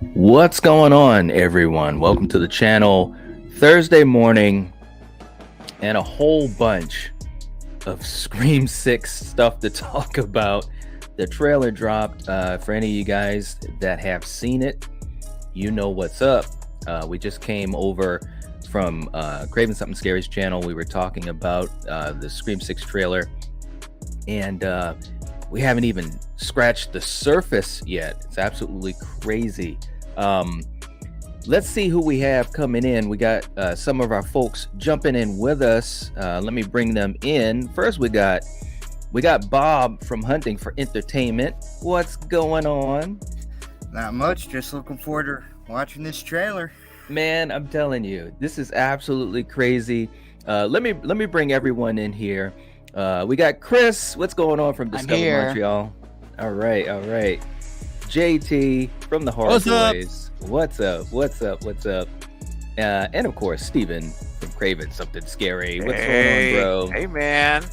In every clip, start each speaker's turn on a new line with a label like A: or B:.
A: What's going on, everyone? Welcome to the channel. Thursday morning, and a whole bunch of Scream 6 stuff to talk about. The trailer dropped. For any of you guys that have seen it, you know what's up. We just came over from Craven Something Scary's channel. We were talking about the Scream 6 trailer, and we haven't even scratched the surface yet. It's absolutely crazy. Let's see who we have coming in. We got some of our folks jumping in with us. Let me bring them in. First, we got Bob from Hunting for Entertainment. What's going on?
B: Not much. Just looking forward to watching this trailer.
A: Man, I'm telling you, this is absolutely crazy. Let me bring everyone in here. We got Chris. What's going on from Discover Montreal? All right. JT from the Horror Boys. What's up? And of course, Steven from Craven Something Scary. What's going on, bro?
C: Hey, man.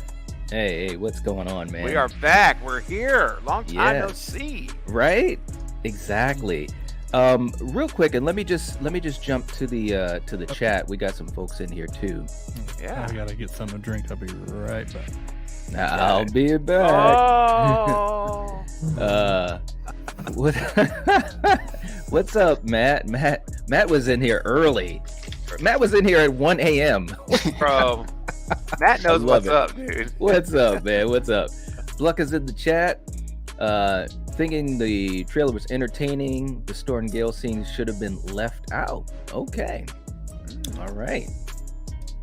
A: Hey, what's going on, man?
C: We are back. We're here. Long time no see.
A: Right? Exactly. Real quick, and let me just jump to the chat. We got some folks in here too.
D: Yeah, I gotta get something to drink. I'll be right back.
A: I'll be back.
C: Oh.
A: What's up, Matt? Matt was in here early. Matt was in here at 1 a.m.
C: Bro, Matt knows what's up, dude.
A: What's up, man? What's up? Bluck is in the chat. Thinking the trailer was entertaining. The Store and Gail scenes should have been left out. Okay. All right.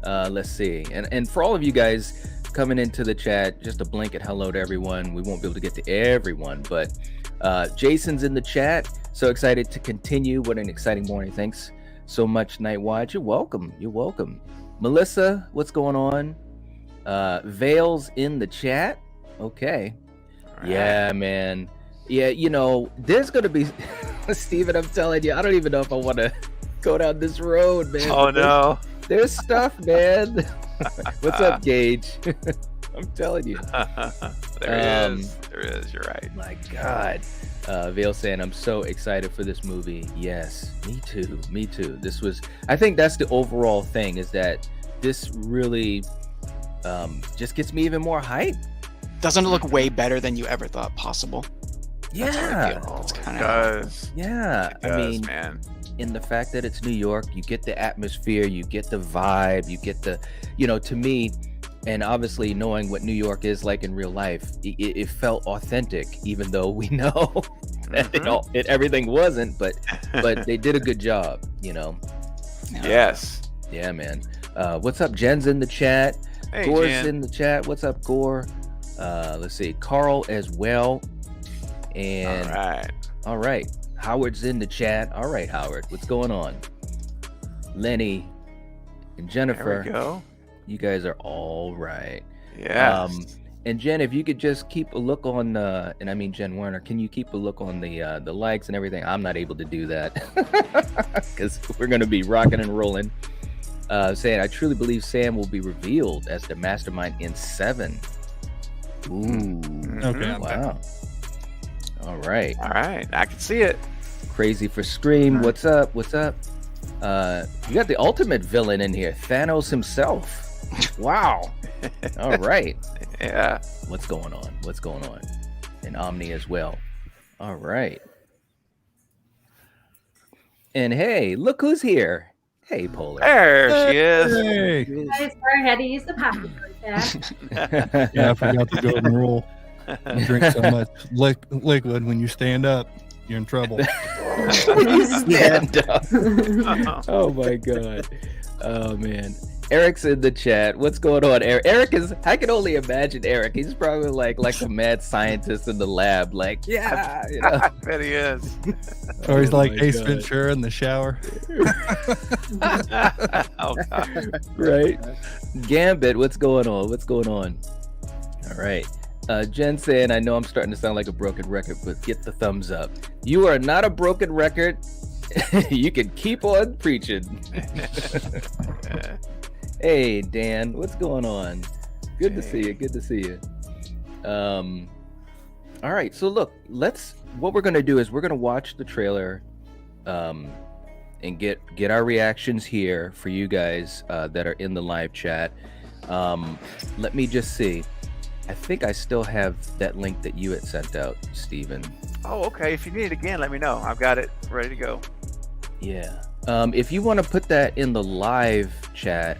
A: Let's see. And for all of you guys coming into the chat, just a blanket hello to everyone. We won't be able to get to everyone, but Jason's in the chat. So excited to continue. What an exciting morning. Thanks so much, Nightwatch. You're welcome. Melissa, what's going on? Vale's in the chat. Okay. Right. Yeah, man. Yeah, you know, there's going to be... Steven, I'm telling you, I don't even know if I want to go down this road, man.
C: Oh, no.
A: There's stuff, man. What's up, Gage? I'm telling you.
C: There is. You're right.
A: My God. Vale saying, I'm so excited for this movie. Yes, me too. I think that's the overall thing, is that this really just gets me even more hype.
E: Doesn't it look way better than you ever thought possible?
A: Yeah.
C: It does.
A: Yeah.
C: It does,
A: I mean,
C: man.
A: In the fact that it's New York, you get the atmosphere, you get the vibe, you get the, to me, and obviously knowing what New York is like in real life, it felt authentic, even though we know that everything wasn't, but they did a good job,
C: Yes.
A: Yeah, man. What's up? Jen's in the chat.
C: Hey,
A: Gore's
C: Jen.
A: in the chat. What's up, Gore? Let's see. Carl as well. And all right. Howard's in the chat. All right, Howard. What's going on? Lenny and Jennifer.
C: There we go.
A: You guys are all right.
C: Yeah.
A: And Jen, if you could just keep a look on, and I mean Jen Werner, can you keep a look on the likes and everything? I'm not able to do that because we're going to be rocking and rolling. Saying, I truly believe Sam will be revealed as the mastermind in 7. Ooh.
D: Okay.
A: Wow. All right.
C: I can see it.
A: Crazy for Scream. What's up? You got the ultimate villain in here, Thanos himself. Wow. All right.
C: Yeah.
A: What's going on? And Omni as well. All right. And hey, look who's here. Hey, Polar.
C: There she is.
D: Hey.
F: Guys, sorry, I had to use the bathroom really fast.
D: Yeah, I forgot the golden rule. You drink so much liquid when you stand up, you're in trouble.
A: Stand up. Oh my God. Oh man. Eric's in the chat. What's going on, Eric? I can only imagine Eric. He's probably like a mad scientist in the lab. Like, yeah,
C: I bet he is.
D: Or he's like
A: my
D: Ace
A: God.
D: Ventura in the shower.
C: Oh, God.
A: Right. Gambit, what's going on? All right. Jen saying, I know I'm starting to sound like a broken record, but get the thumbs up. You are not a broken record. You can keep on preaching. Hey, Dan, what's going on? Good to see you. All right, so look, what we're gonna do is we're gonna watch the trailer and get our reactions here for you guys that are in the live chat. Let me just see. I think I still have that link that you had sent out, Steven.
C: Oh, okay. If you need it again, let me know. I've got it ready to go.
A: Yeah. If you want to put that in the live chat,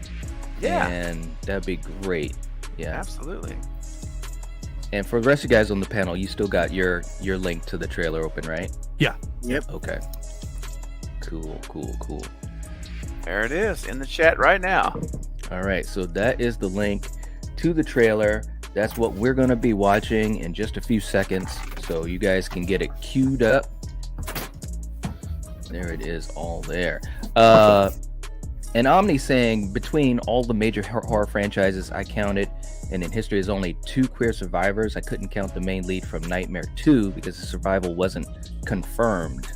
A: and that'd be great. Yeah,
C: absolutely.
A: And for the rest of you guys on the panel, you still got your link to the trailer open, right?
D: Yeah.
B: Yep.
A: Okay. Cool.
C: There it is in the chat right now.
A: All right, so that is the link to the trailer. That's what we're going to be watching in just a few seconds, so you guys can get it queued up. There it is, all there. And Omni saying, between all the major horror franchises I counted, and in history is only 2 queer survivors. I couldn't count the main lead from Nightmare 2 because the survival wasn't confirmed.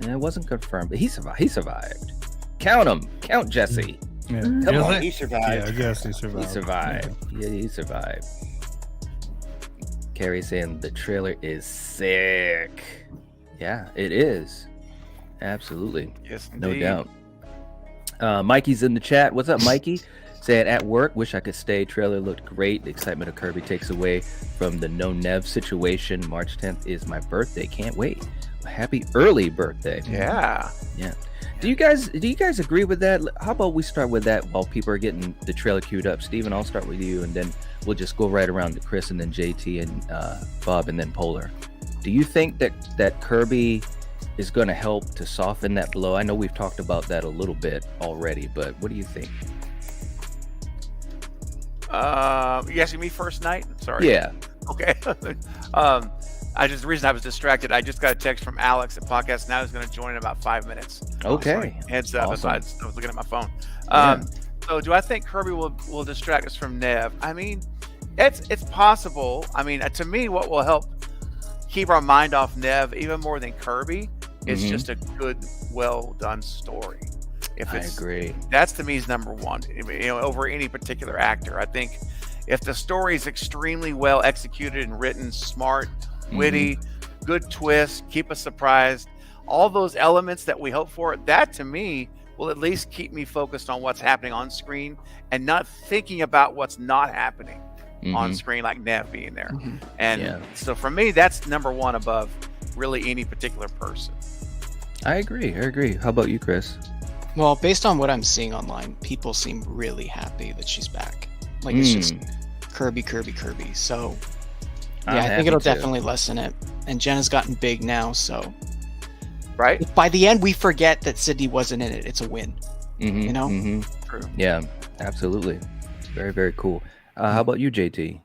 A: And it wasn't confirmed, but he survived. Count him. Count Jesse.
D: Yeah.
A: Come on.
B: He survived.
D: Yeah, I guess he survived.
A: He survived. Yeah, he survived. Carrie saying the trailer is sick. Yeah, it is. Absolutely.
C: Yes,
A: No
C: indeed.
A: doubt. Mikey's in the chat. What's up, Mikey? Saying at work, wish I could stay. Trailer looked great. The excitement of Kirby takes away from the no Nev situation. March 10th is my birthday. Can't wait. Happy early birthday.
C: Yeah.
A: Do you guys agree with that? How about we start with that while people are getting the trailer queued up? Steven, I'll start with you, and then we'll just go right around to Chris, and then JT, and Bob, and then Polar. Do you think that Kirby is going to help to soften that blow? I know we've talked about that a little bit already, but what do you think?
C: You asking me first, Night? Sorry.
A: Yeah.
C: Okay. The reason I was distracted, I just got a text from Alex at Podcast Now. He's going to join in about 5 minutes.
A: Okay.
C: Heads up.
A: Awesome.
C: I was looking at my phone.
A: Yeah.
C: So do I think Kirby will distract us from Nev? I mean, it's possible. I mean, to me, what will help keep our mind off Nev even more than Kirby is just a good, well done story.
A: I agree.
C: That's to me is number one. Over any particular actor. I think if the story is extremely well executed and written, smart, witty, good twist, keep us surprised, all those elements that we hope for, that to me will at least keep me focused on what's happening on screen and not thinking about what's not happening on screen, like Nev being there. And so for me, that's number one above really any particular person.
A: I agree. How about you, Chris?
E: Well, based on what I'm seeing online, people seem really happy that she's back. Like it's just Kirby. So yeah, I think it'll definitely lessen it. And Jenna's gotten big now, so
C: right.
E: By the end, we forget that Sydney wasn't in it. It's a win. You know.
C: True.
A: Yeah, absolutely. Very, very cool. How about you, JT?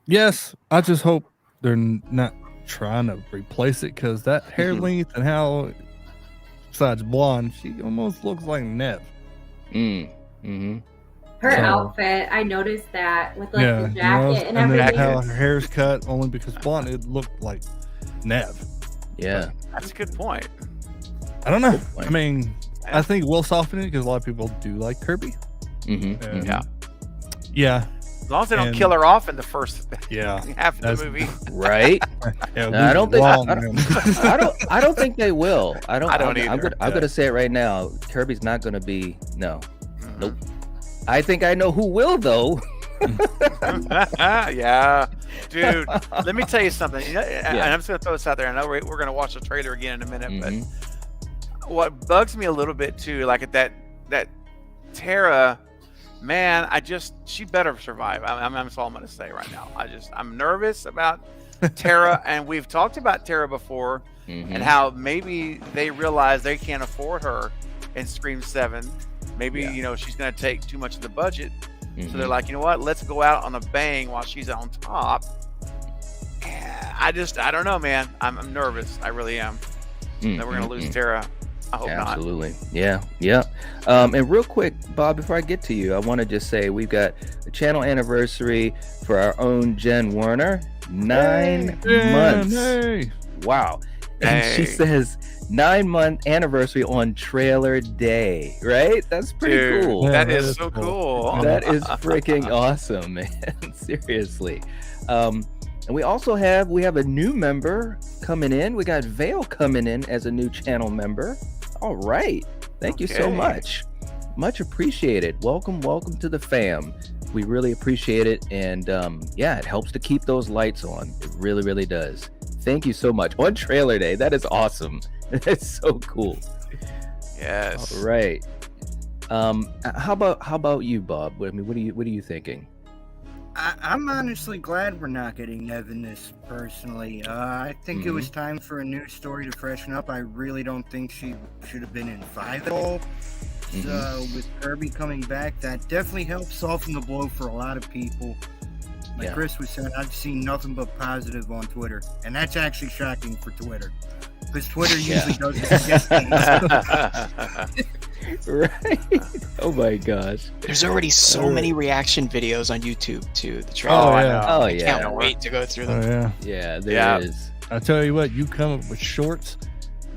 D: Yes, I just hope they're not trying to replace it, because that hair length and how, besides blonde, she almost looks like Nev.
F: Her outfit, I noticed that with like the jacket and
D: then
F: everything.
D: how her hair's cut, only because blonde, it looked like Nev.
A: Yeah,
C: That's a good point.
D: I don't know. I mean, I think we'll soften it because a lot of people do like Kirby. Yeah.
C: As long as they don't kill her off in the first half of
D: that's-
C: the movie.
A: right. I don't think I don't think they will. I don't either. I'm gonna say it right now. Kirby's not gonna be nope. I think I know who will though.
C: Yeah, dude. Let me tell you something. And I'm just gonna throw this out there. I know we're gonna watch the trailer again in a minute, but what bugs me a little bit too, like at that Tara, man, she better survive. That's all I'm gonna say right now. I'm nervous about Tara, and we've talked about Tara before, and how maybe they realize they can't afford her in Scream 7. Maybe she's gonna take too much of the budget. So they're like, you know what? Let's go out on a bang while she's on top. I don't know, man. I'm nervous. I really am. That we're gonna lose Tara. I hope not.
A: Absolutely. Yeah. And real quick, Bob, before I get to you, I want to just say we've got a channel anniversary for our own Jen Werner. 9 months.
D: Hey.
A: Wow. And she says 9-month anniversary on trailer day, right? That's pretty cool.
C: That is so cool.
A: That is freaking awesome, man. Seriously. And we also have a new member coming in. We got Vale coming in as a new channel member. All right. Thank you so much. Much appreciated. Welcome to the fam. We really appreciate it. And yeah, it helps to keep those lights on. It really, really does. Thank you so much. On trailer day. That is awesome. That's so cool.
C: Yes.
A: All right. How about you, Bob? I mean, what are you thinking?
B: I'm honestly glad we're not getting Nev in this, personally. I think it was time for a new story to freshen up. I really don't think she should have been in 5 at all. So with Kirby coming back, that definitely helps soften the blow for a lot of people. Like Chris was saying, I've seen nothing but positive on Twitter. And that's actually shocking for Twitter. Because Twitter usually doesn't get things.
A: Right. Oh my gosh.
E: There's already so many reaction videos on YouTube to the trailer.
D: Oh, yeah.
A: Oh
E: I
A: yeah.
E: can't wait to go through them.
D: Oh, yeah.
A: Yeah, there is.
D: I tell you what, you come up with shorts,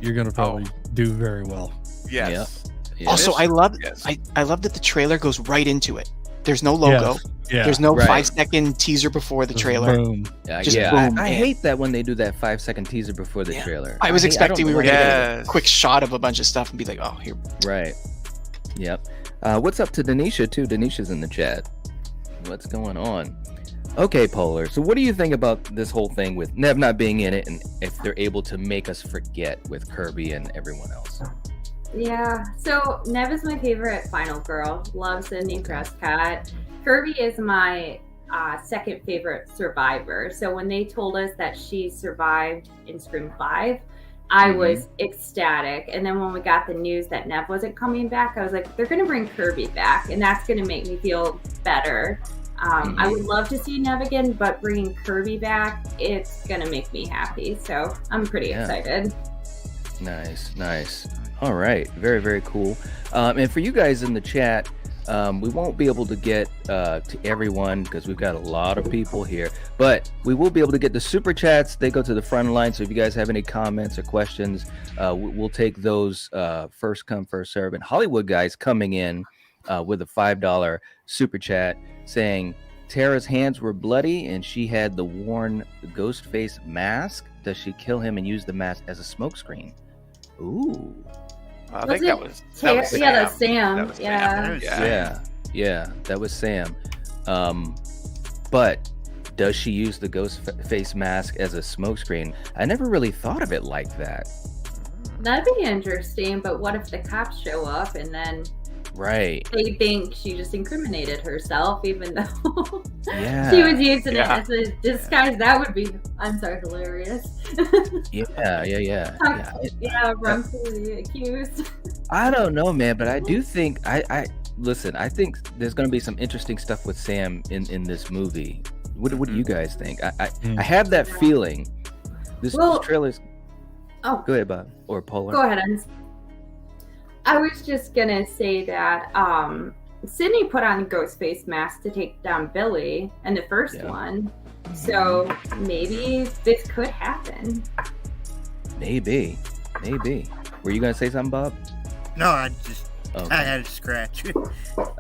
D: you're gonna probably do very well.
C: Yes.
A: Yeah.
E: Also, I love
C: Yes.
E: I love that the trailer goes right into it. There's no logo.
D: Yeah.
E: There's no
A: Right.
E: 5-second teaser before the trailer.
D: Boom.
E: Just
A: yeah.
E: boom,
A: I
E: in.
A: hate that when they do that 5-second teaser before the
E: Yeah.
A: trailer.
E: I was expecting we were
A: going
E: gonna
C: Yes.
E: get a quick shot of a bunch of stuff and be like, oh, here.
A: Right. Yep. What's up to Denisha too? Denisha's in the chat. What's going on? Okay, Polar. So what do you think about this whole thing with Nev not being in it, and if they're able to make us forget with Kirby and everyone else?
F: Yeah, so Nev is my favorite final girl. Love Sydney Prescott. Kirby is my second favorite survivor. So when they told us that she survived in Scream 5, I was ecstatic. And then when we got the news that Nev wasn't coming back, I was like, they're going to bring Kirby back, and that's going to make me feel better. I would love to see Nev again, but bringing Kirby back, it's going to make me happy. So I'm pretty excited.
A: Nice. All right. Very, very cool. And for you guys in the chat, we won't be able to get to everyone because we've got a lot of people here, but we will be able to get the super chats. They go to the front line. So if you guys have any comments or questions, we'll take those first come, first serve. And Hollywood guys coming in with a $5 super chat saying Tara's hands were bloody and she had the worn ghost face mask. Does she kill him and use the mask as a smokescreen? Ooh.
C: I think that was
F: Sam.
C: Sam.
F: Yeah, that's Sam.
C: That was
F: Yeah.
A: Yeah, that was Sam. But does she use the ghost face mask as a smokescreen? I never really thought of it like that.
F: That'd be interesting, but what if the cops show up and then
A: Right.
F: they think she just incriminated herself, even though
A: Yeah.
F: she was using
C: Yeah.
F: it as a disguise? That would be, I'm sorry, hilarious.
A: Yeah.
F: Wrongfully accused.
A: I don't know, man, but I do think I listen. I think there's going to be some interesting stuff with Sam in this movie. What do you guys think? I have that feeling. This trailer's.
F: Oh,
A: go ahead, Bob or Polar.
F: Go ahead. I was just gonna say that Sydney put on a ghost face mask to take down Billy in the first one, so maybe this could happen.
A: Maybe. Were you gonna say something, Bob?
B: No, I
A: Okay.
B: had a scratch.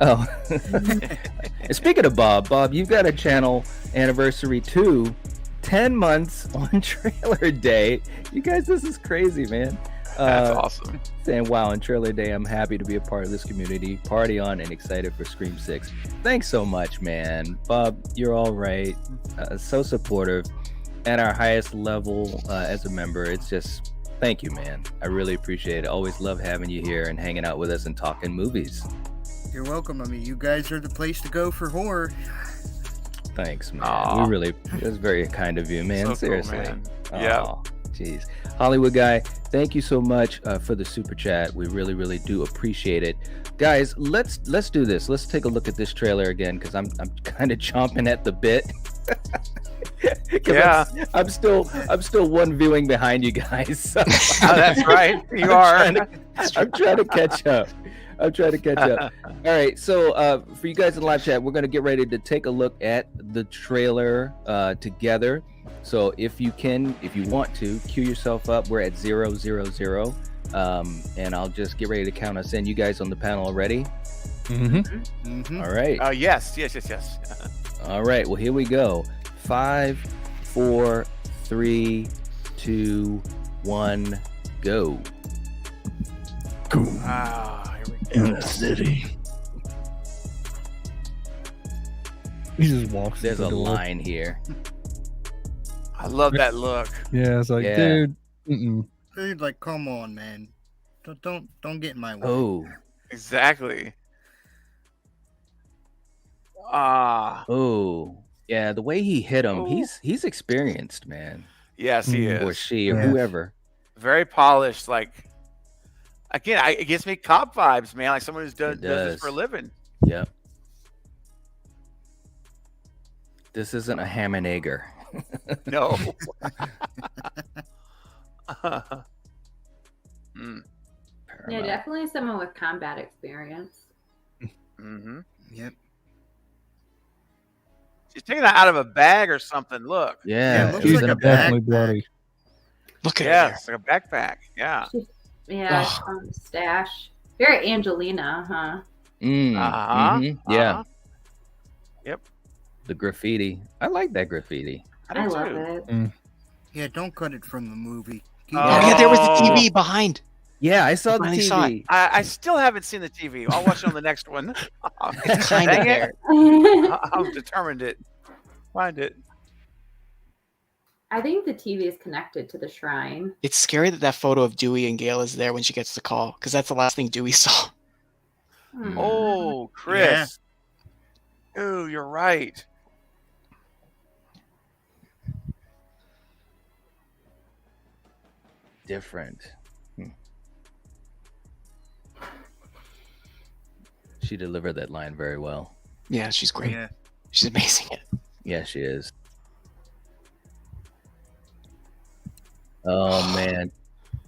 A: Oh. And speaking of Bob, you've got a channel anniversary too. 10 months on trailer day. You guys, this is crazy, man.
C: That's awesome.
A: Saying wow, on trailer day, I'm happy to be a part of this community. Party on and excited for Scream 6. Thanks so much, man. Bob, you're all right. So supportive at our highest level as a member. It's just, thank you, man. I really appreciate it. Always love having you here and hanging out with us and talking movies.
B: You're welcome. I mean, you guys are the place to go for horror.
A: Thanks, man.
C: Aw.
A: That's very kind of you, man.
C: So cool,
A: Seriously.
C: man. Yeah.
A: Jeez. Hollywood guy, thank you so much for the super chat. We really, really do appreciate it. Guys, let's do this. Let's take a look at this trailer again because I'm kind of chomping at the bit.
C: Yeah.
A: I'm still one viewing behind you guys. So
C: Oh, that's right. You are.
A: I'm trying to catch up. All right, so for you guys in live chat, we're going to get ready to take a look at the trailer together. So if you want to, cue yourself up. We're at 000. And I'll just get ready to count us in. You guys on the panel already?
B: Mm-hmm.
A: All right.
C: Yes.
A: All right, well, here we go. 5, 4, 3, 2, 1, go.
C: Here we go.
D: In the city. He just walks.
A: There's
D: in
A: a
D: the door.
A: line here.
C: I love that look.
D: Yeah, it's like,
A: Yeah.
D: dude. Mm-mm.
B: Dude, like, come on, man. Don't get in my way.
A: Oh,
C: Exactly.
A: oh, yeah. The way he hit him,
C: Oh.
A: he's experienced, man,
C: Yes, he
D: Mm.
A: or
C: is.
A: she, or
D: Yeah.
A: whoever.
C: Very polished. Like, again, it gives me cop vibes, man. Like someone who's does this for a
A: does.
C: living.
A: Yep. This isn't a ham and egger.
C: No. Mm.
F: Yeah,
A: Paramount.
F: definitely someone with combat experience.
C: Mm-hmm.
B: Yep.
C: She's taking that out of a bag or something. Look.
A: Yeah,
B: it looks
A: it was
B: like
A: in
B: a
A: a bag.
D: Definitely
B: backpack.
D: bloody.
E: Look at
C: Yeah,
E: her.
C: it's like a backpack. Yeah.
F: Yeah,
E: Ugh.
F: some stash. Very Angelina, huh?
C: Uh-huh.
A: Yeah,
C: Uh-huh. Yep.
A: the graffiti. I like that graffiti.
F: I
C: do
F: love
C: too.
F: it.
B: Yeah, don't cut it from the movie. Keep
C: Oh,
E: Oh,
B: it-
E: yeah, there was the
C: Oh.
E: TV behind.
A: Yeah, I saw the
E: finally saw
A: TV.
C: I still haven't seen the TV. I'll watch it on the next one.
E: It's kind of
C: Dang
E: there.
C: it. I'm determined to find it.
F: I think the TV is connected to the shrine.
E: It's scary that that photo of Dewey and Gail is there when she gets the call, because that's the last thing Dewey saw.
F: Hmm.
C: Oh, Chris. Ooh, you're right.
A: Different. She delivered that line very well.
E: Yeah, she's great.
B: Yeah.
E: She's amazing.
A: Yeah, she is. Oh man,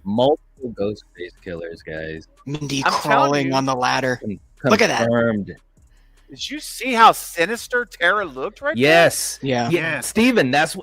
A: multiple Ghostface killers, guys.
E: Mindy
C: I'm telling
E: crawling
C: you.
E: on the ladder.
A: Con-
E: Look at that.
A: Confirmed.
C: Did you see how sinister Tara looked right
A: Yes.
E: Yeah.
B: Yeah.
A: Steven, that's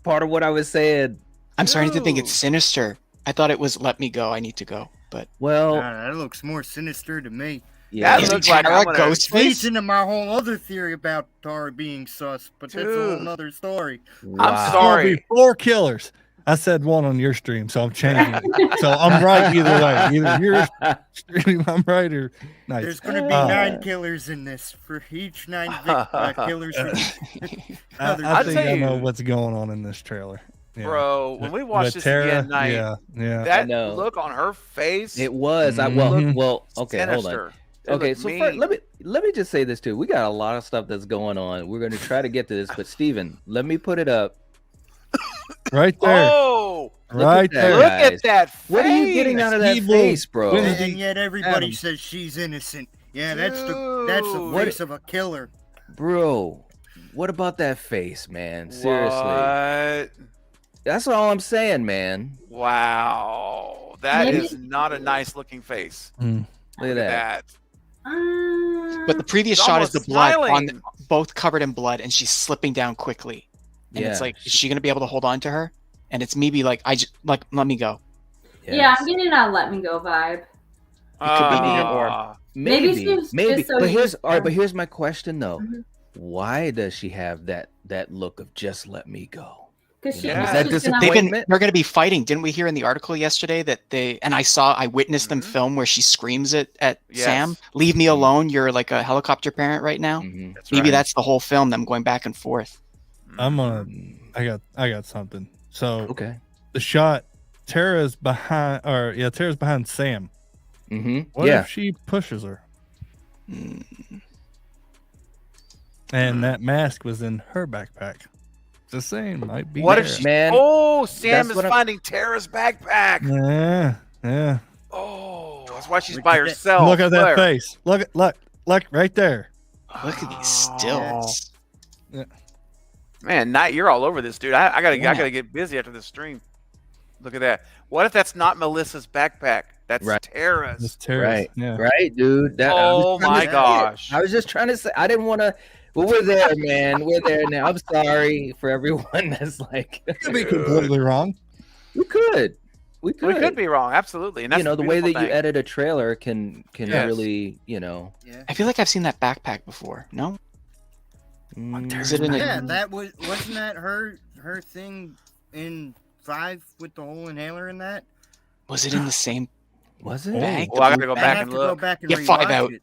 A: part of what I was saying.
E: I'm starting to think
C: Ooh.
E: it's sinister. I thought it was let me go, I need to go. But
A: Well,
B: That looks more sinister to me.
A: yeah.
C: That
E: is
C: looks like
E: Tara
C: I'm gonna-
E: Ghostface?
B: Leads into my whole other theory about Tara being sus, but that's a whole
C: Dude.
B: nother story.
A: Wow.
C: I'm sorry.
D: There'll be 4 killers. I said 1 on your stream, so I'm changing it. So I'm right either way. Either your stream, I'm right, or nice.
B: There's going to be 9 killers in this for each 9 killers. For other
D: I
C: I'll
D: think
C: tell
D: I know
C: you-
D: what's going on in this trailer. Yeah.
C: Bro, when we watched
D: But
C: this
D: Tara,
C: again night,
D: yeah.
A: I
C: that
A: know.
C: look on her face,
A: It was.
D: Mhm.
A: Well. Okay, hold on.
C: sinister. It
A: Okay,
C: looked
A: so
C: mean.
A: first, let me just say this too. We got a lot of stuff that's going on. We're going to try to get to this, but Steven, let me put it up.
D: Right there.
C: Oh,
A: Look
D: Right
A: at that,
D: there.
C: look
A: guys.
C: at that face.
A: What are you getting out of that
D: Evil.
A: face, bro?
D: When-
B: and yet everybody
D: Adam.
B: says she's innocent. Yeah, that's the
C: Dude.
B: face of a killer.
A: Bro, what about that face, man? Seriously.
C: What?
A: That's all I'm saying, man.
C: Wow. That
F: Maybe-
C: is not a nice looking face.
D: Mm.
A: Look at that.
E: But the previous
C: She's
E: shot is the
C: almost
E: blood
C: smiling.
E: on both covered in blood, and she's slipping down quickly. And it's
A: Yeah.
E: like, is she gonna be able to hold on to her? And it's me be like, let me go.
F: Yeah, I'm getting a let me go vibe.
E: could be neither or.
F: Maybe
A: Maybe,
F: she's
A: maybe.
F: just so
A: But here's
F: used
A: all right.
F: to-
A: But here's my question though:
F: Mhm.
A: why does she have that look of just let me go?
F: Because she
A: Yeah.
F: knows
A: Is that
F: she's gonna-
A: disappointment?
E: They're gonna be fighting. Didn't we hear in the article yesterday that I witnessed them
C: Mhm.
E: film where she screams at
C: Yes.
E: Sam, leave me alone, you're like a helicopter parent right now.
A: Mhm.
C: That's
E: Maybe
C: right.
E: that's the whole film, them going back and forth.
D: I'm gonna.
A: Mm,
D: I got something. So
A: Okay.
D: the shot, Tara's behind Sam.
A: Mm-hmm.
D: What
A: Yeah.
D: if she pushes her?
E: Mm.
D: And that mask was in her backpack. Just saying, might be.
C: What if
D: Tara.
C: she?
A: Man,
C: Oh, Sam
A: that's
C: is
A: what I'm-
C: finding Tara's backpack.
D: Yeah.
C: Oh, that's why she's
B: Look
C: by
B: at that-
C: herself.
D: Look at that
C: Look.
D: face. Look right there.
E: Look at these
C: Oh.
E: stills.
C: Man, Knight, you're all over this, dude. I gotta
E: Yeah.
C: get busy after this stream. Look at that. What if that's not Melissa's backpack? That's
A: Right.
C: Tara's.
D: This Tara.
A: Right.
D: Yeah.
A: Right, dude. I was
C: Oh
A: trying to
C: my
A: say it.
C: gosh.
A: I was just trying to say. I didn't want to. Well, we're there, man. We're there now. I'm sorry for everyone that's like.
D: Could be completely wrong.
A: We could. We could.
C: We could be wrong, absolutely. And that's
A: You know, the way that
C: beautiful
A: you
C: thing.
A: edit a trailer can
C: Yes.
A: really, you know.
B: Yeah.
E: I feel like I've seen that backpack before. No? Is it in
B: Yeah,
E: a,
B: that wasn't that her thing in 5 with the whole inhaler in that?
E: was it in the same
A: Was it?
E: bag?
C: Well, I gotta go
B: I
C: back
B: have
C: and
B: to go
C: look.
B: back and
E: Get 5
B: rewatch
E: out.
B: it.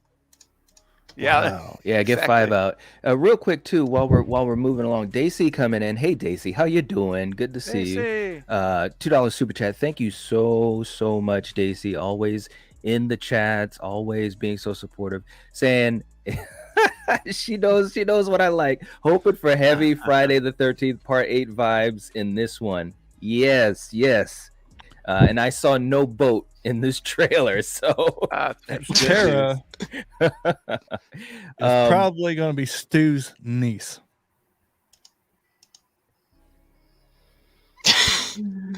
C: Yeah.
A: Wow. Yeah, get
C: exactly.
A: 5 out. Real quick too, while we're moving along, Daisy coming in. Hey Daisy, how you doing? Good to see you.
C: Daisy.
A: $2 super chat. Thank you so much, Daisy. Always in the chats, always being so supportive. Saying she knows what I like. Hoping for heavy Friday the 13th Part 8 vibes in this one. Yes. And I saw no boat in this trailer, so
C: That's
D: Tara
A: is
D: probably going to be Stu's niece.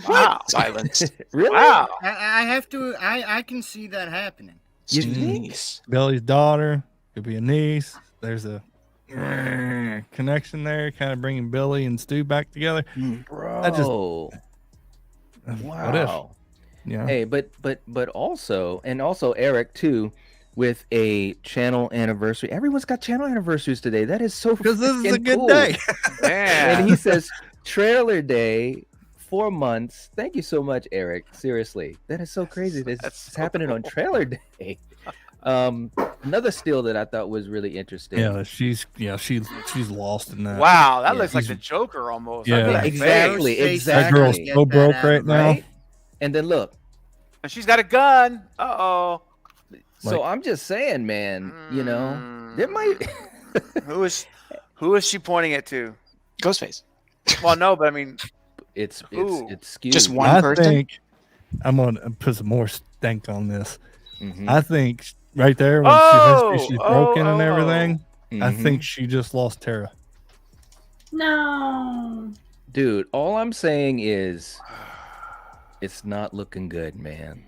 C: Wow.
E: Silence.
A: really?
C: Wow.
B: I have to. I can see that happening.
A: You
E: Stu's
A: think?
E: niece.
D: Billy's daughter could be a niece. There's a connection there, kind of bringing Billy and Stu back together.
A: Bro.
D: What if?
A: Wow.
D: Yeah.
A: Hey, but also Eric too, with a channel anniversary. Everyone's got channel anniversaries today. That is so
D: Because this is a
A: freaking
D: good
A: cool.
D: day.
C: Man.
A: And he says trailer day, 4 months. Thank you so much, Eric. Seriously, that is so crazy. This
C: That's
A: is
C: so
A: happening
C: cool.
A: on trailer day. Another steal that I thought was really interesting.
D: Yeah, she's lost in that.
C: Wow, that
A: Yeah.
C: looks like the Joker almost.
D: Yeah.
C: Look at that
A: Exactly,
C: face.
D: That girl's
A: exactly.
D: so broke right now.
A: Right? And then look.
C: And she's got a gun. Uh-oh.
A: So I'm just saying, man. You know, there might.
C: Who is she pointing it to?
E: Ghostface.
C: Well, no, but I mean,
A: it's
C: Who?
A: skewed.
E: Just one
D: I
E: person?
D: think I'm going to put some more stank on this.
A: Mhm.
D: I think right there when she's broken and everything, I
A: Mhm.
D: think she just lost Tara.
F: No.
A: Dude, all I'm saying is it's not looking good, man.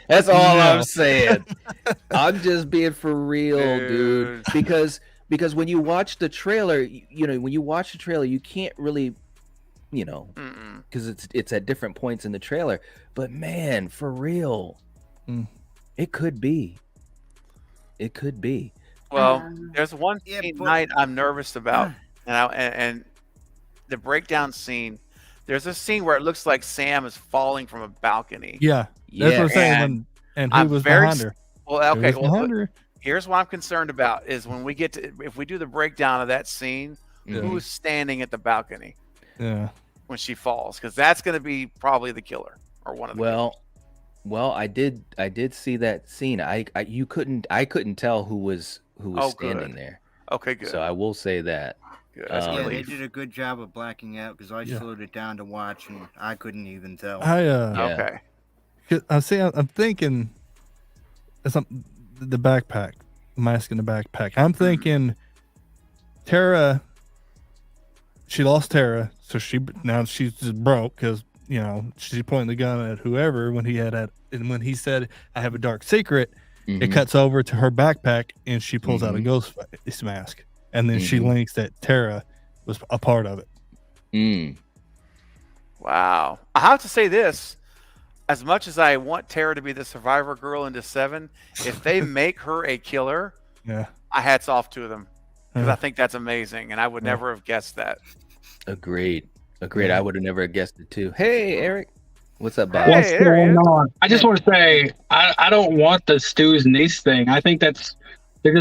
A: That's all I'm saying. I'm just being for real, dude. Because when you watch the trailer, you can't really, because it's at different points in the trailer. But man, for real, it could be. It could be.
C: well, there's one
B: Yeah,
C: scene
B: but-
C: night I'm nervous about, and the breakdown scene. There's a scene where it looks like Sam is falling from a balcony.
D: Yeah, that's what I'm saying.
C: And
D: And who
C: I'm
D: was
C: very
D: behind her?
C: Well,
D: Who
C: okay.
D: was
C: Well,
D: behind her?
C: here's what I'm concerned about is when we get to, if we do the breakdown of that scene, who is standing at the balcony
D: Yeah.
C: when she falls? Because that's going to be probably the killer or one of the
A: Well, I did see that scene. I couldn't tell who was
C: Oh,
A: standing
C: good.
A: there.
C: Okay, good.
A: So I will say that.
C: Good. That's a
B: Yeah, they
C: relief.
B: did a good job of blacking out because I slowed it down to watch and I couldn't even tell.
C: Okay.
D: I'm thinking the backpack, mask in the backpack. I'm thinking Tara. She lost Tara, so now she's just broke because she's pointing the gun at whoever when when he said I have a dark secret. It cuts over to her backpack and she pulls out a ghost face mask, and then she links that Tara was a part of it.
C: Wow. I have to say this. As much as I want Tara to be the survivor girl into 7, if they make her a killer,
D: Yeah.
C: I hats off to them because I think that's amazing, and I would never have guessed that.
A: Agreed. I would have never guessed it too. Hey, Eric. What's up, Bob?
C: Hey,
G: What's
C: there he
G: going
C: is.
G: on? I just want to say I don't want the Stu's niece thing. I think they're just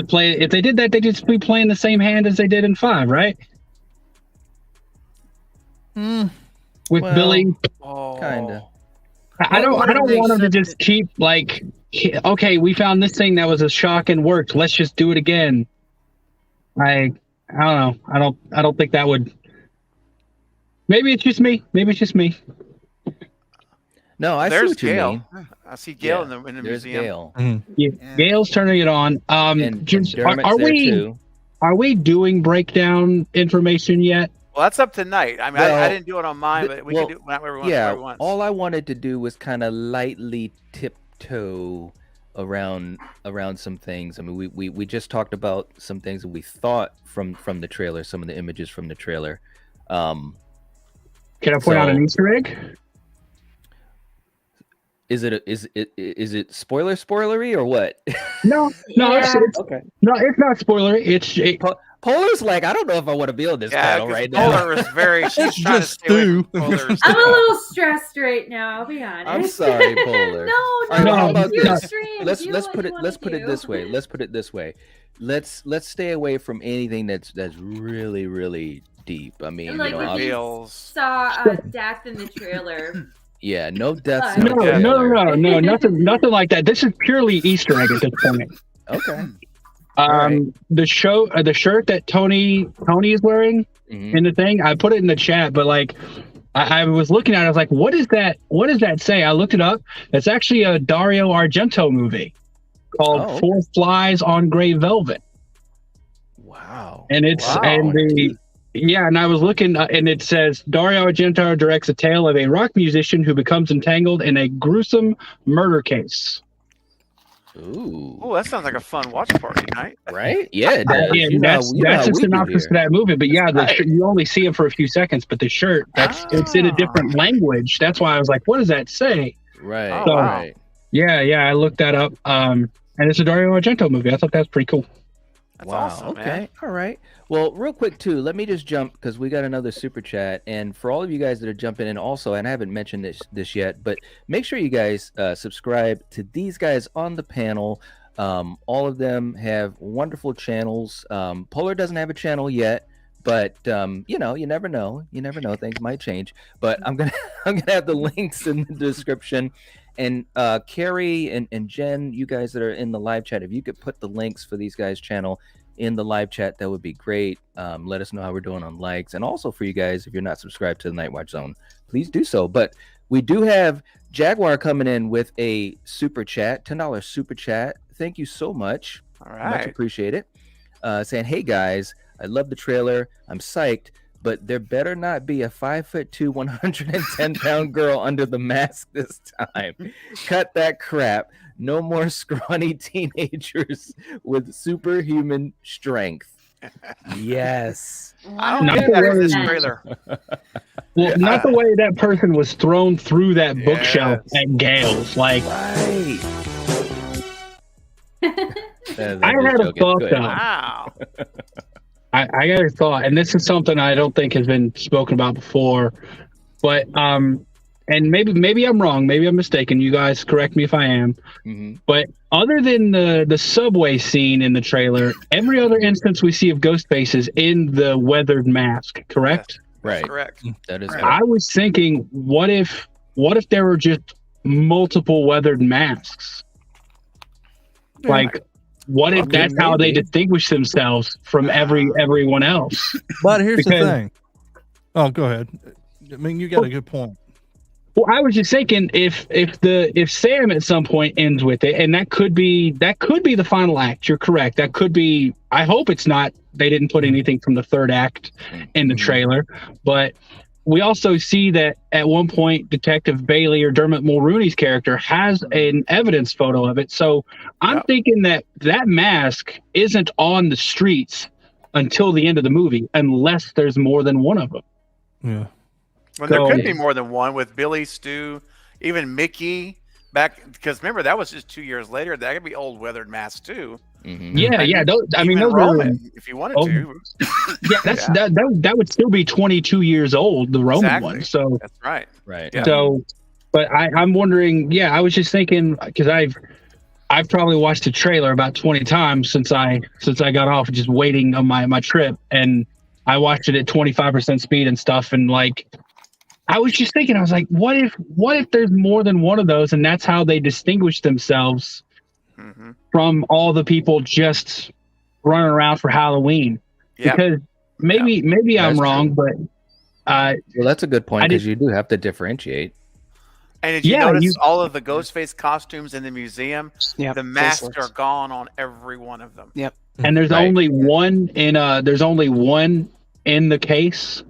G: playing. If they did that, they'd just be playing the same hand as they did in 5, right? With
A: Well,
G: Billy.
C: Oh.
A: Kinda.
G: I don't
B: What if they
G: want them to
B: said
G: just keep like, okay, we found this thing that was a shock and worked. Let's just do it again. I don't know. I don't think that would. Maybe it's just me.
A: No, I see
C: There's
A: what you
C: Gail.
A: mean.
C: I see Gail
A: Yeah,
C: in the
A: There's
C: museum.
A: Gail.
G: Yeah, Gail's turning it on.
A: And Dermot's
G: are
A: there
G: we
A: too.
G: are we doing breakdown information yet?
C: Well, that's up to Night. I mean, I
A: Well,
C: didn't do it on mine, but we can do it whenever we want.
A: All I wanted to do was kind of lightly tiptoe around some things. I mean, we just talked about some things that we thought from the trailer, some of the images from the trailer.
G: Can I point out an Easter egg?
A: Is it spoilery or what?
G: No,
F: Yeah.
G: it's
A: Okay.
G: no, it's not spoiler.
A: Polar's like, I don't know if I want to be on this panel right now.
C: Polar is very. She's trying to stay away from Polar's.
F: I'm a little stressed right now. I'll be honest.
A: I'm sorry, Polar.
F: No,
A: let's put it this way. Let's put it this way. Let's stay away from anything that's really, really deep. I mean,
F: like
A: when
F: you saw death in the trailer.
A: Yeah, no deaths.
G: No, nothing like that. This is purely Easter egg at this point.
A: Okay.
G: The shirt that Tony is wearing in the thing, I put it in the chat, but like I was looking at it, I was like, what is that? What does that say? I looked it up. It's actually a Dario Argento movie called Four Flies on Gray Velvet.
A: Wow.
G: And it's and I was looking and it says Dario Argento directs a tale of a rock musician who becomes entangled in a gruesome murder case.
A: Ooh.
C: Oh, that sounds like a fun watch party night.
A: Right? Yeah,
G: that's the synopsis for that movie. But yeah, you only see it for a few seconds. But the shirt, it's in a different language. That's why I was like, what does that say?
A: Right.
G: So,
A: right.
G: Yeah, I looked that up. And it's a Dario Argento movie. I thought that was pretty cool.
C: That's awesome,
A: Okay.
C: Man.
A: All right. Well, real quick too, let me just jump because we got another super chat, and for all of you guys that are jumping in also, and I haven't mentioned this yet, but make sure you guys subscribe to these guys on the panel. All of them have wonderful channels. Polar doesn't have a channel yet, but you never know. You never know. Things might change. But I'm gonna have the links in the description. And Carrie and Jen, you guys that are in the live chat, if you could put the links for these guys' channel in the live chat, that would be great. Let us know how we're doing on likes. And also for you guys, if you're not subscribed to the Nightwatch Zone, please do so. But we do have Jaguar coming in with a super chat, $10 super chat. Thank you so much.
C: All right.
A: Much appreciated. Saying, hey guys, I love the trailer. I'm psyched. But there better not be a 5'2", 110-pound girl under the mask this time. Cut that crap. No more scrawny teenagers with superhuman strength. Yes.
C: I don't get that in this trailer.
G: Well, not the way that person was thrown through that bookshelf at Gail's. Like,
A: right.
G: I had a thought though.
C: Wow.
G: I got a thought, and this is something I don't think has been spoken about before, but and maybe I'm wrong, maybe I'm mistaken. You guys correct me if I am. Mm-hmm. But other than the subway scene in the trailer, every other instance we see of Ghostface is in the weathered mask. Correct?
A: Right.
C: Correct.
A: That is.
C: Correct.
A: Correct.
G: I was thinking, what if there were just multiple weathered masks? Yeah. Like. What if that's how they distinguish themselves from everyone else?
D: But here's the thing. Oh, go ahead. I mean, you got a good point.
G: Well, I was just thinking if Sam at some point ends with it, and that could be the final act. You're correct. That could be. I hope it's not. They didn't put anything from the third act in the trailer, but we also see that at one point Detective Bailey or Dermot Mulrooney's character has an evidence photo of it. So I'm thinking that mask isn't on the streets until the end of the movie, unless there's more than one of them.
D: Yeah.
C: Well, there could be more than one with Billy, Stu, even Mickey back. Because remember, that was just 2 years later. That could be old weathered masks too.
G: Mm-hmm. Yeah. Those
C: Roman, if you wanted to.
G: Yeah, that would still be 22 years old, the Roman one. So
C: that's right.
A: Yeah.
G: So, but I'm wondering. Yeah, I was just thinking because I've probably watched the trailer about 20 times since I got off just waiting on my trip, and I watched it at 25% speed and stuff, and like. I was just thinking, I was like, what if there's more than one of those, and that's how they distinguish themselves from all the people just running around for Halloween? Yep. Because maybe I'm wrong, but
A: well, that's a good point because you do have to differentiate.
C: And did you notice all of the Ghostface costumes in the museum? The masks are gone on every one of them.
E: Yep.
G: And there's only one in the case.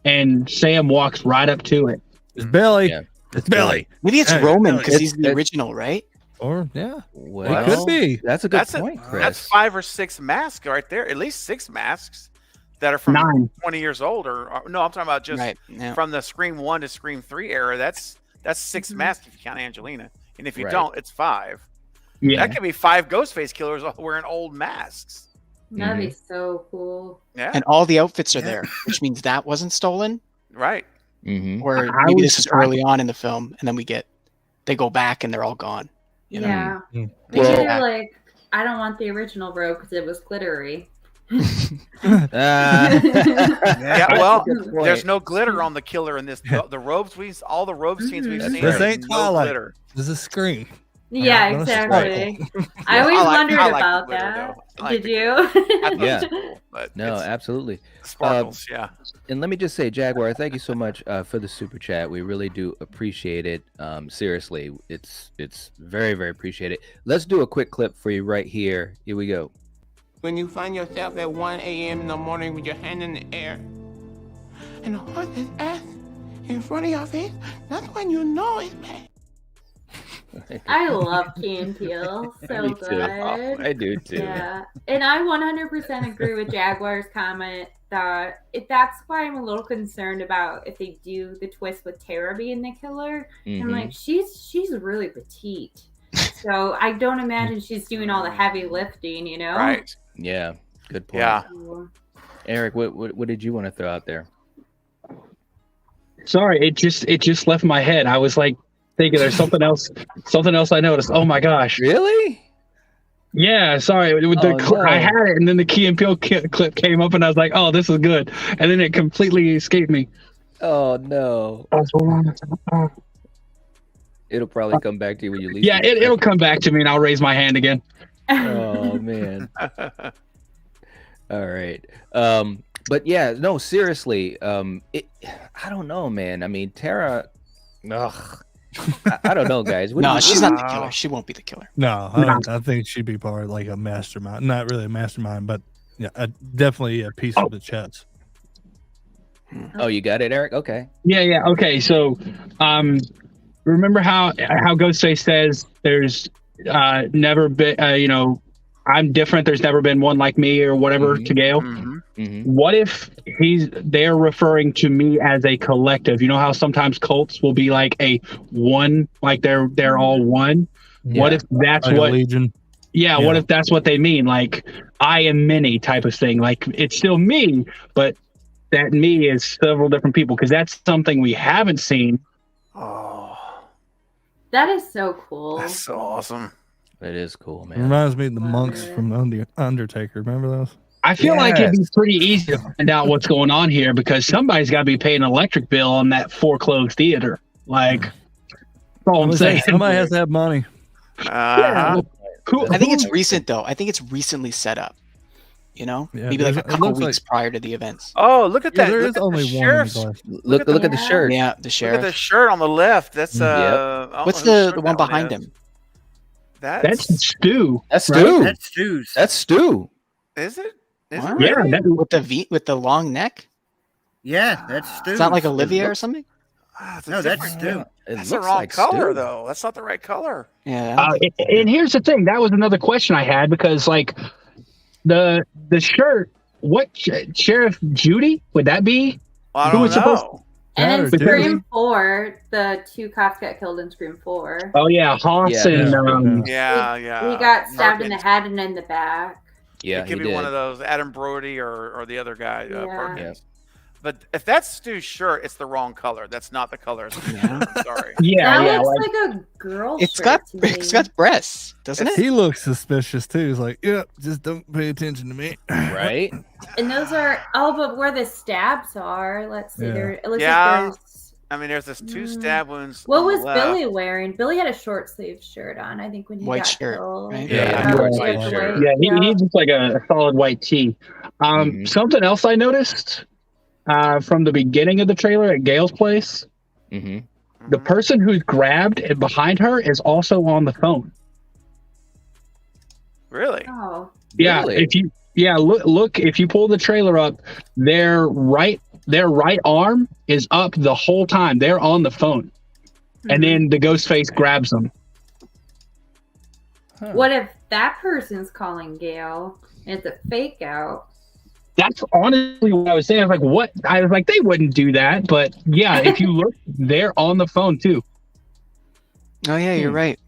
G: And Sam walks right up to it.
D: It's Billy.
A: Yeah.
D: It's Billy.
E: Maybe it's Roman because he's the original, right?
D: Or
A: well,
D: it could be.
A: That's a good point, Chris.
C: That's 5 or 6 masks right there. At least 6 masks that are from 20 years old. Or no, I'm talking about just from the Scream 1 to Scream 3 era. That's 6 masks if you count Angelina, and if you don't, it's 5. Yeah, that could be 5 Ghostface killers all wearing old masks.
F: That'd be so cool.
C: Yeah.
E: And all the outfits are there, which means that wasn't stolen.
C: Right.
E: Or maybe this is early on in the film, and then they go back and they're all gone. You know?
F: Yeah.
E: They
F: Maybe
E: go
F: they're
E: back.
F: like, I don't want the original robe because it was glittery.
C: Yeah, well,
A: That's a good point.
C: there's no glitter on the killer in this. The robes all the robe scenes we've
F: That's
C: seen.
D: This
C: there's
D: ain't
C: no
D: Twilight.
C: glitter.
D: This is Scream.
F: Yeah,
D: That's
F: exactly.
D: right.
F: I always wondered
C: I like the
F: about
C: glitter,
F: that.
C: though. I like
F: Did
C: the
F: you?
C: I thought
A: Yeah.
C: it was cool, but
A: No,
C: it's
A: absolutely.
C: sparkles. Yeah.
A: And let me just say, Jaguar, thank you so much for the super chat. We really do appreciate it. Seriously, it's very, very appreciated. Let's do a quick clip for you right here. Here we go.
H: When you find yourself at 1 a.m. in the morning with your hand in the air and a horse's ass in front of your face, that's when you know it's bad.
F: I love Key and Peele. So
A: Me too.
F: good.
A: I do too.
F: Yeah. And I 100% agree with Jaguar's comment that that's why I'm a little concerned about if they do the twist with Tara being the killer. I'm like, she's really petite. So I don't imagine she's doing all the heavy lifting, you know?
C: Right.
A: Yeah. Good point.
C: Yeah.
F: So,
A: Eric, what did you want to throw out there?
G: Sorry, it just left my head. I was like thinking there's something else I noticed. Oh my gosh.
A: Really?
G: Yeah, sorry.
A: No.
G: I had it, and then the Key and Peele clip came up, and I was like, "Oh, this is good," and then it completely escaped me.
A: Oh no. It'll probably come back to you when you leave.
G: Yeah, it'll come back to me, and I'll raise my hand again.
A: Oh man. All right. But yeah, no, seriously. I don't know, man. I mean, Tara. Ugh. I don't know, guys.
E: No, she's not the killer. She won't be the killer.
D: No, I think she'd be part of like a mastermind. Not really a mastermind, but yeah, definitely a piece of the chess.
A: Oh, you got it, Eric? Okay.
G: Yeah. Okay, so, remember how Ghostface says there's never been, I'm different. There's never been one like me or whatever to Gail. What if they're referring to me as a collective? You know how sometimes cults will be like a one, like they're all one.
D: Yeah.
G: What if that's
D: Like a
G: what?
D: Legion.
G: Yeah. What if that's what they mean? Like I am many type of thing. Like it's still me, but that me is several different people because that's something we haven't seen.
C: Oh,
F: that is so cool.
C: that's so awesome.
A: It is cool, man.
D: Reminds me of the monks
F: it.
D: from the Undertaker. Remember those?
G: I feel like it'd be pretty easy to find out what's going on here because somebody's got to be paying an electric bill on that foreclosed theater. Like, that's all I'm saying.
D: Somebody has to have money.
G: Yeah.
E: I think it's recent though. I think it's recently set up. You know,
D: Yeah,
E: maybe like a
D: it
E: couple
D: looks
E: weeks
D: like-
E: prior to the events.
C: Oh, look at
D: Yeah,
C: that!
D: there
C: Look
D: is
C: at
D: only
C: the
D: one in the
C: sheriff's.
D: glass.
A: Look at the shirt.
E: Yeah, the
C: Look at
E: sheriff.
C: the shirt on the left. That's
E: What's the one behind him?
G: That's Stu.
A: That's
G: right?
A: Stu.
B: That's Stu's.
A: That's Stu.
C: Is it? Is
E: Wow.
C: it
G: Yeah,
C: really?
E: with the long neck.
B: Yeah, that's Stu's.
E: It's not like Olivia or something.
C: Ah, it's a
B: No, that's
C: different-
B: Stu.
A: It
C: That's the
A: looks
C: wrong
A: like
C: color,
A: Stu.
C: though. That's not the right color.
E: Yeah.
G: And here's the thing. That was another question I had because, like, the shirt. What Sheriff Judy would that be?
C: Well, I
G: Who
C: don't
G: was supposed
C: know.
F: And in
D: That or
F: Scream 4, the 2 cops got killed in Scream 4.
G: Oh yeah, Haas
A: Yeah.
G: and
C: Yeah.
F: He got stabbed in the head and in the back.
A: Yeah,
C: It could
A: he
C: be
A: did.
C: one of those Adam Brody or the other guy,
F: Yeah.
C: Perkins. But if that's Stu's shirt, it's the wrong color. That's not the color.
E: Yeah.
C: I'm sorry.
F: That looks like a girl
E: It's
F: shirt
E: got
F: to me.
E: it's got breasts, doesn't it?
D: He looks suspicious too. He's like, yeah, just don't pay attention to me.
A: Right?
F: And those are but where the stabs are, let's see.
D: Yeah.
F: There it looks
C: Yeah.
F: like there's
C: I mean, there's this 2 stab wounds.
F: what
C: on the
F: was
C: left.
F: Billy wearing? Billy had a short sleeve shirt on, I think, when he
E: White
F: got
E: shirt,
F: killed.
E: right?
A: Yeah,
F: he
A: white
F: had the
A: shirt.
F: white-
G: yeah, he's just like a solid white tee. Something else I noticed from the beginning of the trailer at Gail's place,
A: Mm-hmm.
G: the person who's grabbed and behind her is also on the phone.
C: Really?
F: Oh.
G: Yeah,
A: Really?
G: look if you pull the trailer up, their right arm is up the whole time. They're on the phone. And then the ghost face grabs them.
F: What if that person's calling Gail and it's a fake out?
G: That's honestly what I was saying. I was like, what? I was like, they wouldn't do that. But yeah, if you look, they're on the phone too.
E: Oh yeah, you're right.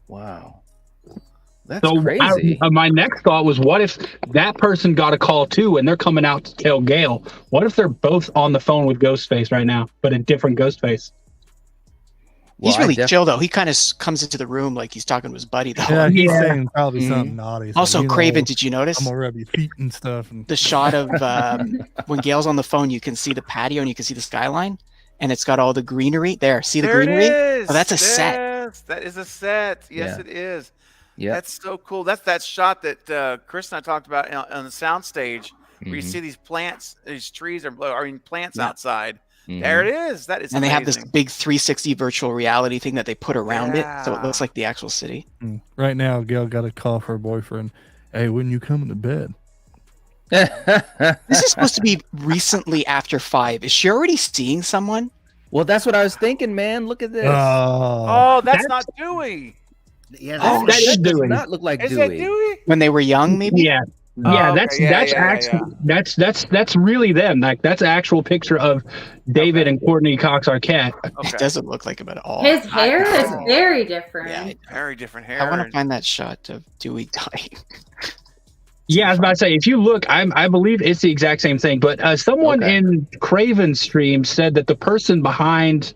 A: Wow. That's crazy.
G: My next thought was, what if that person got a call too, and they're coming out to tell Gail? What if they're both on the phone with Ghostface right now, but a different Ghostface?
A: Well,
E: he's really chill though. He kind of comes into the room like he's talking to his buddy though.
D: Yeah, he's saying probably something naughty. So,
E: Also, Craven, did you notice?
D: I'm gonna rub your feet and stuff. And...
E: The shot of when Gail's on the phone, you can see the patio and you can see the skyline, and it's got all the greenery there. See the greenery? Oh, that's a set.
C: That is a set. Yes, it is.
A: Yeah,
C: that's so cool. That's that shot that Chris and I talked about on the sound stage, where you see these plants, these trees, plants outside. There it is. That is
E: and
C: amazing.
E: they have this big 360 virtual reality thing that they put around it, so it looks like the actual city.
D: Right now, Gail got a call for her boyfriend. Hey, when you coming to bed?
E: This is supposed to be recently after 5. Is she already seeing someone?
A: Well, that's what I was thinking, man. Look at this.
C: Oh, that's not Dewey.
B: Yeah,
G: that is
A: does
G: Dewey.
A: not look like
C: Is
A: Dewey.
C: that Dewey?
E: When they were young, maybe?
G: Yeah. Yeah, that's really them. Like that's an actual picture of David and Courtney Cox Arquette.
E: It doesn't look like him at all.
F: His hair is very different.
E: Yeah,
C: very different hair.
E: I want to find that shot of Dewey dying.
G: Yeah, I was about to say, if you look, I believe it's the exact same thing. But someone in Craven's stream said that the person behind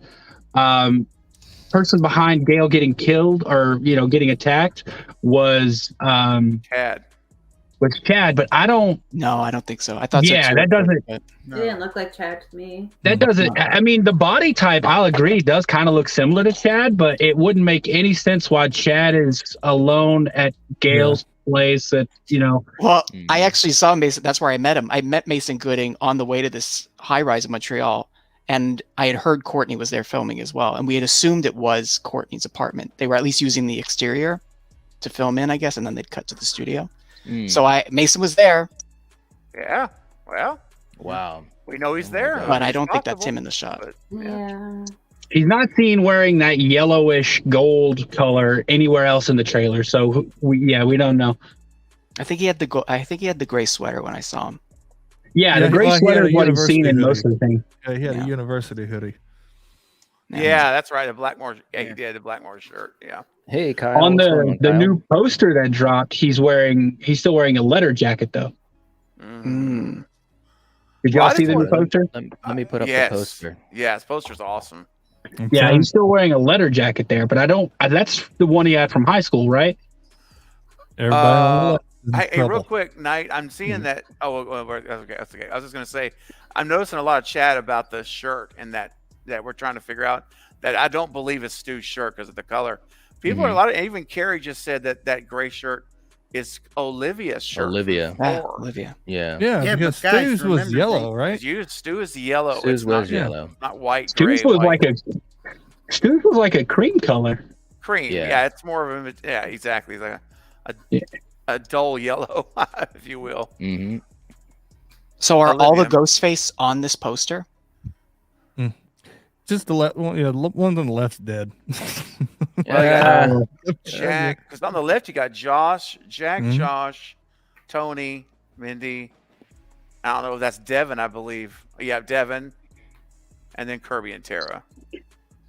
G: Gail getting killed or getting attacked was
C: Chad.
G: Was Chad, but I don't.
E: No, I don't think so. I thought.
G: Yeah,
E: so too,
G: that doesn't.
F: It didn't look like Chad to me.
G: That doesn't. I mean, the body type, I'll agree, does kind of look similar to Chad, but it wouldn't make any sense why Chad is alone at Gail's place.
E: Well, I actually saw Mason. That's where I met him. I met Mason Gooding on the way to this high rise in Montreal, and I had heard Courtney was there filming as well, and we had assumed it was Courtney's apartment. They were at least using the exterior to film in, I guess, and then they'd cut to the studio. So Mason was there.
C: Yeah. Well.
A: Wow.
C: We know he's there.
E: But I don't think that's him in the shot.
F: Yeah.
G: He's not seen wearing that yellowish gold color anywhere else in the trailer, so we don't know.
E: I think he had the gray sweater when I saw him.
G: Yeah, the gray sweater is what he's seen in most of the thing.
D: Yeah, he had a university hoodie.
C: Yeah, that's right. The Blackmore. Yeah, he did the Blackmore shirt. Yeah.
A: Hey, Kyle.
G: On the new poster that dropped, he's still wearing a leather jacket though. Did y'all see the new poster?
A: Let me put up the poster.
C: Yeah, his poster's awesome.
G: Yeah, he's still wearing a leather jacket there, but that's the one he had from high school, right?
C: Hey, real quick, Knight, I'm seeing that. Oh, okay, that's okay. I was just gonna say, I'm noticing a lot of chat about the shirt and that we're trying to figure out that I don't believe it's Stu's shirt because of the color. People are even Carrie just said that gray shirt is Olivia's shirt.
A: Olivia.
D: Yeah,
B: Yeah,
D: because
B: but guys,
D: Stu's was yellow, right?
C: Stu is yellow.
A: Stu's was yellow.
C: Not white.
G: Stu's was like a cream color.
C: Cream. Yeah, it's more of a exactly like a dull yellow, if you will.
E: So are all the Ghostface on this poster?
D: Just the left one. Yeah, one on the left's dead.
C: Jack, because on the left you got Josh, Jack, Josh, Tony, Mindy. I don't know if that's Devin, I believe. Yeah, Devin, and then Kirby and Tara.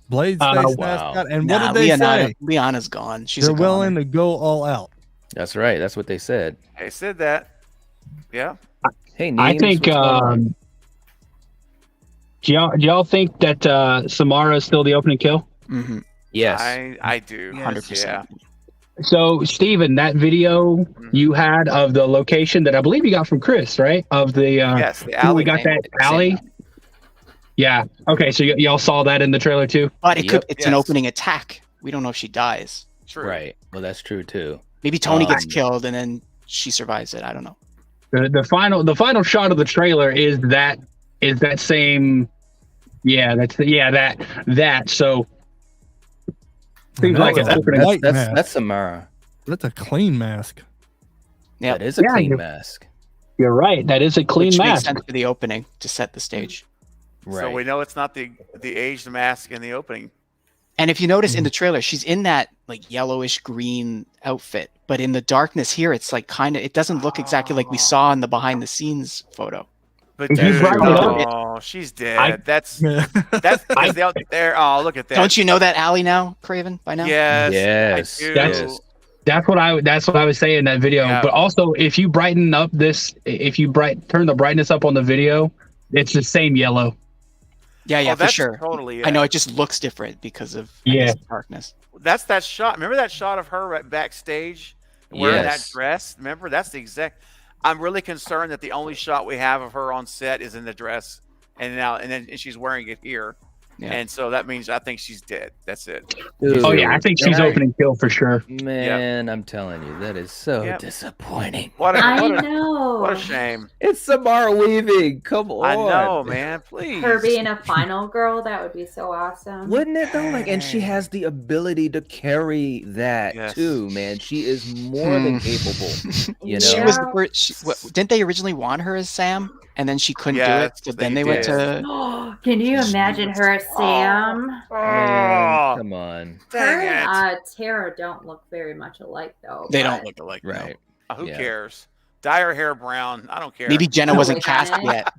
D: Blade's face mascot. And what did they say?
E: Liana's gone.
D: They're willing to go all out.
A: That's right. That's what they said.
C: They said that. Yeah.
A: Hey,
G: I think. Do y'all think that Samara is still the opening kill?
A: Yes,
C: I do.
E: 100%.
C: Yeah.
G: So, Steven, that video you had of the location that I believe you got from Chris, right? Of the
C: the alley.
G: We got that alley. Yeah. Okay. So y'all saw that in the trailer too.
E: But it's an opening attack. We don't know if she dies.
C: True.
A: Right. Well, that's true too.
E: Maybe Tony gets killed and then she survives it. I don't know.
G: The final shot of the trailer is that same. Yeah, that. So seems like
A: that's Samara.
D: That's a clean mask.
E: Yeah,
A: that is a clean mask.
G: You're right. That is a clean
E: Which
G: mask.
E: makes sense for the opening to set the stage.
C: Right. So we know it's not the aged mask in the opening.
E: And if you notice in the trailer, she's in that like yellowish green outfit, but in the darkness here, it's like it doesn't look exactly like we saw in the behind the scenes photo.
C: But dude, she's dead. That's because they out there. Oh, look at that.
E: Don't you know that alley now, Craven? By now?
C: Yes.
A: Yes.
G: That's what I was saying in that video.
C: Yeah.
G: But also, if you brighten up this, turn the brightness up on the video, it's the same yellow.
E: Yeah, for
C: that's
E: sure.
C: Totally.
E: I know it just looks different because of darkness.
C: That's that shot. Remember that shot of her right backstage wearing that dress? Remember, that's the exact. I'm really concerned that the only shot we have of her on set is in the dress, and she's wearing it here. Yeah. And so that means I think she's dead. That's it.
G: Dude, I think she's opening kill for sure.
A: Man, I'm telling you, that is so disappointing.
F: I know.
C: What a shame.
A: It's Samara Weaving. Come on.
C: I know, man. Please.
F: Her being a final girl, that would be so awesome.
A: Wouldn't it though? And she has the ability to carry that too, man. She is more than capable. You know,
E: she was. Didn't they originally want her as Sam? And then she couldn't do it, so then they went to.
F: Can you imagine her as Sam?
A: Man, come on.
F: Her and Tara don't look very much alike, though.
E: They don't look alike,
A: right?
E: No.
C: Who cares? Dye her hair brown. I don't care.
E: Maybe Jenna wasn't cast yet.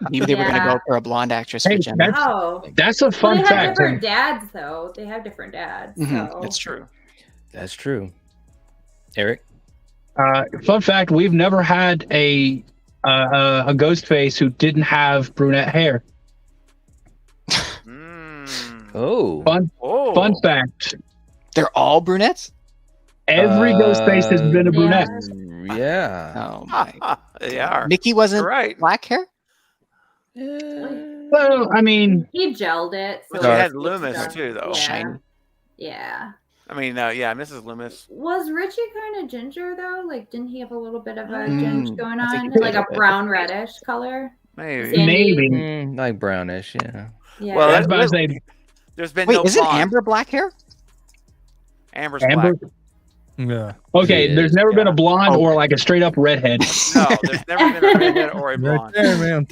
E: Maybe they were going to go for a blonde actress for Jenna.
G: That's a fun fact.
F: They have different dads, though. They have different dads. So.
E: That's true.
A: That's true. Eric?
G: Fun fact: we've never had a ghost face who didn't have brunette hair. Fun fact.
E: They're all brunettes?
G: Every ghost face has been a brunette.
A: Yeah.
E: Oh my.
C: They are.
E: Mickey wasn't black hair?
G: Well, I mean,
F: he gelled it.
C: So he had Loomis too, though.
E: Shiny.
F: Yeah.
C: I mean, Mrs. Loomis.
F: Was Richie kind of ginger though? Like, didn't he have a little bit of a ginger going on, like a brown reddish color?
G: Maybe.
A: Like brownish, yeah.
C: Well, that's what I say. There's been no
E: isn't
C: blonde.
E: Amber black hair?
C: Amber's black.
D: Yeah.
G: Okay, there's never been a blonde or like a straight up redhead.
C: No, there's never been a redhead or a blonde.
D: Right there, man.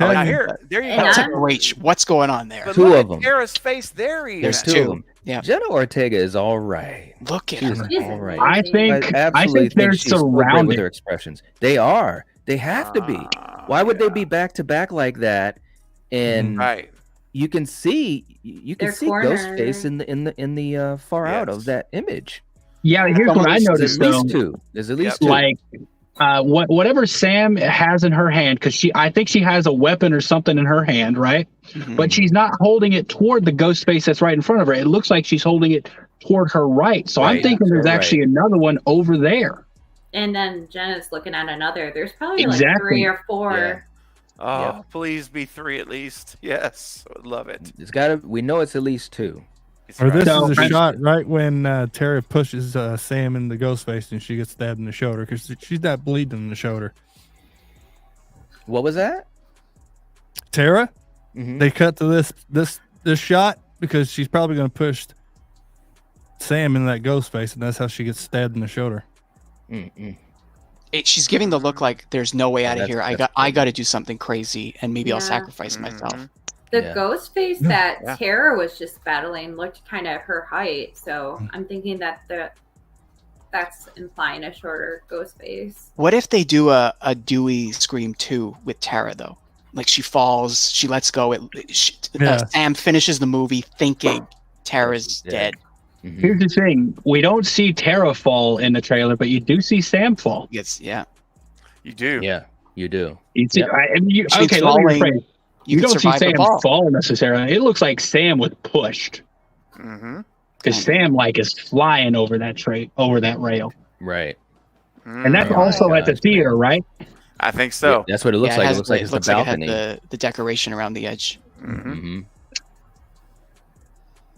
C: There you go.
E: Wait, what's going on there?
C: But
A: two
C: look
A: of them.
C: Tara's face there. Even.
E: There's two of them.
A: Yeah. Jenna Ortega is all right.
E: Look at her.
A: All right.
G: I think they're surrounded
A: with their expressions. They are. They have to be. Why would they be back to back like that? And you can see Ghostface in the far out of that image.
G: Yeah, here's what I noticed though.
A: There's at least two.
G: Like whatever Sam has in her hand, because I think she has a weapon or something in her hand, right? Mm-hmm. But she's not holding it toward the ghost face that's right in front of her. It looks like she's holding it toward her right. So I'm thinking there's actually another one over there.
F: And then Jenna's looking at another. There's probably like 3 or 4.
C: Yeah. Oh, please be 3 at least. Yes, I would love it.
A: It's gotta. We know it's at least 2.
D: Or this is a shot right when Tara pushes Sam in the ghost face and she gets stabbed in the shoulder because she's not bleeding in the shoulder.
A: What was that?
D: Tara? Mm-hmm. They cut to this shot because she's probably going to push Sam in that ghost face, and that's how she gets stabbed in the shoulder.
E: She's giving the look like there's no way out of here. I got to do something crazy, and maybe I'll sacrifice myself.
F: The ghost face that Tara was just battling looked kind of her height, so I'm thinking that that's implying a shorter ghost face.
E: What if they do a Dewey Scream 2 with Tara though? Like she falls, she lets go. Sam finishes the movie thinking Tara's dead.
G: Mm-hmm. Here's the thing: we don't see Tara fall in the trailer, but you do see Sam fall.
E: Yes,
C: you do.
A: Yeah, you do.
G: You see, let me rephrase. You don't see Sam fall necessarily. It looks like Sam was pushed. Because Sam is flying over that rail.
A: Right.
G: And that's also at the theater, right?
C: I think so.
A: Yeah, that's what it looks like. It looks like it's the balcony.
E: Like it had the decoration around the edge.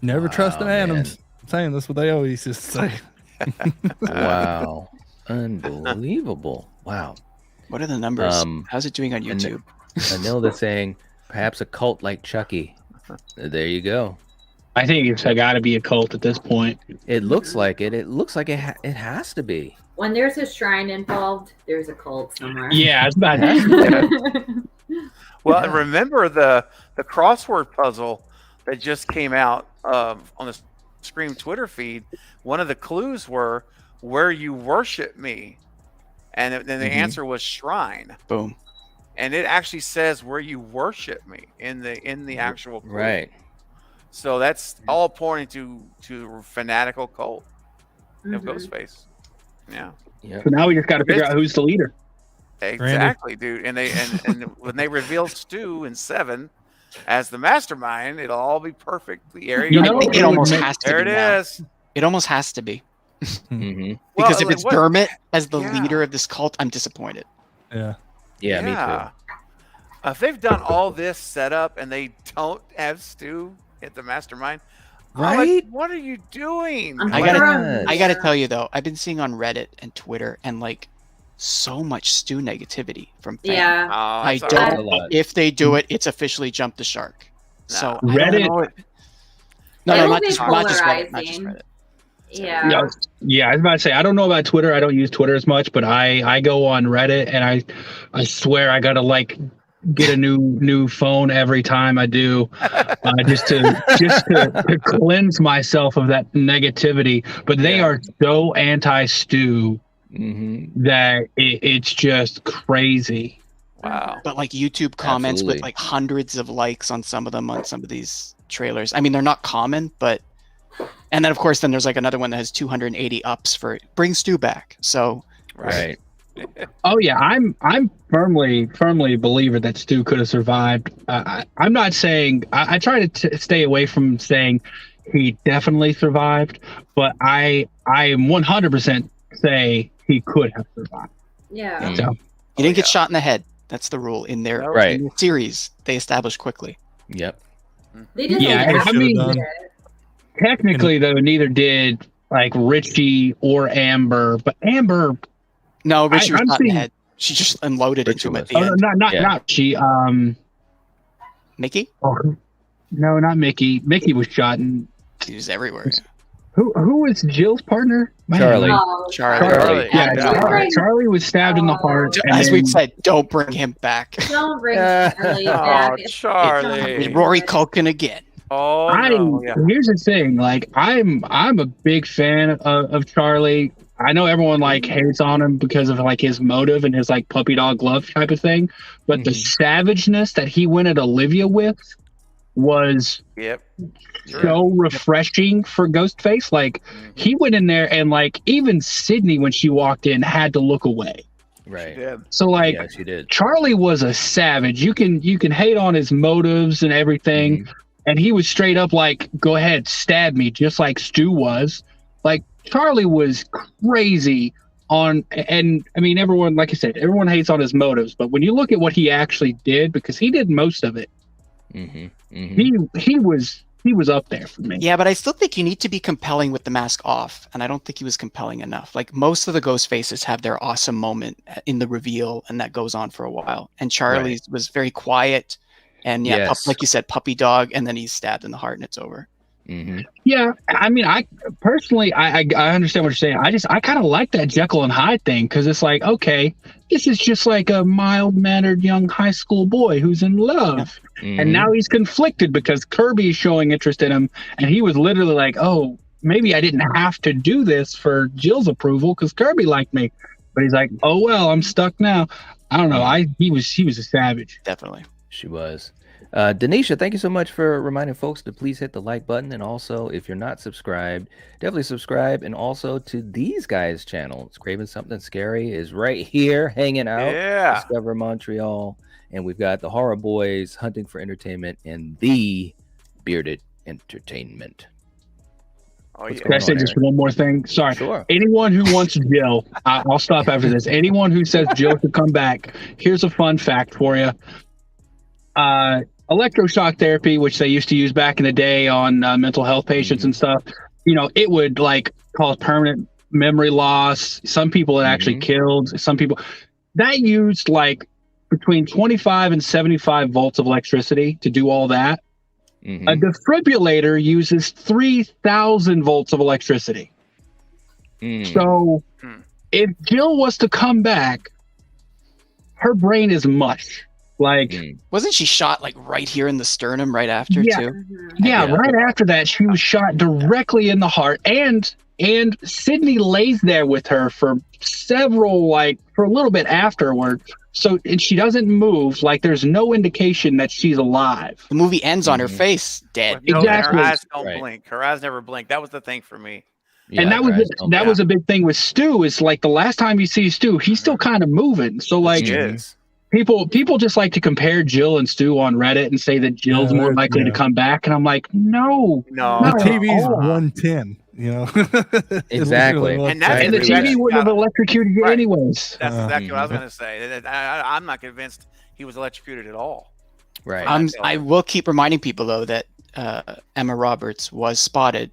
D: Never trust an Adams. I'm saying that's what they always used to say.
A: Wow. Unbelievable. Wow.
E: What are the numbers? How's it doing on YouTube?
A: Anilda saying, perhaps a cult like Chucky. There you go.
G: I think it's got to be a cult at this point.
A: It looks like it. It looks like it has to be.
F: When there's a shrine involved, there's a cult somewhere.
G: Yeah, it's not.
C: Well, remember the crossword puzzle that just came out on the Scream Twitter feed. One of the clues were where you worship me, and then the answer was shrine.
E: Boom.
C: And it actually says where you worship me in the actual clue.
A: Right.
C: So that's all pointing to fanatical cult of Ghostface. Yeah.
A: Yep.
G: So now we just got to figure out who's the leader.
C: Exactly, dude. And when they reveal Stu in 7 as the mastermind, it'll all be perfect. The area.
E: I think it almost has to
C: there
E: be.
C: There it is.
E: It almost has to be.
A: Mm-hmm.
E: Because if it's Dermot as the leader of this cult, I'm disappointed.
D: Yeah.
A: Yeah, me too.
C: If they've done all this setup and they don't have Stu at the mastermind,
A: right?
C: What are you doing?
E: I gotta tell you though, I've been seeing on Reddit and Twitter and like so much Stu negativity from fans.
F: Yeah.
E: I don't. If they do it, it's officially jumped the shark. No. So
G: Reddit.
E: No, not just Reddit.
F: Yeah.
G: Yeah, I was about to say I don't know about Twitter. I don't use Twitter as much, but I go on Reddit and I swear I gotta like get a new phone every time I do, just to cleanse myself of that negativity. But they are so anti-Stu that it's just crazy.
C: Wow.
E: But like YouTube comments with like hundreds of likes on some of them on some of these trailers. I mean, they're not common, but. And then, of course, there's like another one that has 280 ups for bring Stu back. So,
A: right.
G: Oh yeah, I'm firmly a believer that Stu could have survived. I'm not saying I try to stay away from saying he definitely survived, but I am 100% say he could have survived.
F: Yeah.
G: So,
E: he didn't get shot in the head. That's the rule in their series. They established quickly.
A: Yep.
F: They did.
G: Yeah, I mean. Technically, though, neither did like Richie or Amber. But Amber,
E: no, Richie was not in the head. She just unloaded into him at the end.
G: Not she.
E: Mickey?
G: Oh, no, not Mickey. Mickey was shot and
E: he was everywhere.
G: Who was Jill's partner? Man.
A: Charlie.
F: Oh,
E: Charlie.
G: Yeah, Charlie was stabbed in the heart.
E: As we've said, don't bring him back.
F: Don't bring Charlie back.
C: Oh, Charlie.
E: Rory Culkin again.
G: Here's the thing, like I'm a big fan of Charlie. I know everyone like hates on him because of like his motive and his like puppy dog love type of thing, but the savageness that he went at Olivia with was so refreshing for Ghostface. Like he went in there and like even Sydney when she walked in had to look away.
A: Right.
G: So like
A: she did.
G: Charlie was a savage. You can hate on his motives and everything. And he was straight up like, go ahead, stab me, just like Stu was. Like, Charlie was crazy and I mean, everyone, like I said, everyone hates on his motives. But when you look at what he actually did, because he did most of it, he was up there for me.
E: Yeah, but I still think you need to be compelling with the mask off. And I don't think he was compelling enough. Like, most of the ghost faces have their awesome moment in the reveal, and that goes on for a while. And Charlie's was very quiet. And like you said, puppy dog, and then he's stabbed in the heart, and it's over.
G: Yeah, I mean, I personally, I understand what you're saying. I kind of like that Jekyll and Hyde thing because it's like, okay, this is just like a mild-mannered young high school boy who's in love, and now he's conflicted because Kirby is showing interest in him, and he was literally like, oh, maybe I didn't have to do this for Jill's approval because Kirby liked me, but he's like, oh well, I'm stuck now. I don't know. He was a savage.
E: Definitely.
A: She was. Denisha, thank you so much for reminding folks to please hit the like button. And also, if you're not subscribed, definitely subscribe. And also to these guys' channel. It's Craving Something Scary is right here hanging out.
C: Yeah.
A: Discover Montreal. And we've got the Horror Boys Hunting for Entertainment and the Bearded Entertainment.
G: Can I say just one more thing? Sorry.
A: Sure.
G: Anyone who wants Jill, I'll stop after this. Anyone who says Jill should come back, here's a fun fact for you. Electroshock therapy, which they used to use back in the day on mental health patients and stuff, you know, it would like cause permanent memory loss. Some people it actually killed. Some people that used like between 25 and 75 volts of electricity to do all that. A defibrillator uses 3,000 volts of electricity. So if Jill was to come back, her brain is mush. Like,
E: wasn't she shot like right here in the sternum right after too?
G: Yeah, right after that, she was shot directly in the heart, and Sydney lays there with her for for a little bit afterward. So and she doesn't move. Like, there's no indication that she's alive.
E: The movie ends on her face dead.
C: No,
G: exactly.
C: Her eyes don't blink. Her eyes never blink. That was the thing for me.
A: Yeah,
G: and that was a big thing with Stu. Is like the last time you see Stu, he's still kind of moving. So like,
C: He is.
G: people just like to compare Jill and Stu on Reddit and say that Jill's more likely to come back, and I'm like, no.
D: The TV's 110. You know,
A: exactly,
C: and
G: the TV wouldn't have electrocuted you anyways.
C: That's exactly what I was going to say. I'm not convinced he was electrocuted at all.
A: Right.
E: I will keep reminding people though that Emma Roberts was spotted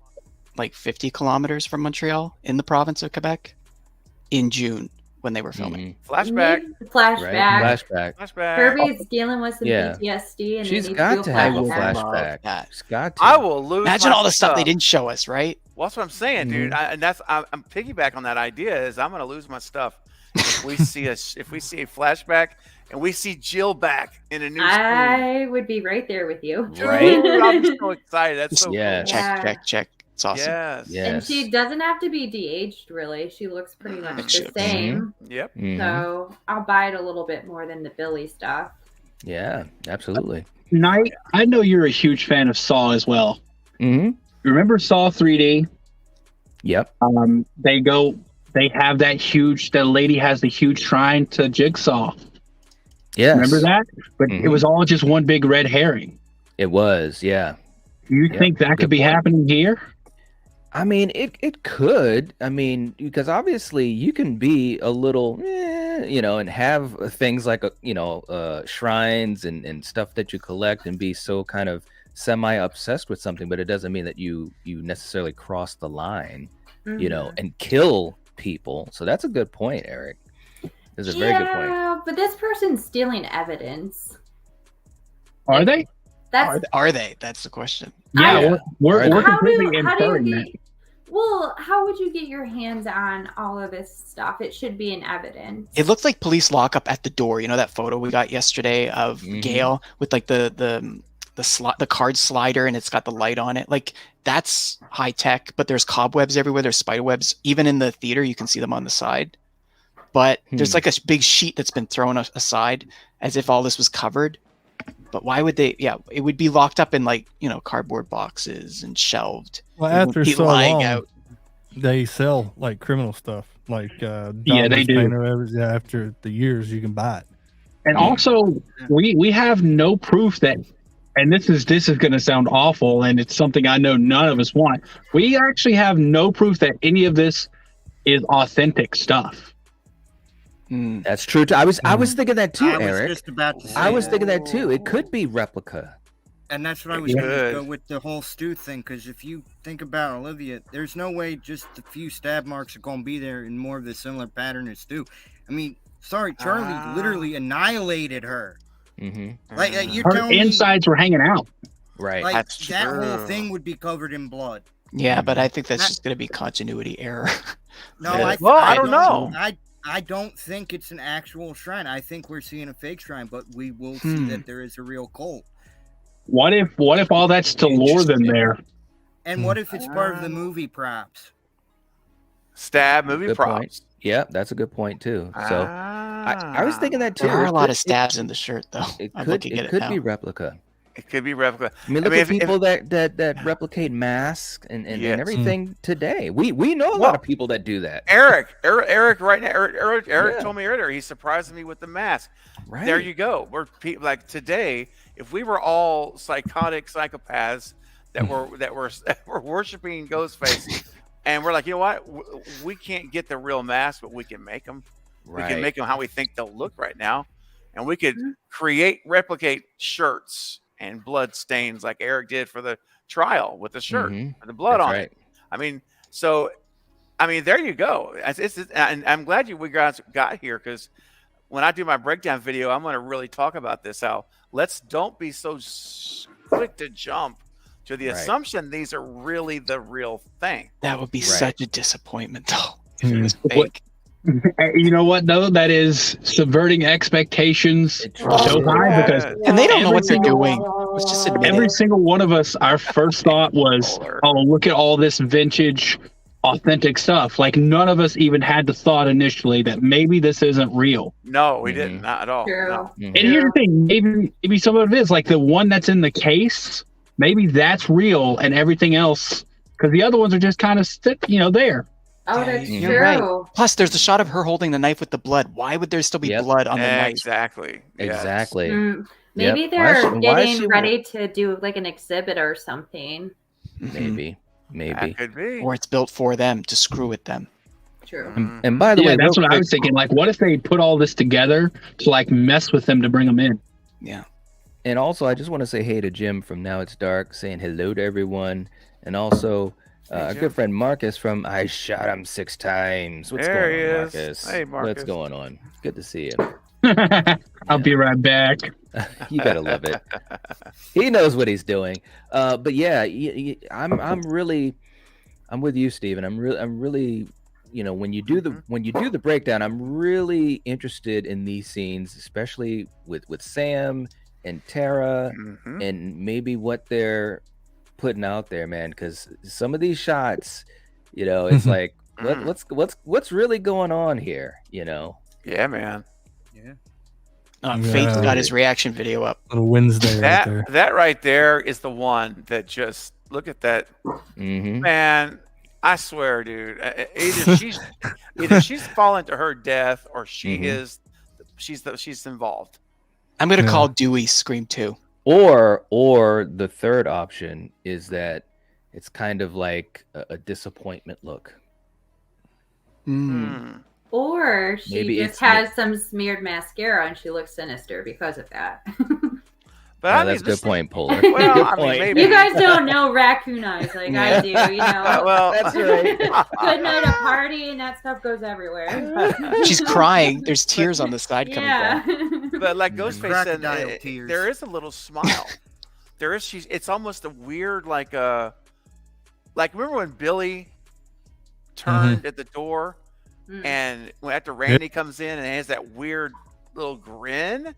E: like 50 kilometers from Montreal in the province of Quebec in June when they were filming.
C: Flashback.
F: Kirby's dealing with some PTSD, and
A: she's got to have a flashback. She's got to.
C: I will lose.
E: Imagine all the stuff they didn't show us, right?
C: Well, that's what I'm saying, dude. I'm piggyback on that idea. Is I'm going to lose my stuff if we see a flashback and we see Jill back in a new.
F: I would be right there with you.
A: Right.
C: I'm so excited. That's so cool.
E: Check. It's awesome.
C: Yes.
F: And she doesn't have to be de-aged, really. She looks pretty much the same.
C: Yep.
F: So I'll buy it a little bit more than the Billy stuff.
A: Yeah, absolutely.
G: Knight, I know you're a huge fan of Saw as well. Remember Saw 3D?
A: Yep.
G: They have the lady has the huge shrine to Jigsaw.
A: Yes.
G: Remember that? But it was all just one big red herring.
A: It was, yeah.
G: You think that could be happening here?
A: I mean, it could. I mean, because obviously you can be a little, and have things like, shrines and stuff that you collect and be so kind of semi-obsessed with something, but it doesn't mean that you necessarily cross the line, and kill people. So that's a good point, Eric. This is a very good point.
F: Yeah, but this person's stealing evidence.
G: Are they?
E: Are they? That's the question.
G: Yeah, we're completely inferring that.
F: Well, how would you get your hands on all of this stuff? It should be in evidence.
E: It looked like police lockup at the door. You know that photo we got yesterday of Gail with like the card slider and it's got the light on it. Like that's high tech, but there's cobwebs everywhere. There's spider webs. Even in the theater, you can see them on the side. But there's like a big sheet that's been thrown aside as if all this was covered. But why would they? Yeah, it would be locked up in like, cardboard boxes and shelved.
D: Well, after so long, they sell like criminal stuff, like
G: they do.
D: After the years, you can buy it.
G: And also, we have no proof that, and this is going to sound awful, and it's something I know none of us want. We actually have no proof that any of this is authentic stuff.
A: That's true. I was thinking that too, Eric.
B: Just about to say
A: I was thinking that too. It could be replica.
B: And that's what I was going to go with the whole Stu thing, because if you think about Olivia, there's no way just a few stab marks are going to be there in more of the similar pattern as Stu. I mean, sorry, Charlie literally annihilated her. Like you're
G: her insides were hanging out.
A: Right.
B: Like,
E: that's
B: that
E: true.
B: whole thing would be covered in blood.
E: Yeah, but I think that's just going to be continuity error.
B: No,
C: I don't know.
B: I don't think it's an actual shrine. I think we're seeing a fake shrine, but we will see that there is a real cult.
G: What if all that's still lore than there?
B: And what if it's part of the movie props?
C: Stab movie
A: Good
C: props.
A: Point. Yeah, that's a good point too. So I was thinking that too.
E: There are a lot of stabs in the shirt, though.
A: It could be replica.
C: It could be replica.
A: I mean, look at people that replicate masks and everything today. We know a lot of people that do that.
C: Eric right now. Eric told me earlier. He surprised me with the mask. Right there, you go. We're like today. If we were all psychotic psychopaths that were worshiping Ghostface, and we're like, you know what? We can't get the real mask, but we can make them. Right. We can make them how we think they'll look right now, and we could replicate shirts and blood stains like Eric did for the trial with the shirt and the blood on it. I mean, there you go. And I'm glad we guys got here, because when I do my breakdown video, I'm going to really talk about this. How don't be so quick to jump to the assumption these are really the real thing.
E: That would be such a disappointment, though, if it was fake.
G: You know what, though? That is subverting expectations so high, because
E: and they don't know what they're doing. Let's just admit
G: every single one of us, our first thought was, oh, look at all this vintage, authentic stuff. Like, none of us even had the thought initially that maybe this isn't real.
C: No, we didn't. Not at all. No.
G: And here's the thing, maybe some of it is like the one that's in the case. Maybe that's real, and everything else because the other ones are just kind of there.
F: Oh,
E: Yeah,
F: that's
E: you're
F: true.
E: right. Plus, there's the shot of her holding the knife with the blood. Why would there still be blood on the knife?
C: Exactly. Yes.
A: Exactly.
F: Maybe
A: Yep.
F: they're
A: Why is
F: getting
A: she-
F: ready to do like an exhibit or something.
A: Maybe.
C: That could be.
E: Or it's built for them to screw with them.
F: True.
A: And by the way,
G: that's
A: real
G: what I
A: quick-
G: was thinking. Like, what if they put all this together to like mess with them to bring them in?
E: Yeah.
A: And also, I just want to say hey to Jim from Now It's Dark, saying hello to everyone. And also, our
C: Jim.
A: good friend Marcus from I Shot Him 6 Times. What's
C: There
A: going
C: he
A: on,
C: is.
A: Marcus?
C: Hey, Marcus.
A: What's going on? Good to see you.
G: I'll be right back.
A: You gotta love it. He knows what he's doing. But yeah, I'm with you, Steven. I'm really, when you do the breakdown, I'm really interested in these scenes, especially with Sam and Tara, and maybe what they're putting out there, man. Because some of these shots, it's like, what's really going on here?
C: Yeah, man. Yeah.
E: Fate's got his reaction video up.
D: Little Wednesday right there.
C: That right there is the one that just look at that, man. I swear, dude. Either she's fallen to her death, or she's involved.
E: I'm gonna call Dewey Scream 2.
A: Or the third option is that it's kind of like a disappointment look.
F: Or she
A: Maybe
F: just has some smeared mascara and she looks sinister because of that.
C: But
A: that's a good point, Polar.
C: Well,
A: Good
C: I mean,
A: point.
C: maybe.
F: You guys don't know raccoon eyes like I do,
C: Well,
A: that's right.
F: Good night at party and that stuff goes everywhere.
E: She's crying. There's tears on the side coming down.
C: But like Ghostface said,
B: Crocodile tears.
C: there is a little smile. It's almost a weird like remember when Billy turned at the door, and after Randy comes in and has that weird little grin.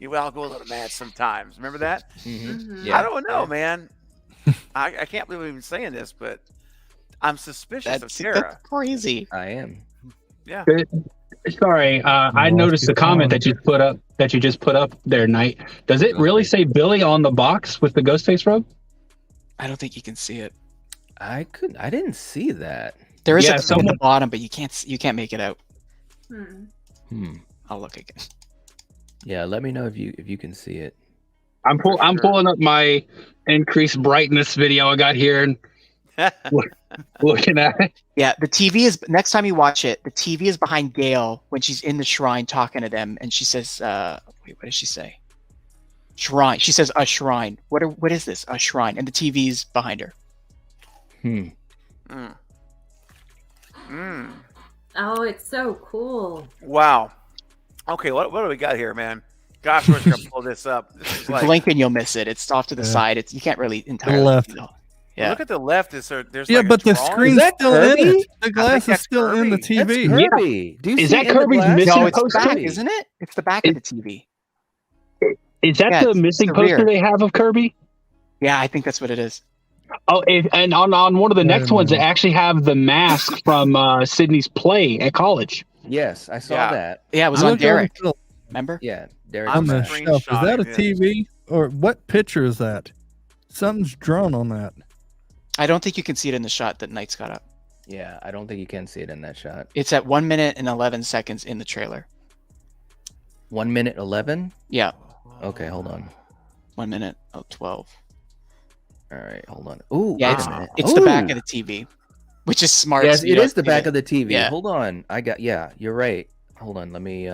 C: You all go a little mad sometimes. Remember that?
A: Yeah.
C: I don't know, man. I can't believe I'm even saying this, but I'm suspicious of Tara.
E: That's crazy.
A: I am.
C: Yeah.
G: Sorry, I noticed the comment that you just put up there, Knight. Does it really say Billy on the box with the Ghostface robe?
E: I don't think you can see it.
A: I didn't see that.
E: There is
G: Yeah,
E: a thing at the bottom, but you can't make it out. I'll look again.
A: Yeah, let me know if you can see it.
G: I'm pulling up my increased brightness video I got here and looking at it.
E: Yeah, the TV is next time you watch it. The TV is behind Gail when she's in the shrine talking to them, and she says, "Wait, what does she say?" Shrine. She says, "A shrine." What is this? A shrine, and the TV is behind her.
F: Oh, it's so cool.
C: Wow. Okay, what do we got here, man? Gosh, we're gonna pull this up. This is like,
E: Blink and you'll miss it. It's off to the side. You can't really entirely.
D: left.
E: Yeah.
C: Look at the left. There's
D: Yeah,
C: like
D: but
C: a
D: the
C: drawing.
D: screen's
A: Is that
D: still
A: Kirby?
D: in it. The glass is
C: that's
D: still in the
C: Kirby.
A: That's
D: TV.
A: Kirby. Do you
G: Is
A: see
G: that
A: in the
G: Kirby's
A: glass?
G: missing
E: No, it's
G: poster?
E: back, isn't it? It's the back of the TV.
G: Is that
E: Yeah,
G: the
E: it's
G: missing
E: the
G: poster
E: rear.
G: they have of Kirby?
E: Yeah, I think that's what it is.
G: Oh, and on one of the
D: Wait a
G: next ones, they
D: minute.
G: actually have the mask from Sydney's play at college.
A: Yes, I saw
C: Yeah.
A: that.
E: Yeah, it was
D: I
E: on
D: looked over
E: Derek.
D: to-
E: Remember?
A: Yeah, Derek.
D: on the
C: I'm
D: shelf. Is that a
C: screenshotting
D: TV or what picture is that? Something's drawn on that.
E: I don't think you can see it in the shot that Knight's got up.
A: Yeah, I don't think you can see it in that shot.
E: It's at 1 minute and 11 seconds in the trailer.
A: 1 minute 11.
E: Yeah,
A: Okay, hold on.
E: 1 minute 12.
A: All right, hold on. Ooh,
E: Yeah,
A: wait a minute.
E: it's the back
A: Ooh.
E: of the TV, which is smart.
A: Yes,
E: so you
A: it
E: don't
A: is the
E: see
A: back
E: it.
A: of the TV.
E: Yeah.
A: Hold on. Yeah, you're right. Hold on. Let me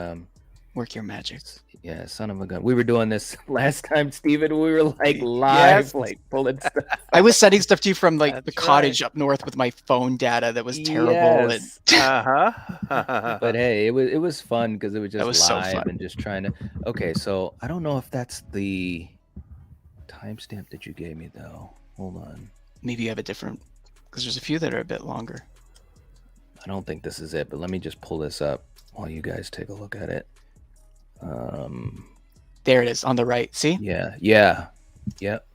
E: Work your magic.
A: yeah, son of a gun. We were doing this last time, Steven. We were like live, like pulling stuff.
E: I was sending stuff to you from like the
C: That's
E: cottage up north with my phone data that was terrible.
A: Yes.
C: Uh-huh.
A: But hey, it was fun because it was just
E: was so
A: live
E: fun.
A: and just trying to. Okay, so I don't know if that's the timestamp that you gave me though. Hold on.
E: Maybe you have a different, because there's a few that are a bit longer.
A: I don't think this is it, but let me just pull this up while you guys take a look at it.
E: There it is on the right. See?
A: Yeah. Yep.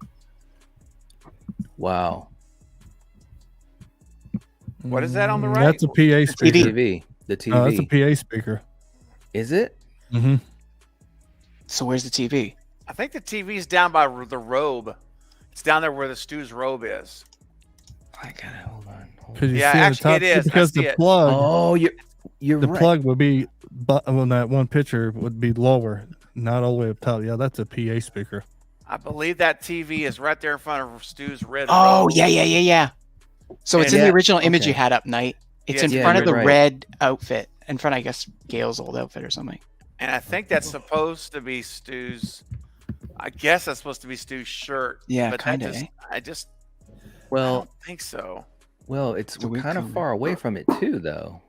A: Wow.
C: What is that on the right?
D: That's a PA speaker.
A: TV. The TV.
D: Oh, that's a PA speaker.
A: Is it?
D: Mm-hmm.
E: So where's the TV?
C: I think the TV's down by the robe. It's down there where the Stu's robe is.
A: I gotta hold on.
D: Because
C: Yeah, actually it is.
D: Because the plug.
A: Oh, you're
D: the
A: right.
D: plug would be, well, that one picture would be lower, not all the way up top. Yeah, that's a PA speaker.
C: I believe that TV is right there in front of Stu's red.
E: Oh,
C: robe.
E: yeah. So it's in the original image you had up, Knight. It's in front of the red outfit, in front of, I guess, Gail's old outfit or something.
C: And I think that's supposed to be Stu's. I guess that's supposed to be Stu's shirt.
E: Yeah,
C: but
E: kind of.
C: I don't think so.
A: Well, we're kind of far away from it too, though.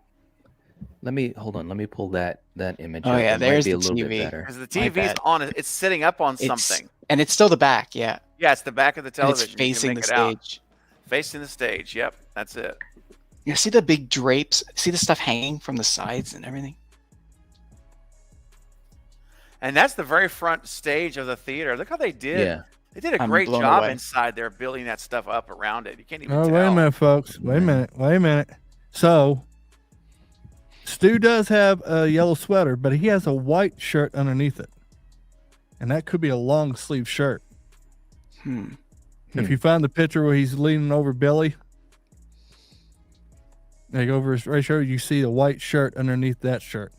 A: Hold on. Let me pull that image.
E: Oh, yeah, there's
A: be
E: the
A: a little
E: TV.
A: bit better.
C: Because the TV's on it. It's sitting up on something.
E: And it's still the back, yeah.
C: Yeah, it's the back of the
E: And
C: television.
E: it's facing the stage.
C: Facing the stage. Yep, that's it.
E: You see the big drapes? See the stuff hanging from the sides and everything?
C: And that's the very front stage of the theater. Look how they did.
A: Yeah.
C: They did a great job inside there building that stuff up around it. You can't even tell.
D: Wait a minute, folks. Wait a minute. So, Stu does have a yellow sweater, but he has a white shirt underneath it. And that could be a long sleeve shirt. If you find the picture where he's leaning over Billy, like over his right shoulder, you see a white shirt underneath that shirt.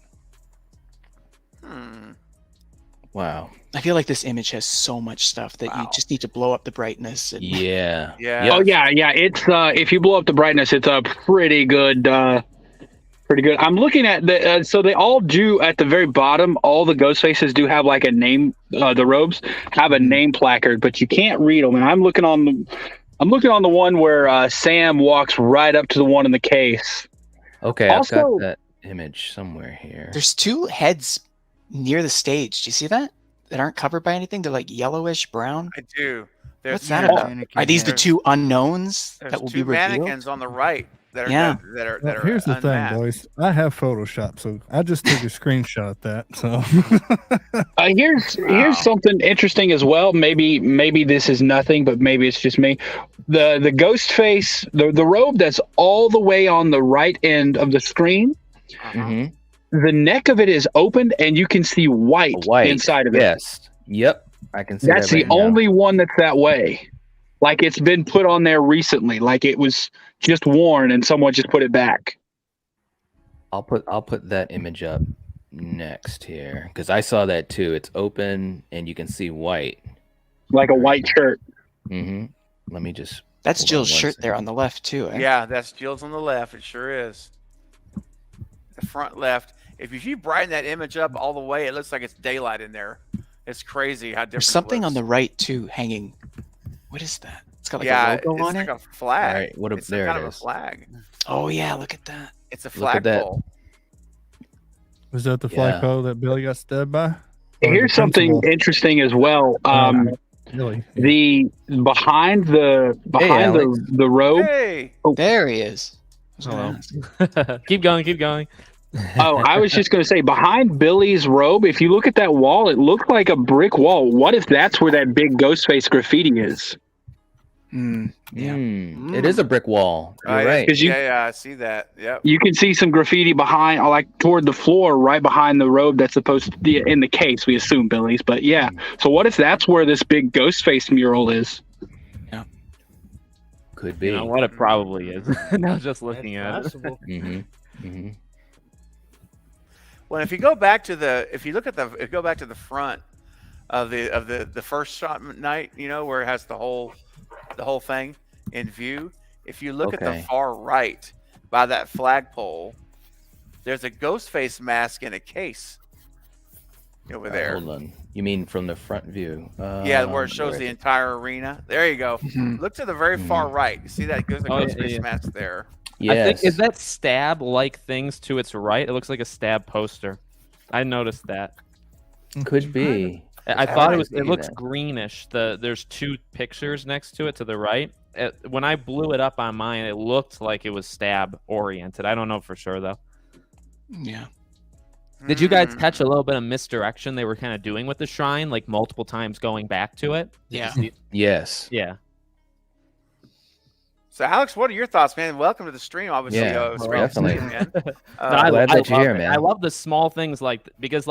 A: Wow.
E: I feel like this image has so much stuff that you just need to blow up the brightness. And...
A: Yeah.
C: Yeah.
G: Oh yeah. It's if you blow up the brightness, it's a pretty good. Pretty good. I'm looking at the so they all do at the very bottom. All the ghost faces do have like a name. The robes have a name placard, but you can't read them. And I'm looking on the one where Sam walks right up to the one in the case.
A: Okay,
G: Also,
A: I've got that image somewhere here.
E: There's two heads near the stage. Do you see that? That aren't covered by anything. They're like yellowish brown.
C: I do.
E: What's that about? Are these the two unknowns that will be revealed?
C: Mannequins on the right that are that are
D: Here's the
C: unmasked.
D: thing, boys. I have Photoshop, so I just took a screenshot of that. So
G: here's something interesting as well. Maybe this is nothing, but maybe it's just me. The ghost face, the robe that's all the way on the right end of the screen. The neck of it is opened, and you can see white inside of it.
A: Yes. Yep. I can see
G: that's
A: that
G: the only one that's that way. Like it's been put on there recently. Like it was just worn, and someone just put it back.
A: I'll put that image up next here because I saw that too. It's open, and you can see white,
G: like a white shirt.
A: Let me just.
E: That's Jill's shirt there on the left too. Eh?
C: Yeah, that's Jill's on the left. It sure is. The front left. If you brighten that image up all the way, it looks like it's daylight in there. It's crazy how different.
E: There's something on the right too, hanging. What is that? It's got like a logo on
C: it. It's like a flag.
A: All right, what
C: it's
A: there
C: kind
A: it
C: of
A: is.
C: a flag.
E: Oh yeah, look at that.
C: It's a flagpole.
D: Was that the flagpole that Billy got stabbed by?
G: Here's something interesting as well.
D: Really?
G: The behind the robe.
C: Hey,
E: there he is.
I: Hello. Keep going.
G: Oh, I was just going to say, behind Billy's robe, if you look at that wall, it looks like a brick wall. What if that's where that big ghost face graffiti is?
A: It is a brick wall. You're right.
C: Yeah, I see that. Yep.
G: You can see some graffiti behind, like toward the floor, right behind the robe that's supposed to be in the case, we assume, Billy's. But yeah, so what if that's where this big ghost face mural is?
E: Yeah.
A: Could be.
I: You know what it probably is. Now just looking at it.
C: Well, if you go back to the front of the first shot night, you know, where it has the whole thing in view. If you look at the far right by that flagpole, there's a ghost face mask in a case over there.
A: Hold on. You mean from the front view?
C: Yeah, where it shows the entire arena. There you go. Look to the very far right. You see that? There's a ghost face mask there.
A: Yes.
I: I think is that stab-like things to its right? It looks like a stab poster. I noticed that.
A: Could be.
I: I thought it looks greenish. There's two pictures next to it to the right. When I blew it up on mine, it looked like it was stab oriented. I don't know for sure though.
E: Yeah.
I: Did you guys catch a little bit of misdirection they were kind of doing with the shrine, like multiple times going back to it?
E: Yeah.
A: Yes.
I: Yeah.
C: So, Alex, what are your thoughts, man? Welcome to the stream, obviously.
A: Yeah, definitely.
C: Man.
A: Glad that you're here, man.
I: I love the small things because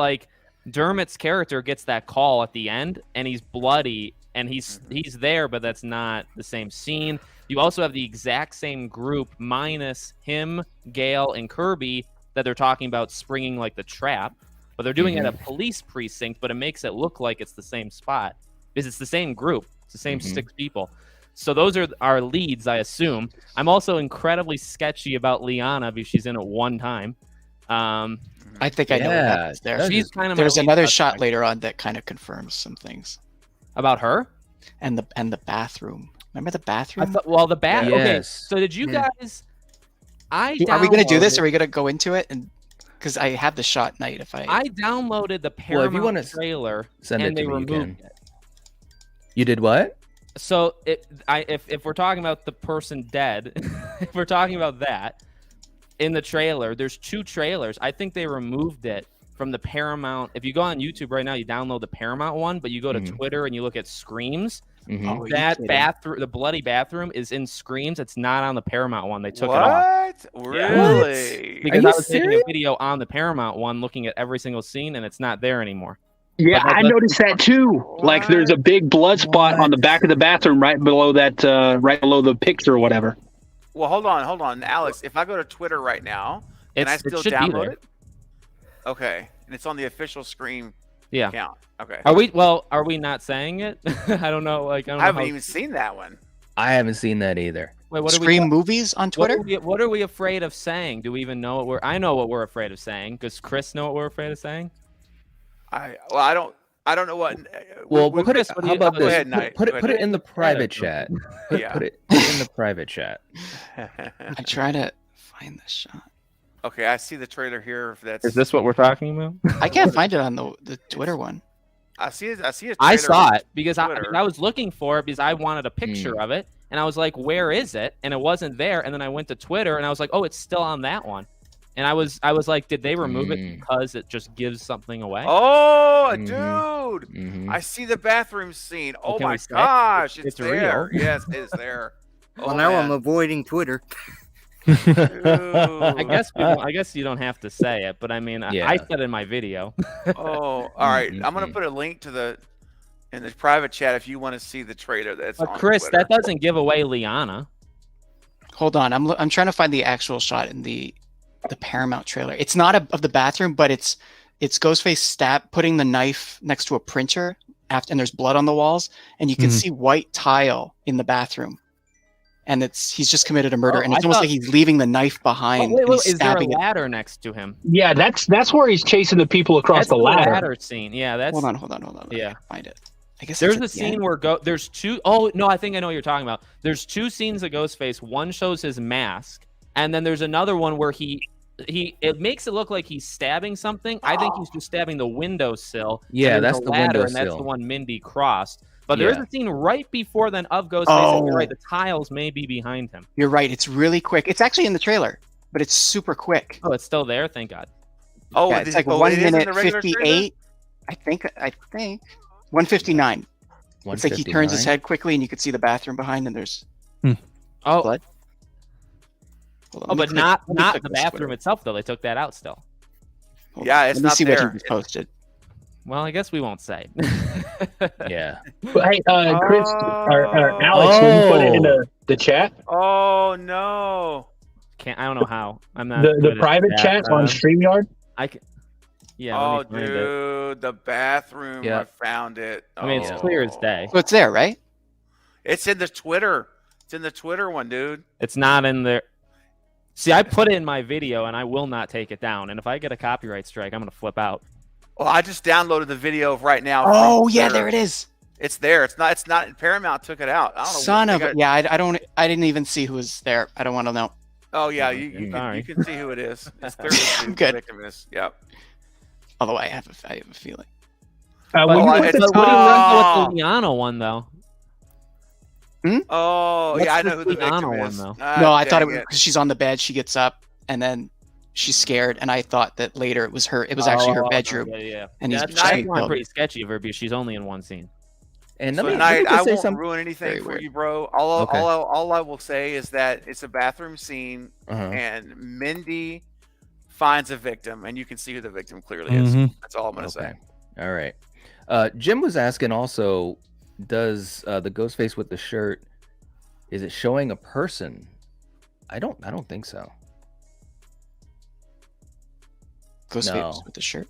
I: Dermot's character gets that call at the end, and he's bloody, and he's there, but that's not the same scene. You also have the exact same group minus him, Gail, and Kirby that they're talking about springing like the trap, but they're doing it at a police precinct, but it makes it look like it's the same spot because it's the same group. It's the same 6 people. So those are our leads, I assume. I'm also incredibly sketchy about Liana because she's in it one time.
E: I think I know what happens there.
I: She's kind of
E: There's another shot later on that kind of confirms some things
I: about her
E: and the bathroom. Remember the bathroom?
I: The bathroom. Yes. Okay. So did you guys? Are we
E: going to do this? Are we going to go into it? And because I have the shot night.
I: I downloaded the Paramount trailer and they removed it.
A: You did what?
I: So if we're talking about the person dead, if we're talking about that in the trailer, there's 2 trailers. I think they removed it from the Paramount. If you go on YouTube right now, you download the Paramount one, but you go to Twitter and you look at Screams. That bathroom, the bloody bathroom, is in Screams. It's not on the Paramount one. They took it off.
C: Really?
I: Because I was taking a video on the Paramount one, looking at every single scene, and it's not there anymore.
G: Yeah, I noticed that too. What? Like, there's a big blood spot on the back of the bathroom, right below that, right below the picture or whatever.
C: Well, hold on, Alex. If I go to Twitter right now, can I still download it? Okay, and it's on the official Scream account. Okay.
I: Are we not saying it? I don't know. Like, I
C: haven't even seen that one.
A: I haven't seen that either.
E: Wait, what Scream movies on Twitter?
I: What are we afraid of saying? Do we even know what I know what we're afraid of saying. Does Chris know what we're afraid of saying?
C: I don't know what.
A: Well, put it. How about this? Put it in the private chat.
C: Yeah.
A: Put it in the private chat.
E: I'm trying to find this shot.
C: Okay, I see the trailer here.
I: Is this what we're talking about?
E: I can't find it on the Twitter one.
C: I see it.
I: I saw it because I was looking for it because I wanted a picture of it, and I was like, "Where is it?" And it wasn't there. And then I went to Twitter, and I was like, "Oh, it's still on that one." And I was like, "Did they remove it because it just gives something away?"
C: Oh, dude! I see the bathroom scene. Oh my gosh, it's there.
I: Real.
C: Yes, it is there.
B: Well, now I'm avoiding Twitter.
I: I guess you don't have to say it, but I mean, I said it in my video.
C: All right. I'm gonna put a link to in the private chat if you want to see the trailer. That's on
I: Chris.
C: Twitter.
I: That doesn't give away Liana.
E: Hold on, I'm trying to find the actual shot in the Paramount trailer. It's not of the bathroom, but it's Ghostface putting the knife next to a printer and there's blood on the walls, and you can see white tile in the bathroom. And he's just committed a murder, and it's almost like he's leaving the knife behind.
I: Wait, is there a ladder next to him?
G: Yeah, that's where he's chasing the people across the ladder
I: scene. Yeah, that's.
E: Hold on.
I: Yeah,
E: find it. I guess
I: there's a scene where there's 2. Oh no, I think I know what you're talking about. There's 2 scenes of Ghostface. One shows his mask, and then there's another one where it makes it look like he's stabbing something. I think he's just stabbing the windowsill.
A: Yeah, that's the windowsill,
I: and that's the one Mindy crossed. But there's a scene right before then of Ghostface. And you're right, the tiles may be behind him.
E: You're right. It's really quick. It's actually in the trailer, but it's super quick.
I: Oh, it's still there. Thank God.
C: Oh,
E: yeah, it's like 1 minute 58. I think 159. It's like he turns his head quickly, and you could see the bathroom behind, and there's blood.
I: But not the bathroom itself, though. They took that out still.
C: Yeah, it's not there.
E: Let me see what he posted.
I: Well, I guess we won't say.
A: Yeah.
G: But hey, Chris or Alex, can you put it in the chat?
C: Oh no!
I: I don't know how. I'm not.
G: The private chat on StreamYard.
I: I can. Yeah.
C: Oh, dude, the bathroom. I found it.
I: I mean, it's clear as day.
E: So it's there, right?
C: It's in the Twitter. It's in the Twitter one, dude.
I: It's not in there. See, I put it in my video, and I will not take it down. And if I get a copyright strike, I'm gonna flip out.
C: Well, I just downloaded the video right now.
E: Oh yeah, there it is.
C: It's there. It's not. Paramount took it out. I don't know.
E: Son of a. Yeah, I didn't even see who was there. I don't want to know.
C: Oh yeah, you can see who it is. It's clearly
E: good.
C: The victim is. Yep.
E: Although I have a feeling.
I: What do you think about the Liana one though?
C: Oh yeah, I know who the victim is.
I: Though?
E: No, I thought it was because she's on the bed. She gets up and then she's scared, and I thought that later it was her. It was actually her bedroom.
I: Yeah.
E: And he's
I: pretty sketchy of her because she's only in one scene.
C: And I won't ruin anything for you, bro. All I will say is that it's a bathroom scene, and Mindy finds a victim, and you can see who the victim clearly is. That's all I'm gonna say.
A: All right. Jim was asking also, does the Ghostface with the shirt, Is it showing a person? I don't think so.
E: Ghostface
A: No.
E: with the shirt.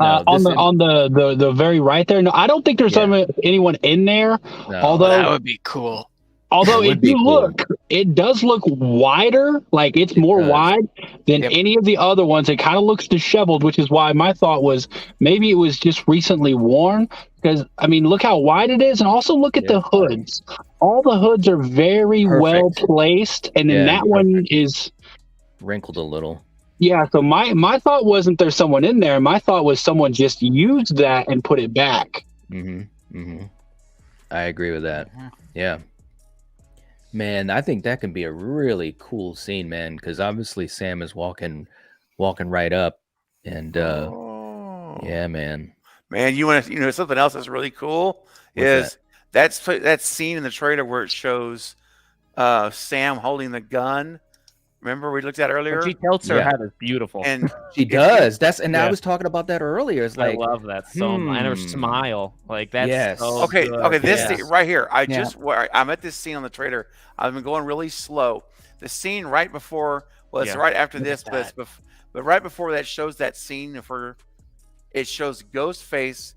A: No,
G: on
A: this
G: the very right there. No, I don't think there's anyone in there.
A: No.
G: Although
E: That would be cool.
G: Although
A: It would
G: if
A: be
G: you
A: cool.
G: look, it does look wider, like it's more
A: does.
G: wide than
E: Yep.
G: any of the other ones. It kind of looks disheveled, which is why my thought was maybe it was just recently worn. Because I mean, look how wide it is, and also look at the hoods. All the hoods are very well
A: Perfect.
G: placed, and then that one is
A: wrinkled a little.
G: yeah. So my thought wasn't there's someone in there. My thought was someone just used that and put it back.
A: I agree with that. Yeah. Man, I think that can be a really cool scene, man, because obviously Sam is walking right up, and yeah, man.
C: Man, you know something else that's really cool
A: What's
C: is that scene in the trailer where it shows Sam holding the gun. Remember we looked at earlier?
I: When she tilts her head is beautiful.
C: And
A: She does. I was talking about that earlier. It's like
I: I love that so much. And her smile, like that's
A: Yes.
I: so
C: okay.
I: good.
C: Okay, this
A: Yes.
C: scene right here. I'm at this scene on the trailer. I've been going really slow. The scene right before right after this, but right before that shows that scene of her. It shows Ghostface,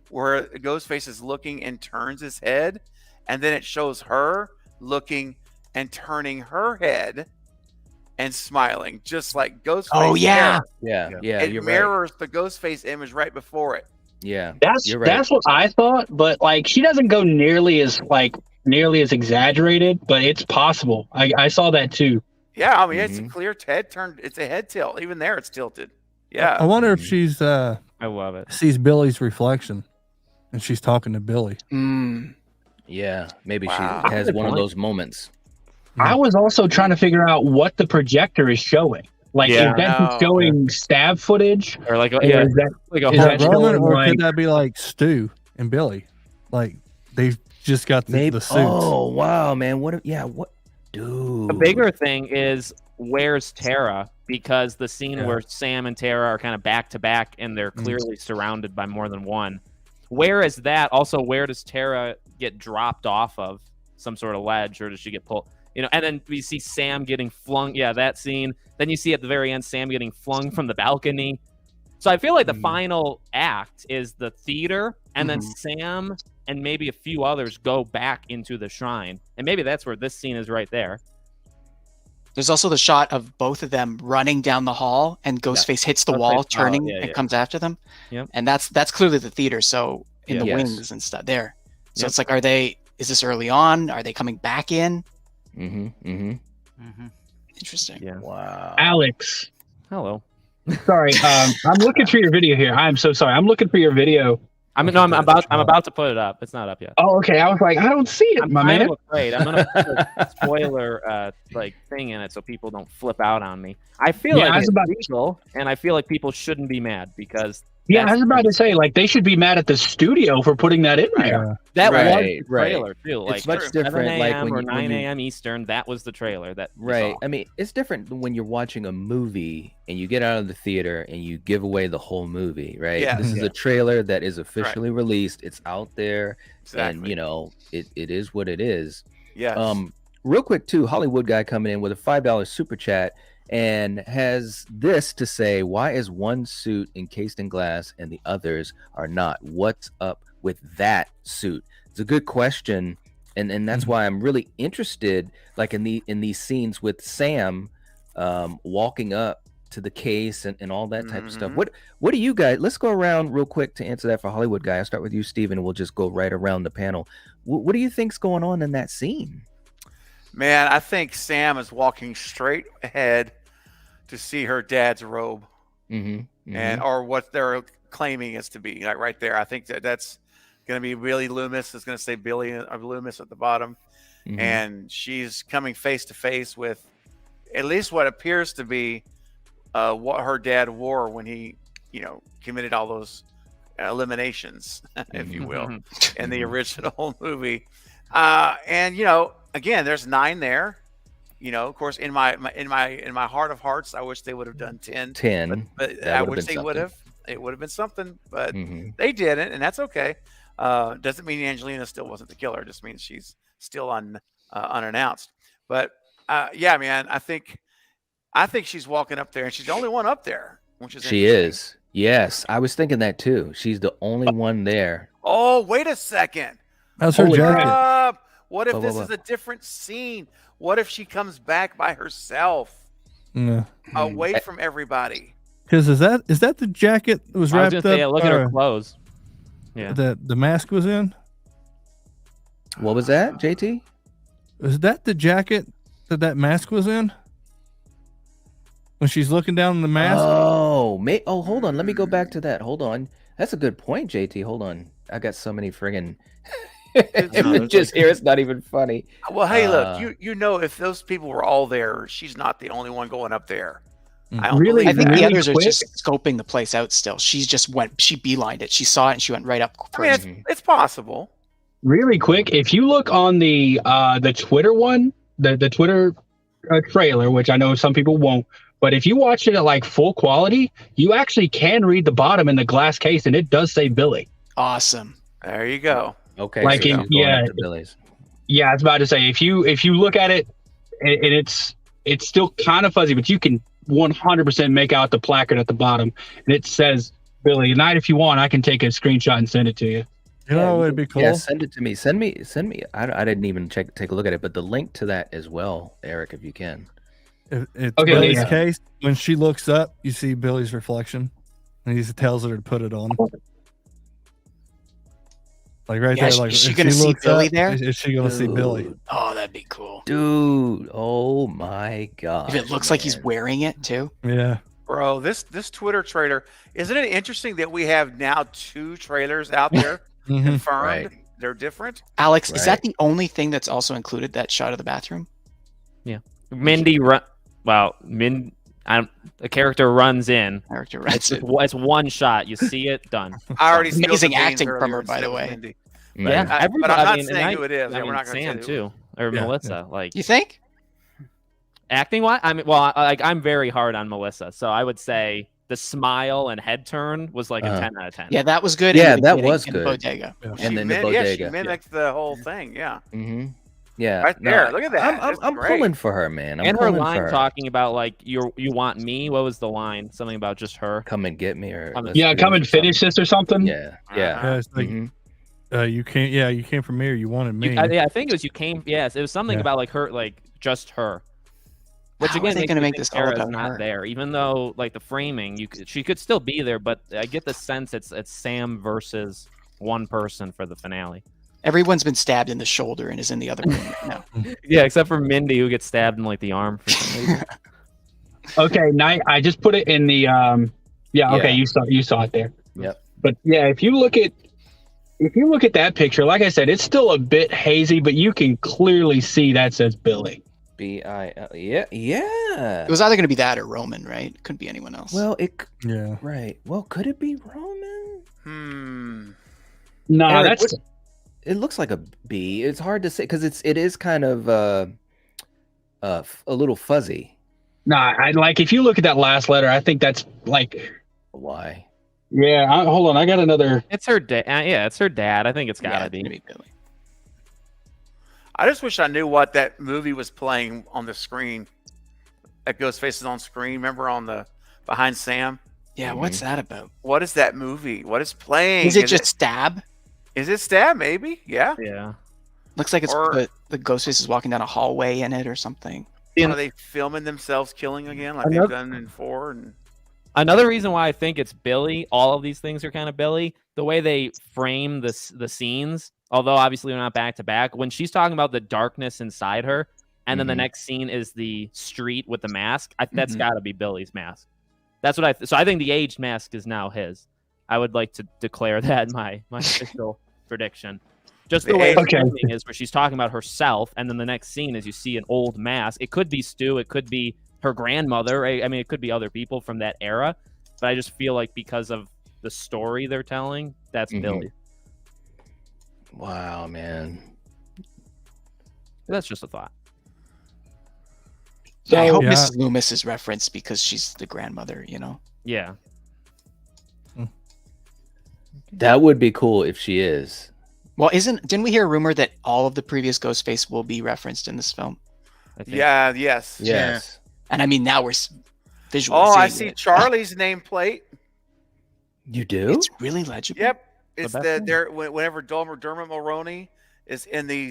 C: where Ghostface is looking and turns his head, and then it shows her looking and turning her head and smiling, just like Ghostface.
E: Oh yeah,
A: yeah.
C: It
A: You're
C: mirrors the Ghostface image right before it.
A: Yeah,
G: That's what I thought, but like she doesn't go nearly as exaggerated, but it's possible. I saw that too.
C: Yeah, I mean it's a clear head turn. It's a head tilt. Even there, it's tilted. Yeah.
D: I wonder if she's
I: I love it.
D: sees Billy's reflection, and she's talking to Billy.
A: Yeah, maybe
C: Wow.
A: she has one of those moments.
G: I was also trying to figure out what the projector is showing. Like, is that just showing stab footage?
I: Or like
G: Or is that,
I: like
G: is
D: Is
G: that
D: that Roman,
G: showing,
D: or
G: like,
D: could that be like Stu and Billy? Like they've just got the suits.
A: Oh wow, man! What? Dude?
I: The bigger thing is where's Tara? Because the scene where Sam and Tara are kind of back to back and they're clearly surrounded by more than one. Where is that? Also, where does Tara get dropped off of some sort of ledge, or does she get pulled? You know, and then we see Sam getting flung. Yeah, that scene. Then you see at the very end Sam getting flung from the balcony. So I feel like the final act is the theater, and then Sam and maybe a few others go back into the shrine, and maybe that's where this scene is right there.
E: There's also the shot of both of them running down the hall, and Ghostface hits the wall, turning and comes after them.
I: Yep.
E: And that's clearly the theater. So in the
A: Yes.
E: wings and stuff there. So it's like, is this early on? Are they coming back in? Interesting.
I: Yeah.
A: Wow.
G: Alex?
I: Hello.
G: Sorry, I'm looking for your video here. I'm so sorry. I'm looking for your video.
I: I'm about to put it up. It's not up yet.
G: Oh, okay. I was like, I don't see it,
I: I'm
G: my
I: kind
G: man.
I: of afraid. I'm gonna put a spoiler thing in it so people don't flip out on me. I feel like it's legal, and I feel like people shouldn't be mad because
G: I was about to say, like, they should be mad at the studio for putting that in there.
I: that was
A: Right,
I: the trailer too. Like
A: It's much
I: 7
A: different, like,
I: a.m.
A: when
I: or
A: you-
I: 9 a.m. Eastern. That was the trailer. That we
A: Right.
I: saw.
A: I mean, it's different when you're watching a movie and you get out of the theater and you give away the whole movie, right?
C: Yeah.
A: This is a trailer that is officially released. It's out there, and
C: Exactly.
A: you know, it is what it is.
C: Yes.
A: Real quick too, Hollywood guy coming in with a $5 super chat and has this to say: why is one suit encased in glass and the others are not? What's up with that suit? It's a good question, and that's why I'm really interested, like in these scenes with Sam walking up to the case and all that type of stuff. What do you guys? Let's go around real quick to answer that for Hollywood guy. I'll start with you, Steven, and we'll just go right around the panel. What do you think's going on in that scene?
C: Man, I think Sam is walking straight ahead to see her dad's robe, and or what they're claiming is to be, like right there. I think that's going to be Billy Loomis. It's going to say Billy or Loomis at the bottom, and she's coming face to face with at least what appears to be what her dad wore when he, committed all those eliminations, if you will, in the original movie. And again, there's 9 there. Of course, in my heart of hearts, I wish they would have done 10.
A: 10.
C: But
A: That
C: I
A: would've
C: wish
A: been
C: they would
A: something.
C: have. It would have been something, but they didn't, and that's okay. Doesn't mean Angelina still wasn't the killer. It just means she's still unannounced. But yeah, man, I think she's walking up there, and she's the only one up there, which is
A: She is. Yes, I was thinking that too. She's the only one there.
C: Oh, wait a second.
D: That's her jacket.
C: What if this is a different scene? What if she comes back by herself, away from everybody?
D: Because is that the jacket that was wrapped up?
I: Yeah, look at her clothes. Yeah,
D: the mask was in.
A: What was that, JT?
D: Was that the jacket that mask was in? When she's looking down the mask.
A: Oh, hold on. Let me go back to that. Hold on. That's a good point, JT. Hold on. I got so many friggin'. Here, it's not even funny.
C: Well, hey, look, you know, if those people were all there, she's not the only one going up there.
E: I think the others are just scoping the place out still. She beelined it. She saw it and she went right up.
C: I mean, it's possible.
G: Really quick, if you look on the Twitter one, the Twitter trailer, which I know some people won't, but if you watch it at like full quality, you actually can read the bottom in the glass case, and it does say Billy.
E: Awesome.
C: There you go.
A: Okay.
G: Like
A: so
G: yeah, I was about to say if you look at it, and it's still kind of fuzzy, but you can 100% make out the placard at the bottom, and it says Billy. Tonight, if you want, I can take a screenshot and send it to you.
D: You know, it'd be cool.
A: Yeah, send it to me. Send me. I didn't even take a look at it, but the link to that as well, Eric, if you can.
D: It's Billy's case. When she looks up, you see Billy's reflection, and he tells her to put it on. Like right there, like
E: is she gonna see Billy there?
D: Is she gonna see Billy?
E: Oh, that'd be cool,
A: dude. Oh my god!
E: If it looks like he's wearing it too.
D: Yeah,
C: bro. This Twitter trailer, isn't it interesting that we have now 2 trailers out there confirmed?
A: Right.
C: They're different.
E: Alex, is that the only thing that's also included? That shot of the bathroom?
I: Yeah, Mindy a character runs in. It's one shot. You see it, done.
C: I already
E: amazing acting from her, by the way.
I: Yeah,
C: but I'm not saying who it is. We're not
I: Sam too, or Melissa. Like,
E: you think?
I: Acting wise, I mean, well, I'm very hard on Melissa, so I would say the smile and head turn was like a 10 out of 10.
E: Yeah, that was good.
A: Yeah, that was good.
E: The bodega.
A: Yeah. And then the bodega.
C: She mimicked the whole thing. Yeah.
A: Mm-hmm. Yeah,
C: right there. Look at that.
A: I'm pulling for her, man.
I: And her line talking about like you want me. What was the line? Something about just her.
A: Come and get me, or
G: come and finish this or something.
A: Yeah.
D: It's like, you came. Yeah, you came from me, or you wanted me.
I: I think it was you came. Yes, it was something about like her, like just her. Which
E: How
I: again,
E: are they going to make this all about
I: not
E: her?
I: there, even though like the framing, she could still be there, but I get the sense it's Sam versus one person for the finale.
E: Everyone's been stabbed in the shoulder and is in the other room right now.
I: Yeah, except for Mindy, who gets stabbed in like the arm for some reason.
G: Okay, I just put it in the okay, you saw it there.
A: Yep.
G: But yeah, if you look at that picture, like I said, it's still a bit hazy, but you can clearly see that says Billy.
A: B-I-L. Yeah.
E: It was either going to be that or Roman, right? Couldn't be anyone else.
A: Well,
D: yeah.
A: Right. Well, could it be Roman?
G: No,
A: Eric, it looks like a B. It's hard to say because it is kind of a little fuzzy.
G: Nah, I like if you look at that last letter, I think that's like
A: why.
G: Yeah, hold on, I got another.
I: It's her dad. Yeah, it's her dad. I think it's gotta be
E: Billy.
C: I just wish I knew what that movie was playing on the screen. That Ghostface is on screen. Remember on the behind Sam?
E: Yeah, what's that about?
C: What is that movie? What is playing?
E: Is it just Stab?
C: Is it Stab? Maybe. Yeah.
I: Yeah.
E: Looks like it's the Ghostface is walking down a hallway in it or something.
C: Are they filming themselves killing again, like they've done in 4? And
I: another reason why I think it's Billy. All of these things are kind of Billy. The way they frame the scenes. Although obviously we're not back to back, when she's talking about the darkness inside her, and then the next scene is the street with the mask, that's got to be Billy's mask. That's what so I think the aged mask is now his. I would like to declare that my official prediction. Just the way the framing is, where she's talking about herself, and then the next scene is you see an old mask. It could be Stu, it could be her grandmother. Right? I mean, it could be other people from that era, but I just feel like because of the story they're telling, that's Billy.
A: Wow, man.
I: That's just a thought.
E: So, I hope Mrs. Loomis is referenced because she's the grandmother,
I: Yeah.
A: That would be cool if she is.
E: Well, didn't we hear a rumor that all of the previous Ghostface will be referenced in this film?
C: Yeah. Yes.
A: Yes.
E: And I mean, now we're visually.
C: Oh, I
E: seeing
C: see
E: it.
C: Charlie's nameplate.
A: You do?
E: It's really legible.
C: Yep. It's
I: best
C: there whenever Dermot Mulroney is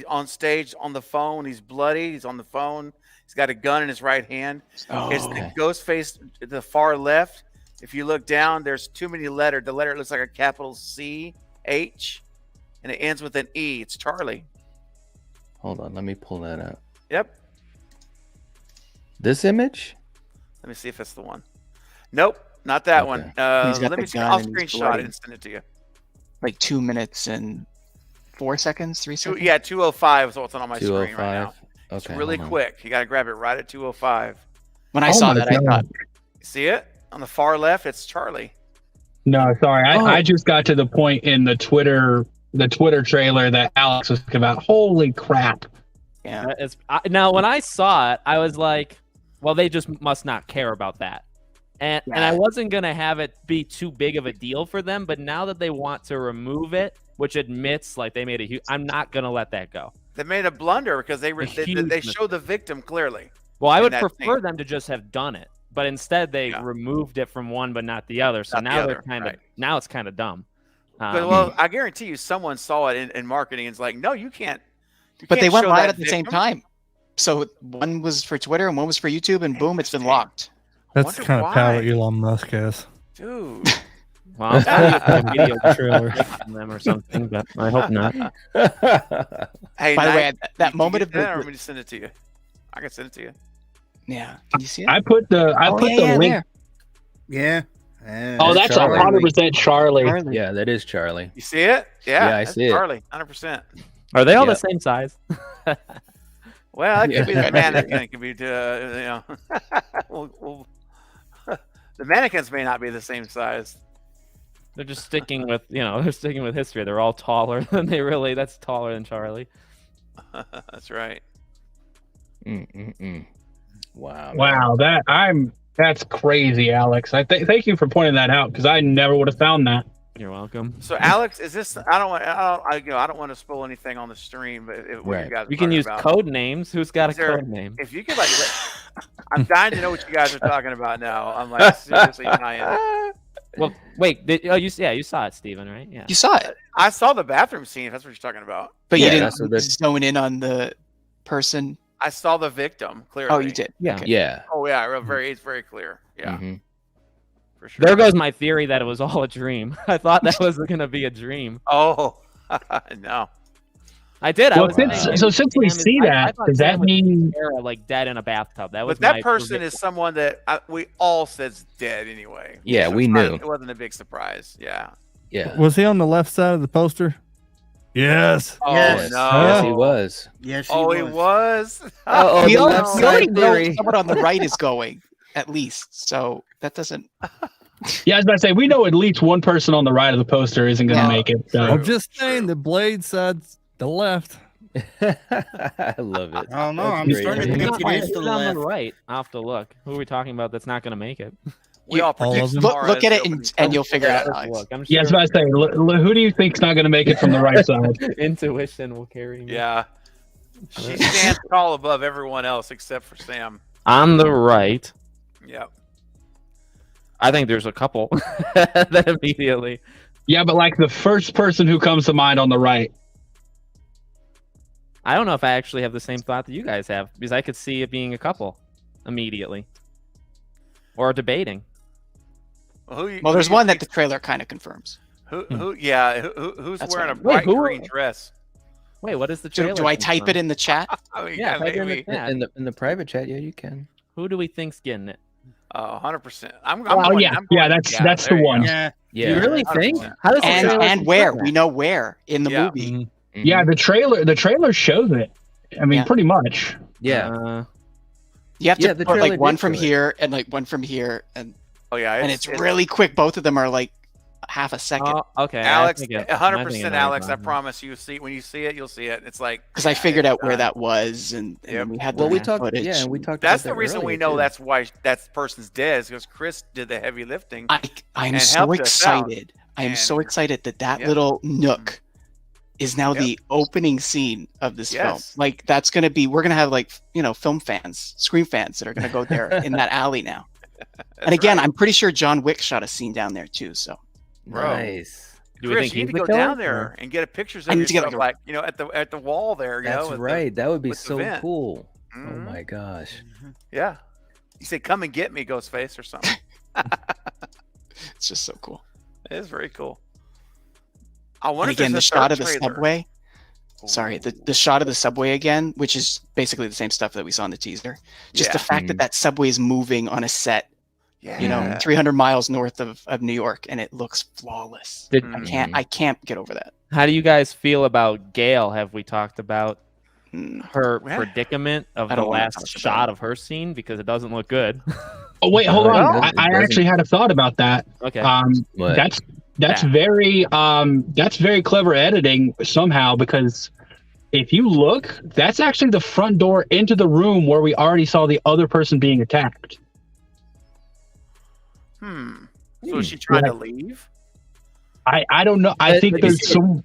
C: on stage on the phone. He's bloody. He's on the phone. He's got a gun in his right hand.
E: Oh,
C: It's the Ghostface to the far left. If you look down, there's too many letters. The letter looks like a capital C H, and it ends with an E. It's Charlie.
A: Hold on, let me pull that up.
C: Yep.
A: This image?
C: Let me see if it's the one. Nope, not that
A: Okay.
C: one.
E: He's got
C: Let
E: the
C: me see.
E: gun
C: I'll
E: and he's
C: screenshot
E: bloody.
C: it and send it to you.
E: like 2 minutes and 4 seconds, 3 seconds.
C: Yeah, 2:05 is what's on my screen right
A: 205.
C: now.
A: Okay.
C: It's really
A: hold on.
C: quick. You got to grab it right at 2:05.
E: When I
G: Oh
E: saw
G: my
E: that, I
G: God.
E: thought,
C: See it on the far left? It's Charlie.
G: No, sorry.
A: Oh.
G: I just got to the point in the Twitter trailer that Alex was talking about. Holy crap.
E: yeah,
I: Now, when I saw it, I was like, well, they just must not care about that. And I wasn't going to have it be too big of a deal for them. But now that they want to remove it, which admits like they made a huge, I'm not going to let that go.
C: They made a blunder because they
I: huge
C: showed the victim clearly.
I: Well, I
C: in
I: would
C: that
I: prefer
C: scene.
I: them to just have done it. But instead, they removed it from one, but not the other. So
C: Not the
I: now they're
C: other,
I: kind of
C: right.
I: now it's kind of dumb.
C: Well, I guarantee you, someone saw it in marketing and is like, "No, you can't."
E: but they went
C: show
E: live
C: that
E: at the same
C: victim.
E: time. So one was for Twitter and one was for YouTube, and boom, it's been
C: Interesting.
E: locked.
D: That's
C: Wonder
D: the kind of power
C: why.
D: Elon Musk has.
C: Dude.
I: Well, I'm probably a video
D: Trailer.
I: from them or something, but I hope not.
C: Hey,
E: By the way,
C: Knight,
E: that
C: you
E: moment
C: get
E: of
C: that, or
E: the,
C: want me to send it to you? I can send it to you.
E: yeah, can you see it?
G: I put the link.
E: there.
B: Yeah.
G: Oh, that's
A: Charlie.
G: 100% Charlie.
E: Charlie.
A: Yeah, that is Charlie.
C: You see it? Yeah,
A: Yeah, I
C: that's
A: see it.
C: Charlie, 100%.
I: Are they all the
A: Yep.
I: same size?
C: Well, that could be
A: Yeah.
C: the mannequin. It could be, the mannequins may not be the same size.
I: They're just sticking with they're sticking with history. They're all taller than that's taller than Charlie.
C: That's right.
A: Wow.
G: Wow, that's crazy, Alex. Thank you for pointing that out because I never would have found that.
I: You're welcome.
C: So, Alex, is this? I don't want to spoil anything on the stream, but what
A: Right.
C: you guys are
I: You can
C: talking
I: use
C: about.
I: code names. Who's got
C: Is
I: a
C: there-
I: code name?
C: If you could, I'm dying to know what you guys are talking about now. I'm like seriously dying.
I: Well, wait. You saw it, Steven, right? Yeah.
E: You saw it,
C: I saw the bathroom scene. If that's what you're talking about.
E: but
A: Yeah,
E: you
A: that's what
E: didn't
A: they-
E: zone in on the person.
C: I saw the victim clearly.
E: Oh, you did.
I: Yeah.
E: Okay.
A: Yeah.
C: Oh yeah, it's very clear. Yeah,
A: Mhm.
C: for sure.
I: There goes my theory that it was all a dream. I thought that was going to be a dream.
C: Oh no.
I: I did. I
G: Well,
I: was
G: since
I: saying,
G: since we
I: Sam is-
G: see
I: I
G: that,
I: thought
G: does
I: Sam
G: that
I: was
G: mean
I: Sarah, like dead in a bathtub? That was
C: But that
I: my
C: person
I: prediction.
C: is someone that we all said's dead anyway.
A: Yeah,
C: So
A: we
C: it's not-
A: knew.
C: It wasn't a big surprise. Yeah.
A: Yeah.
D: Was he on the left side of the poster? Yes.
C: Oh
B: Yes.
C: no.
A: Yes, he was.
B: Yes,
C: Oh, he was.
A: Oh,
E: we
A: the
E: already,
A: left
E: we already
A: side
E: know
A: theory.
E: someone on the right is going, at least. So that doesn't.
G: Yeah, I was about to say we know at least one person on the right of the poster isn't going to
E: Yeah.
G: make it. So.
D: I'm just saying the blade side's the left.
A: I love it.
B: I don't know.
A: That's
B: I'm
A: great.
B: starting to
I: Who's
B: think
I: not-
B: it is
I: who's
B: to the
I: on
B: left.
I: the right? I'll have to look. Who are we talking about that's not going to make it?
C: We all
D: all
C: predict
D: of them.
C: tomorrow
E: Look
C: as
E: at
C: the
E: it
C: opening
E: and you'll figure it out,
I: Let's
E: Alex.
I: look. I'm
G: Yeah, I was
I: sure
G: about to say, who do you think's not going to make it from the right side?
I: intuition will carry me.
C: Yeah. She stands tall above everyone else except for Sam.
I: On the right,
C: Yep.
I: I think there's a couple that immediately.
G: Yeah, but like the first person who comes to mind on the right.
I: I don't know if I actually have the same thought that you guys have because I could see it being a couple immediately, or debating.
E: Well, there's one that the trailer kind of confirms.
C: who's
E: That's
C: wearing a
E: right.
C: bright
I: Wait, who-
C: green dress?
I: Wait, what is the
E: Do,
I: trailer?
E: do I type it in the chat?
C: I mean,
I: Yeah, type it in the
C: maybe.
I: chat.
A: In the private chat, yeah, you can.
I: Who do we think's getting it?
C: 100%. I'm
G: Oh,
C: going,
G: yeah.
C: I'm
G: Yeah,
C: going-
G: that's
C: there
G: the
C: you
G: one.
C: go.
B: Yeah.
A: Yeah.
I: You really think? How does the
E: And
I: trailer
E: and where?
I: confirm
E: We
I: that?
E: know where in the
C: Yeah.
E: movie.
A: Mhm.
G: Yeah, the trailer shows it. I mean,
E: Yeah.
G: pretty much.
A: Yeah.
E: You have to
A: Yeah, the
E: put
A: trailer
E: like one
A: did
E: from
A: show it.
E: here and like one from here, and
C: Oh yeah,
E: it's really quick. Both of them are like half a second.
I: Oh, okay.
C: Alex,
I: I think it-
C: 100%.
I: I
C: Alex, I
I: think
C: promise you. See when you see it, you'll see it. It's like
E: Because I figured out where
C: done.
E: that was, and
C: Yep.
E: we had the
A: Well, we talked.
E: footage.
A: Yeah, we talked.
C: That's
A: about
C: the
A: that
C: reason we
A: earlier,
C: know
A: too.
C: that's why that person's dead is because Chris did the heavy lifting.
E: I'm
C: and
E: so
C: helped us out.
E: excited. I am so
C: And-
E: excited that
C: Yeah.
E: little nook is now the opening scene of this film.
C: Yes.
E: Like that's gonna be, we're gonna have like, you know, film fans, Scream fans that are gonna go there in that alley now. And again, I'm pretty sure John Wick shot a scene down there too. So
A: Nice.
I: Do we
C: Chris,
I: think
C: you
I: he's
C: need
I: the
C: to go
I: killer,
C: down there
I: or-
C: and get a pictures
E: I
C: of
E: need to get,
C: yourself,
E: like,
C: like, you know, at the wall there. You
A: That's
C: know,
A: right. That would be
C: with the
A: so
C: vent.
A: cool. Oh
C: Mhm.
A: my gosh.
C: Yeah. You say, "Come and get me, Ghostface," or something.
E: it's just so cool.
C: It is very cool. I
E: And
C: wonder if
E: again, the
C: there's a
E: shot of
C: third
E: the
C: trailer.
E: subway. Sorry, the shot of the subway again, which is basically the same stuff that we saw in the teaser. Just the fact that that subway is moving on a set, you know, 300 miles north of New York, and it looks flawless. I can't get over that.
I: How do you guys feel about Gail? Have we talked about her
E: Yeah.
I: predicament of
E: I
I: the
E: don't wanna
I: last
E: talk about
I: shot of her scene because it doesn't look good?
G: Oh wait, hold
A: Well,
G: on.
A: it
G: I
A: doesn't-
G: actually had a thought about that.
I: Okay.
A: What?
G: That's very clever editing somehow, because if you look, that's actually the front door into the room where we already saw the other person being attacked.
C: So is she trying to leave?
G: I don't know. I think there's some.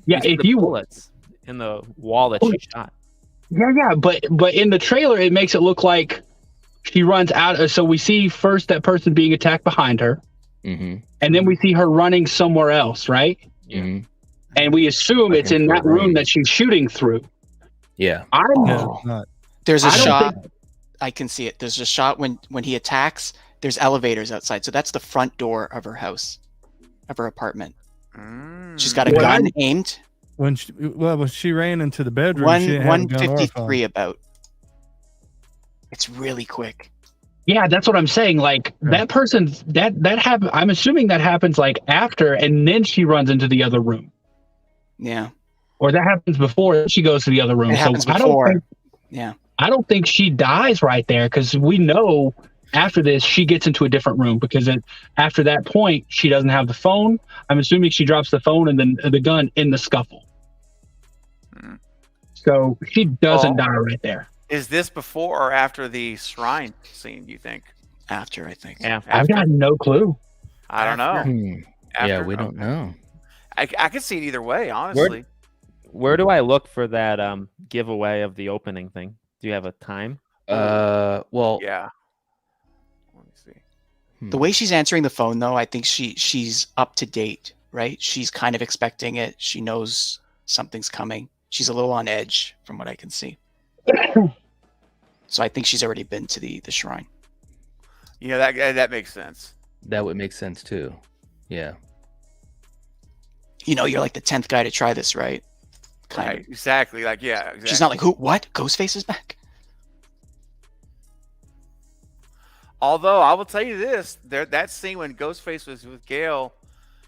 G: Yeah,
I: You see
G: if
I: the
G: you
I: bullets in the wall that she shot.
G: Yeah, but in the trailer it makes it look like she runs out. So we see first that person being attacked behind her, and then we see her running somewhere else, right?
A: Mm-hmm.
G: And we assume it's in that room that she's shooting through.
A: Yeah.
E: There's a
G: I don't
E: shot.
G: think-
E: I can see it. There's a shot when he attacks. There's elevators outside, so that's the front door of her house, of her apartment. She's got a gun aimed.
D: When she ran into the bedroom, she didn't have a gun or a phone.
E: 153 about. It's really quick.
G: Yeah, that's what I'm saying. Like that person, that happened. I'm assuming that happens like after, and then she runs into the other room.
E: Yeah.
G: Or that happens before she goes to the other room.
E: It happens
G: I
E: before.
G: don't think,
E: Yeah.
G: I don't think she dies right there, because we know after this she gets into a different room, because after that point she doesn't have the phone. I'm assuming she drops the phone and then the gun in the scuffle. So she doesn't die right there.
C: Is this before or after the shrine scene, you think?
E: After, I think.
I: Yeah.
G: I've got no clue.
C: I don't know.
A: Yeah,
C: After-
A: we don't know.
C: I could see it either way, honestly.
I: Where do I look for that giveaway of the opening thing? Do you have a time?
A: Well,
C: Yeah. Let me see.
E: The way she's answering the phone, though, I think she's up to date, right? She's kind of expecting it. She knows something's coming. She's a little on edge, from what I can see. So I think she's already been to the shrine.
C: Yeah, that makes sense.
A: that would make sense too. Yeah.
E: You know, you're like the 10th guy to try this, right?
C: Right. Exactly. Like, yeah. Exactly.
E: She's not like, who? What? Ghostface is back.
C: Although I will tell you this, that scene when Ghostface was with Gail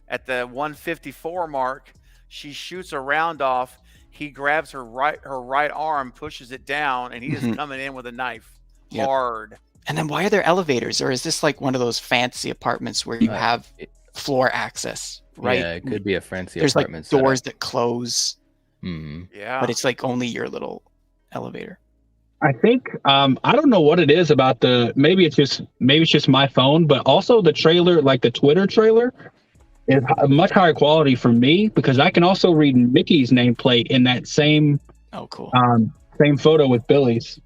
C: at the 154 mark, she shoots a round off. He grabs her right arm, pushes it down, and he is coming in with a knife, hard.
E: And then why are there elevators? Or is this like one of those fancy apartments where you have floor access, right?
A: Yeah, it could be a fancy
E: There's like
A: apartment
E: doors that close.
C: Yeah.
E: But it's like only your little elevator.
G: I think I don't know what it is about maybe it's just my phone, but also the trailer, like the Twitter trailer, is a much higher quality for me, because I can also read Mickey's nameplate in that same same photo with Billy's.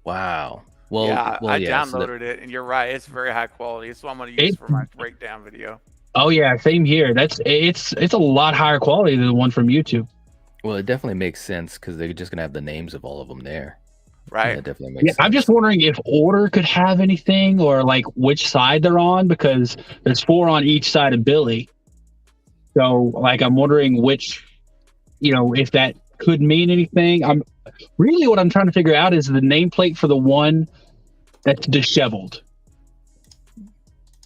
A: Wow. Well,
C: yeah, I
A: so
C: downloaded it, and you're right. It's very high quality. It's what I'm going to use for my breakdown video.
G: Oh yeah, same here. It's a lot higher quality than the one from YouTube.
A: Well, it definitely makes sense because they're just gonna have the names of all of them there.
C: Right.
A: That definitely makes sense.
G: I'm just wondering if order could have anything, or like which side they're on, because there's 4 on each side of Billy. So like I'm wondering which, if that could mean anything. What I'm trying to figure out is the nameplate for the one that's disheveled.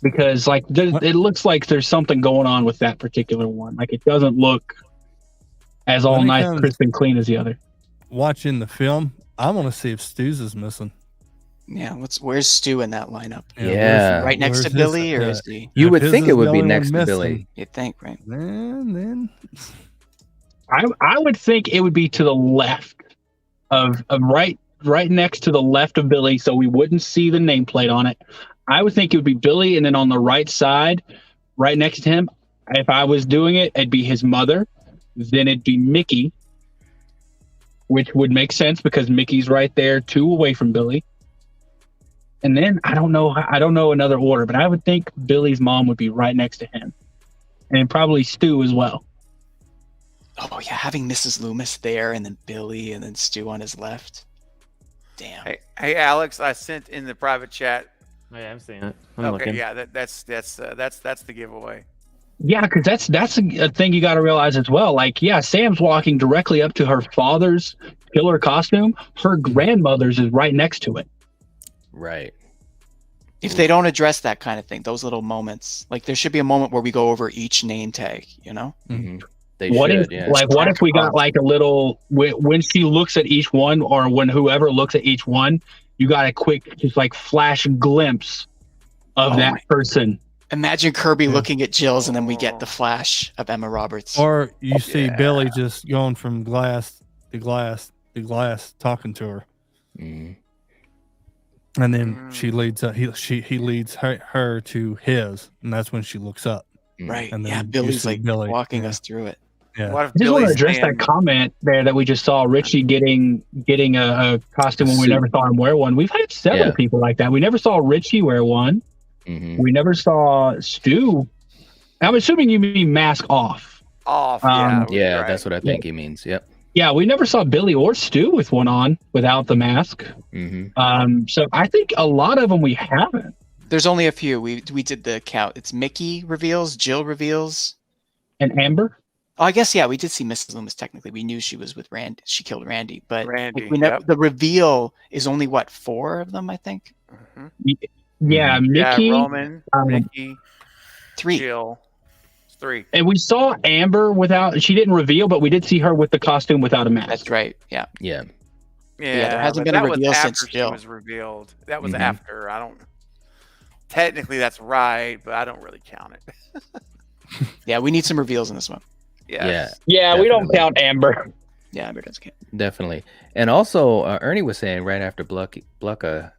G: Because like it looks like there's something going on with that particular one. Like it doesn't look as all nice, crisp, and clean as the other.
D: Watching the film, I want to see if Stu's is missing.
E: Yeah, where's Stu in that lineup?
A: Yeah.
E: Right next to Billy, or is he?
A: You would think it would be next to Billy.
E: You'd think, right?
D: Then
G: I would think it would be to the left of right next to the left of Billy, so we wouldn't see the nameplate on it. I would think it would be Billy, and then on the right side, right next to him, if I was doing it, it'd be his mother, and then on the right side, right next to the left of Billy, so we wouldn't see the nameplate on it. I would think it would be Billy, and then on the right side, right next to him, right next to Billy, so we wouldn't see the nameplate on it. I would think it would be Billy, and then on the right side, right next to him, if I was doing it, it'd be his mother, then it'd be Mickey, which would make sense because Mickey's right there, 2 away from Billy. And then I don't know another order, but I would think Billy's mom would be right next to him, and probably Stu as well.
E: Oh yeah, having Mrs. Loomis there, and then Billy, and then Stu on his left. Damn.
C: Hey, Alex, I sent in the private chat.
I: Oh, yeah, I'm seeing it. I'm
C: Okay,
I: looking.
C: yeah, that's the giveaway.
G: Yeah, because that's a thing you got to realize as well. Like, yeah, Sam's walking directly up to her father's killer costume. Her grandmother's is right next to it.
A: Right.
E: If they don't address that kind of thing, those little moments, like there should be a moment where we go over each name tag, you know?
A: Mm-hmm.
G: What if we got like a little, when she looks at each one, or when whoever looks at each one, you got a quick, just like flash glimpse of that person.
E: Imagine Kirby looking at Jill's, and then we get the flash of Emma Roberts.
D: Or you see Billy just going from glass to glass to glass, talking to her, and then she leads he leads her to his, and that's when she looks up.
E: Right.
D: And then
E: Yeah, Billy's like
D: Billy
E: walking us through it.
D: Yeah.
C: What if
G: I just want to
C: Billy's
G: address
C: saying-
G: that comment there that we just saw Richie getting a costume when we never saw him wear one. We've had several people like that. We never saw Richie wear one.
A: Mm-hmm.
G: We never saw Stu. I'm assuming you mean mask off.
C: Off,
A: yeah,
C: right.
A: that's what I think he means. Yep.
G: Yeah, we never saw Billy or Stu with one on without the mask.
A: Mm-hmm.
G: So I think a lot of them we haven't.
E: There's only a few. We did the count. It's Mickey reveals, Jill reveals,
G: and Amber.
E: Oh, I guess we did see Mrs. Loomis. Technically, we knew she was with Randy. She killed Randy, but
C: Randy,
E: like, we never, the reveal is only 4 of them, I think.
C: Mm-hmm.
G: Yeah, Mickey,
C: Roman, Mickey,
E: 3,
C: Jill, 3,
G: and we saw Amber without. She didn't reveal, but we did see her with the costume without a mask.
E: That's right. Yeah.
C: Yeah,
E: there hasn't
C: but
E: been a
C: that was
E: reveal
C: after
E: since
C: she
E: Jill.
C: was revealed. That was after. I don't. Technically, that's right, but I don't really count it.
E: Yeah, we need some reveals in this one.
C: Yes.
G: Yeah, we don't count Amber.
E: Yeah, Amber doesn't count.
A: Definitely. And also, Ernie was saying right after Blucka,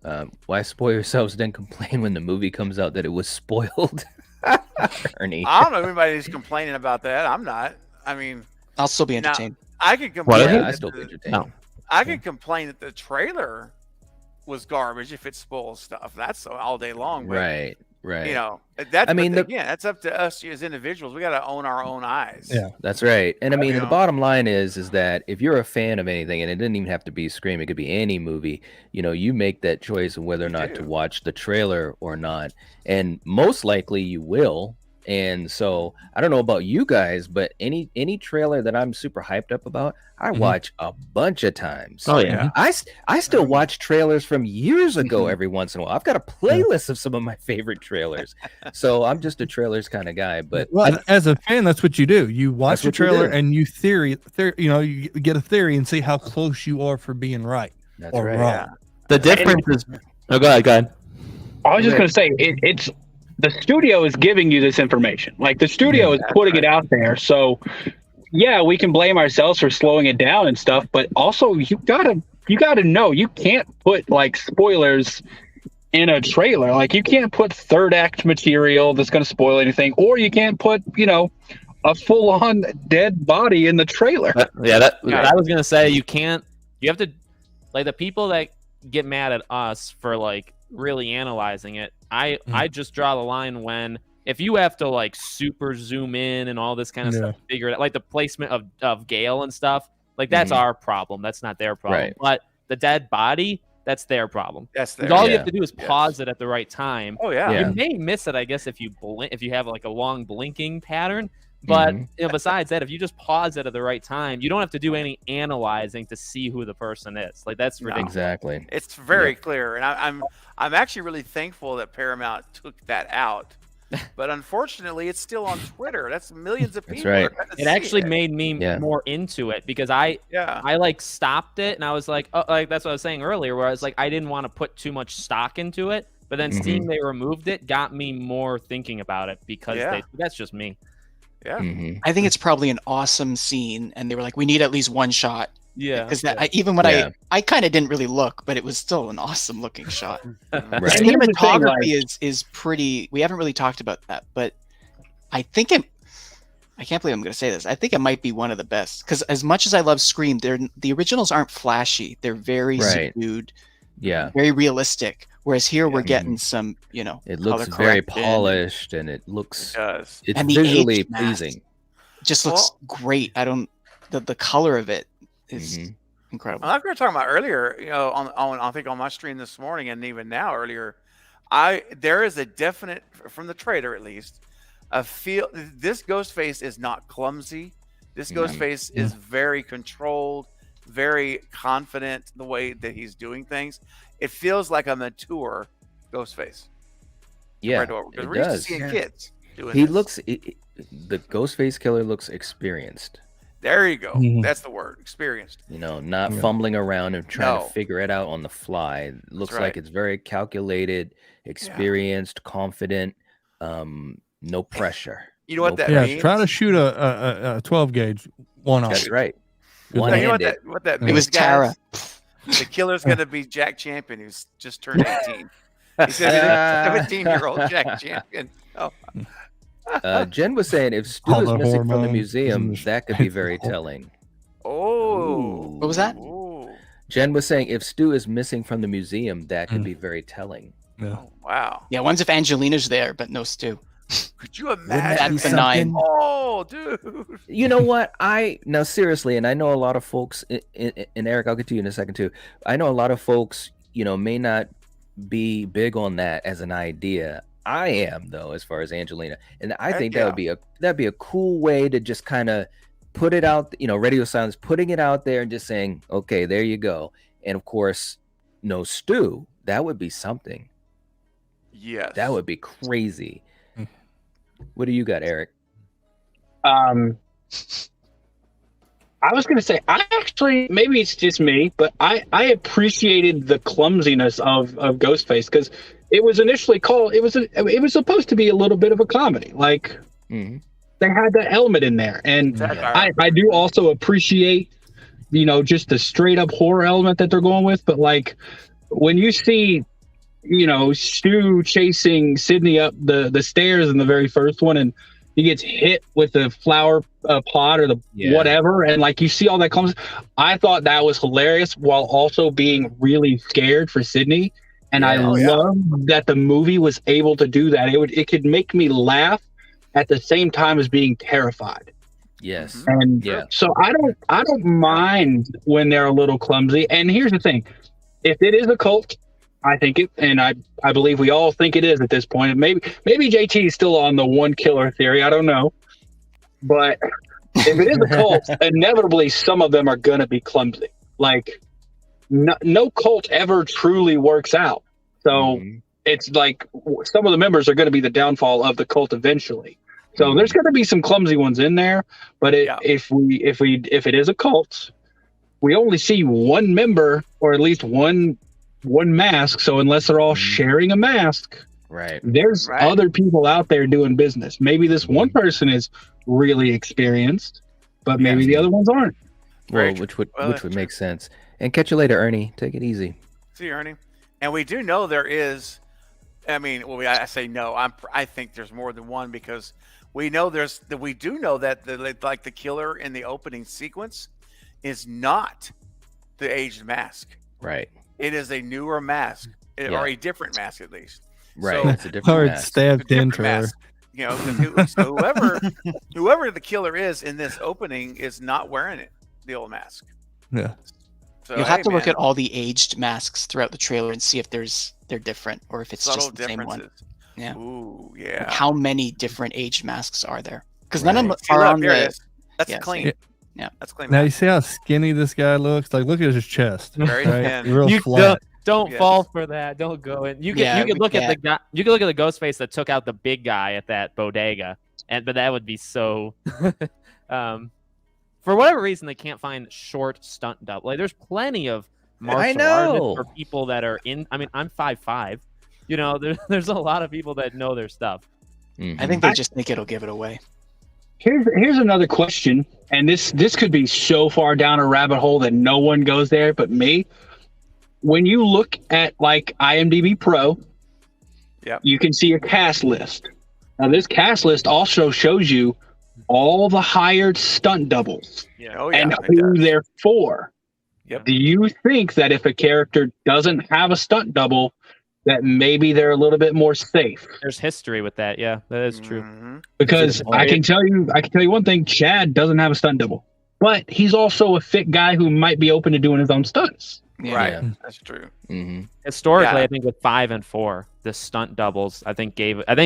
A: why spoil yourselves? Then complain when the movie comes out that it was spoiled. Ernie.
C: I don't know if anybody's complaining about that. I'm not. I mean,
E: I'll still be entertained.
C: I could complain.
A: Yeah, I still be entertained.
I: No.
C: I could complain that the trailer was garbage if it spoils stuff. That's all day long. But,
A: Right.
C: You know, that's.
A: I mean,
C: again, that's up to us as individuals. We got to own our own eyes.
D: Yeah,
A: that's right. And I mean,
C: You
A: the
C: know?
A: bottom line is that if you're a fan of anything, and it didn't even have to be Scream, it could be any movie. You know, you make that choice of whether or not to watch the trailer or not, and most likely you will. And so I don't know about you guys, but any trailer that I'm super hyped up about, I watch a bunch of times.
I: Oh yeah.
A: I still watch trailers from years ago every once in a while. I've got a playlist of some of my favorite trailers. So I'm just a trailers kind of guy. But
D: as a fan, that's what you do. You watch the
A: what you
D: trailer
A: do.
D: and you you get a theory and see how close you are for being right
A: That's
D: or
A: right.
D: wrong.
C: Yeah.
I: The difference is. Oh, go ahead.
G: I was just going to say it's the studio is giving you this information. Like the studio is putting it out there. So yeah, we can blame ourselves for slowing it down and stuff, but also you gotta know you can't put like spoilers in a trailer. Like you can't put third act material that's going to spoil anything, or you can't put a full on dead body in the trailer.
I: I was gonna say you have to, like, the people that get mad at us for like really analyzing it. I just draw the line when if you have to like super zoom in and all this kind of stuff, figure it out, like the placement of Gail and stuff, like that's our problem. That's not their problem.
A: Right.
I: But the dead body, that's their problem.
C: That's
I: Because all you
A: Yeah.
I: have to do is pause it at the right time.
C: Oh yeah.
A: Yeah.
I: You may miss it, I guess, if you have like a long blinking pattern. But besides that, if you just pause it at the right time, you don't have to do any analyzing to see who the person is. Like that's ridiculous.
A: Exactly.
C: It's very clear, and I'm actually really thankful that Paramount took that out. But unfortunately, it's still on Twitter. That's millions of people.
A: right.
C: are gonna
I: It
C: see
I: actually
C: it.
I: made me more into it because I like stopped it and I was like, oh, like that's what I was saying earlier, where I was like, I didn't want to put too much stock into it, but then seeing they removed it got me more thinking about it because that's just me.
C: Yeah.
E: I think it's probably an awesome scene, and they were like, we need at least one shot.
I: Yeah.
E: Because even when I kind of didn't really look, but it was still an awesome looking shot.
A: Right.
E: Cinematography is pretty. We haven't really talked about that, but I think I can't believe I'm going to say this. I think it might be one of the best because as much as I love Scream, the originals aren't flashy. They're very subdued, very realistic. Whereas here we're getting some,
A: it looks very polished and it looks, it's visually pleasing.
E: Just looks great. The color of it is incredible.
C: Like we were talking about earlier, I think on my stream this morning and even now earlier, there is a definite, from the trailer at least, a feel. This Ghostface is not clumsy. This Ghostface is very controlled, very confident the way that he's doing things. It feels like a mature Ghostface.
A: Yeah,
C: because we're used to seeing kids doing
A: He
C: this.
A: looks. The Ghostface killer looks experienced.
C: There you go. That's the word, experienced.
A: Not fumbling around and trying to figure it out on the fly. It looks like it's very calculated, experienced, confident, no pressure.
C: You know what that means?
D: Trying to shoot a 12 gauge one off.
A: That's right.
C: One you know what that means?
E: It was Tara.
C: The killer's going to be Jack Champion, who's just turned 18. He's going to be a 17-year-old Jack Champion.
A: Jen was saying if Stu is missing from the museum, that could be very telling.
C: Oh.
E: What was that?
A: Jen was saying if Stu is missing from the museum, that could be very telling.
D: Yeah.
C: Oh, wow.
E: Yeah, one's if Angelina's there, but no Stu.
C: Could you imagine?
E: That's benign.
C: Oh, dude.
A: You know what? Now seriously, and I know a lot of folks, and Eric, I'll get to you in a second too. I know a lot of folks, may not be big on that as an idea. I am though, as far as Angelina, and I think that'd be a cool way to just kind of put it out. Radio Silence, putting it out there and just saying, okay, there you go. And of course, no Stu. That would be something.
C: Yes,
A: that would be crazy. What do you got, Eric?
G: I was going to say, maybe it's just me, but I appreciated the clumsiness of Ghostface because it was initially called, it was supposed to be a little bit of a comedy. Like they had that element in there. And I do also appreciate, just the straight up horror element that they're going with. But like when you see, Stu chasing Sydney up the stairs in the very first one, and he gets hit with the flower pot or the whatever, and like you see all that comes. I thought that was hilarious while also being really scared for Sydney, and I love that the movie was able to do that. It could make me laugh at the same time as being terrified.
A: Yes,
G: and so I don't mind when they're a little clumsy. And here's the thing: if it is a cult, I think it, and I believe we all think it is at this point. Maybe JT is still on the one killer theory. I don't know, but if it is a cult, inevitably some of them are gonna be clumsy. Like no cult ever truly works out. So it's like some of the members are gonna be the downfall of the cult eventually. So there's gonna be some clumsy ones in there. But if it is a cult, we only see one member or at least one mask. So unless they're all sharing a mask, there's other people out there doing business. Maybe this one person is really experienced, but maybe the other ones aren't.
A: Well, which would make sense. And catch you later, Ernie. Take it easy.
C: See you, Ernie. And we do know there is. I say no. I think there's more than one because we know we do know that the killer in the opening sequence is not the aged mask.
A: Right.
C: It is a newer mask, or a different mask at least.
A: Right,
C: so,
A: it's a different mask.
D: Stabbed into her.
C: So whoever the killer is in this opening is not wearing the old mask.
D: Yeah.
C: So,
E: You'll have to look at all the aged masks throughout the trailer and see if they're different or if it's
C: subtle
E: just the same one. Yeah.
C: Ooh, yeah.
E: Like how many different aged masks are there? Because none of them are on the.
C: That's clean.
E: Yeah,
C: that's clean.
D: Now you see how skinny this guy looks. Like, look at his chest.
C: Very thin.
D: Real flat.
I: Don't fall for that. Don't go in. You can look at the guy. You can look at the Ghostface that took out the big guy at that bodega, but that would be so. For whatever reason, they can't find short stunt double. Like, there's plenty of martial artists for people that are in. I mean, I'm 5'5". There's a lot of people that know their stuff.
E: I think they just think it'll give it away.
G: Here's another question, and this could be so far down a rabbit hole that no one goes there but me. When you look at like IMDb Pro, you can see a cast list. Now this cast list also shows you all the hired stunt doubles and
C: it
G: who
C: does.
G: they're for.
C: Yep.
G: Do you think that if a character doesn't have a stunt double, that maybe they're a little bit more safe?
I: There's history with that. Yeah, that is true.
G: Because I can tell you one thing: Chad doesn't have a stunt double, but he's also a fit guy who might be open to doing his own stunts.
C: Right, that's true.
I: Historically, I think with 5 and 4, the stunt doubles, I think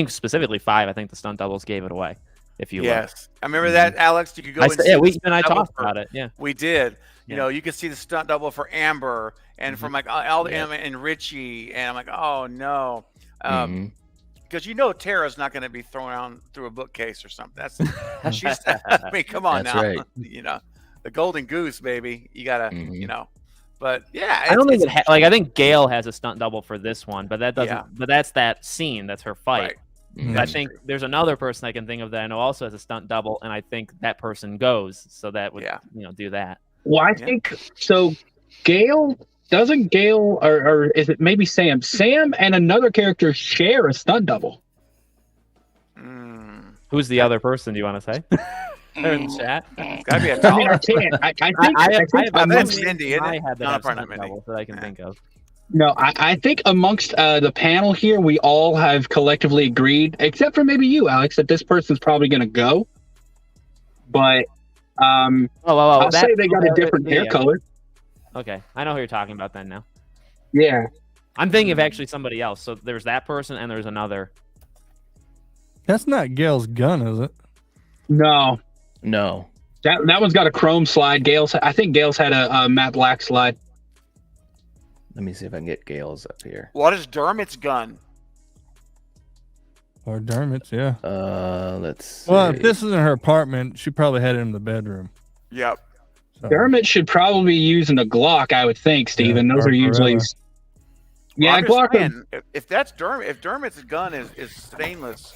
I: specifically 5, I think the stunt doubles gave it away. If you
C: I remember that, Alex. You could go.
I: I talked about it. Yeah,
C: we did. You know, you could see the stunt double for Amber and from like Alabama and Richie, and I'm like, oh no, because Tara's not going to be thrown out through a bookcase or something. That's she's. I mean, come on now.
A: Right.
C: The golden goose, baby. You gotta, But yeah,
I: I don't think I think Gail has a stunt double for this one, but that doesn't. But that's that scene. That's her fight.
C: Right.
I: I think there's another person I can think of that I know also has a stunt double, and I think that person goes, so that would do that.
G: Well, I think so. Gail or is it maybe Sam? Sam and another character share a stunt double.
I: Who's the other person? Do you want to say? They're in the chat.
C: It's gotta be a taller.
G: I mean, I can't. I think
C: that's Cindy.
I: I had that
C: Not
I: stunt double that I can think of.
G: No, I think amongst the panel here, we all have collectively agreed, except for maybe you, Alex, that this person's probably going to go. But I'll say they got a different hair color.
I: Okay, I know who you're talking about then now.
G: Yeah.
I: I'm thinking of actually somebody else. So there's that person and there's another.
D: That's not Gail's gun, is it?
G: No. That one's got a chrome slide. I think Gail's had a matte black slide.
A: Let me see if I can get Gail's up here.
C: What is Dermot's gun?
D: Or Dermot's, yeah.
A: Let's see.
D: Well, if this isn't her apartment, she probably had it in the bedroom.
C: Yep.
D: So.
G: Dermot should probably be using a Glock, I would think, Steven. Those are usually... Yeah, Glock.
C: If that's Dermot, if Dermot's gun is stainless,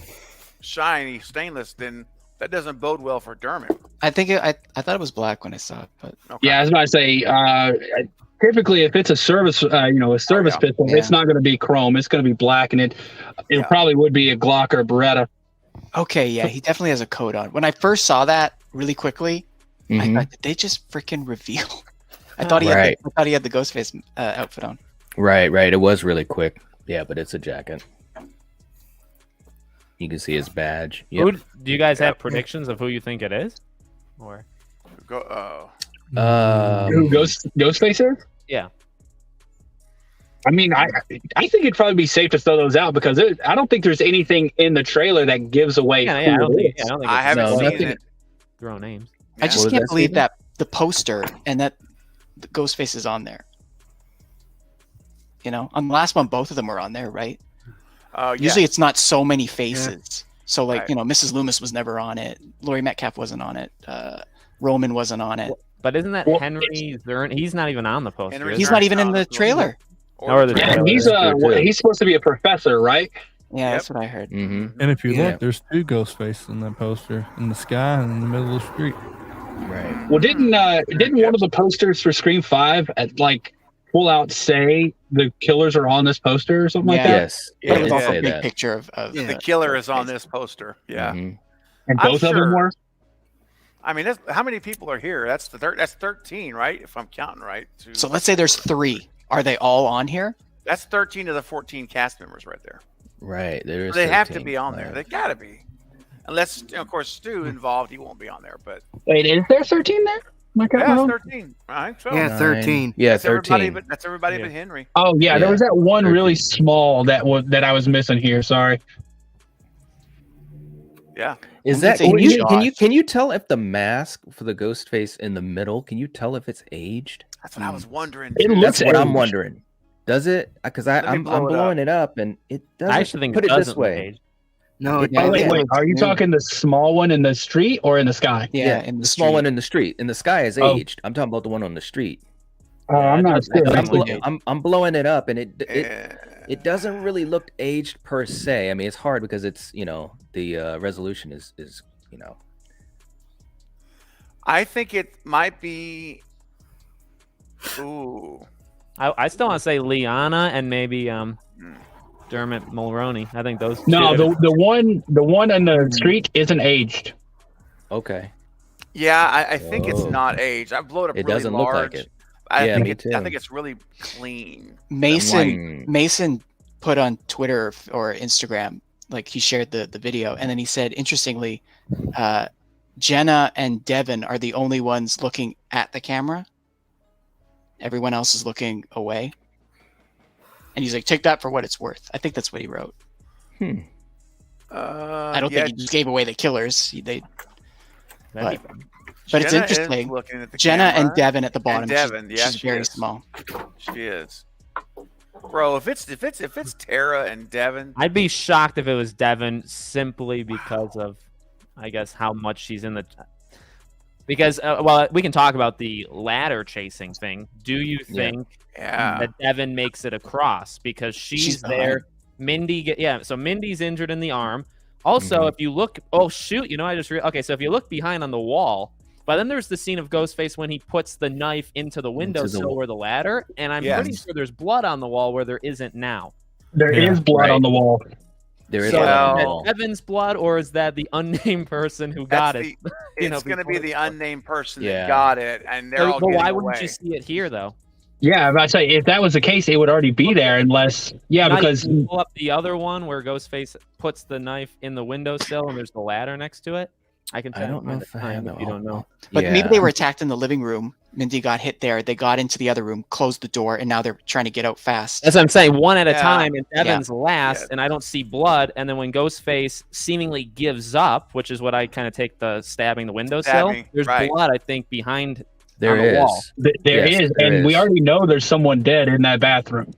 C: shiny stainless, then that doesn't bode well for Dermot.
E: I think I thought it was black when I saw it, but
G: Yeah, I was about to say... typically, if it's a service, pistol, it's not going to be chrome. It's going to be black, and it probably would be a Glock or a Beretta.
E: Okay, yeah, he definitely has a coat on. When I first saw that, really quickly, I thought, did they just freaking reveal? I thought he had the Ghostface outfit on.
A: Right. It was really quick. Yeah, but it's a jacket. You can see his badge. Yep.
I: Do you guys have predictions of who you think it is? Or
G: who Ghostface is?
I: Yeah.
G: I mean, I think it'd probably be safe to throw those out because I don't think there's anything in the trailer that gives away.
I: I don't think
C: I haven't seen it.
I: Throw names.
E: I just can't believe that the poster and that the Ghostface is on there. On the last one, both of them were on there, right? Usually it's not so many faces. Yeah. So Mrs. Loomis was never on it. Laurie Metcalf wasn't on it. Roman wasn't on it.
I: But isn't that Henry Zern? He's not even on the poster.
E: He's not even in the trailer.
G: He's supposed to be a professor, right?
E: Yeah, that's what I heard.
D: Mm-hmm. And if you look, there's 2 Ghostfaces in that poster, in the sky and in the middle of the street.
A: Right.
G: Well, didn't one of the posters for Scream 5 full out say the killers are on this poster or something like that?
A: Yes.
E: Yeah, it was also a big picture of
C: the killer is on this poster. Yeah.
A: Mm-hmm.
G: And both of them were?
C: I mean, how many people are here? That's 13, right? If I'm counting right.
E: So let's say there's 3. Are they all on here?
C: That's 13 of the 14 cast members right there.
A: Right. They
C: 13, have to be on there. They got to be. Unless, of course, Stu involved, he won't be on there. But
G: wait, is there 13 there?
C: Yeah, 13. All right, so.
B: Yeah, 13.
A: Yeah,
C: that's
A: 13.
C: That's everybody but Henry.
G: Oh, yeah, there was that one 13. Really small that I was missing here. Sorry.
C: Yeah.
A: Is that can you tell if the mask for the ghost face in the middle, can you tell if it's aged?
C: That's what I was wondering.
A: That's what I'm wondering. Does it? Because I'm blowing it up and it doesn't.
I: I actually think
A: put
I: it
A: this way.
B: No,
G: wait. Are you talking the small one in the street or in the sky?
E: Yeah,
A: in the small one in the street. In the sky is aged. I'm talking about the one on the street.
G: I'm not sure.
A: I'm blowing it up and it doesn't really look aged per se. I mean, it's hard because it's the resolution is
C: I think it might be. Ooh.
I: I still want to say Liana and maybe Dermot Mulroney. I think those.
G: No, the one in the street isn't aged.
A: Okay.
C: Yeah, I think it's not aged. I blow it up
A: It
C: really
A: doesn't
C: large.
A: look like it.
C: I
A: Yeah,
C: think
A: me
C: it,
A: too.
C: I think it's really clean.
E: Mason put on Twitter or Instagram, like he shared the video, and then he said, interestingly, Jenna and Devin are the only ones looking at the camera. Everyone else is looking away. And he's like, take that for what it's worth. I think that's what he wrote. I don't think he just gave away the killers. But it's interesting. Jenna and Devin at the bottom.
C: And Devin,
E: she's very small.
C: She is. Bro, if it's Tara and Devin,
I: I'd be shocked if it was Devin simply because of, I guess, how much she's in the. Because well, we can talk about the ladder chasing thing. Do you think that Devin makes it across because she's there? Mindy, so Mindy's injured in the arm. Also, if you look, oh shoot, I just okay. So if you look behind on the wall, but then there's the scene of Ghostface when he puts the knife into the windowsill or the ladder, and I'm pretty sure there's blood on the wall where there isn't now.
G: There is blood on the wall.
A: There is blood on the wall.
I: Devin's blood, or is that the unnamed person who got it?
C: It's going to be the unnamed person that got it, and they're all.
I: But why
C: getting
I: wouldn't
C: away.
I: you see it here though?
G: Yeah, but I say if that was the case, it would already be there, unless because
I: you pull up the other one where Ghostface puts the knife in the windowsill and there's the ladder next to it. I don't know if I have it. You don't know.
E: But maybe they were attacked in the living room. Mindy got hit there. They got into the other room, closed the door, and now they're trying to get out fast.
I: That's what I'm saying. One at a time, and Devin's last, and I don't see blood. And then when Ghostface seemingly gives up, which is what I kind of take the stabbing the windowsill, there's blood, I think, behind
A: there
I: on the wall.
G: There is, and we already know there's someone dead in that bathroom.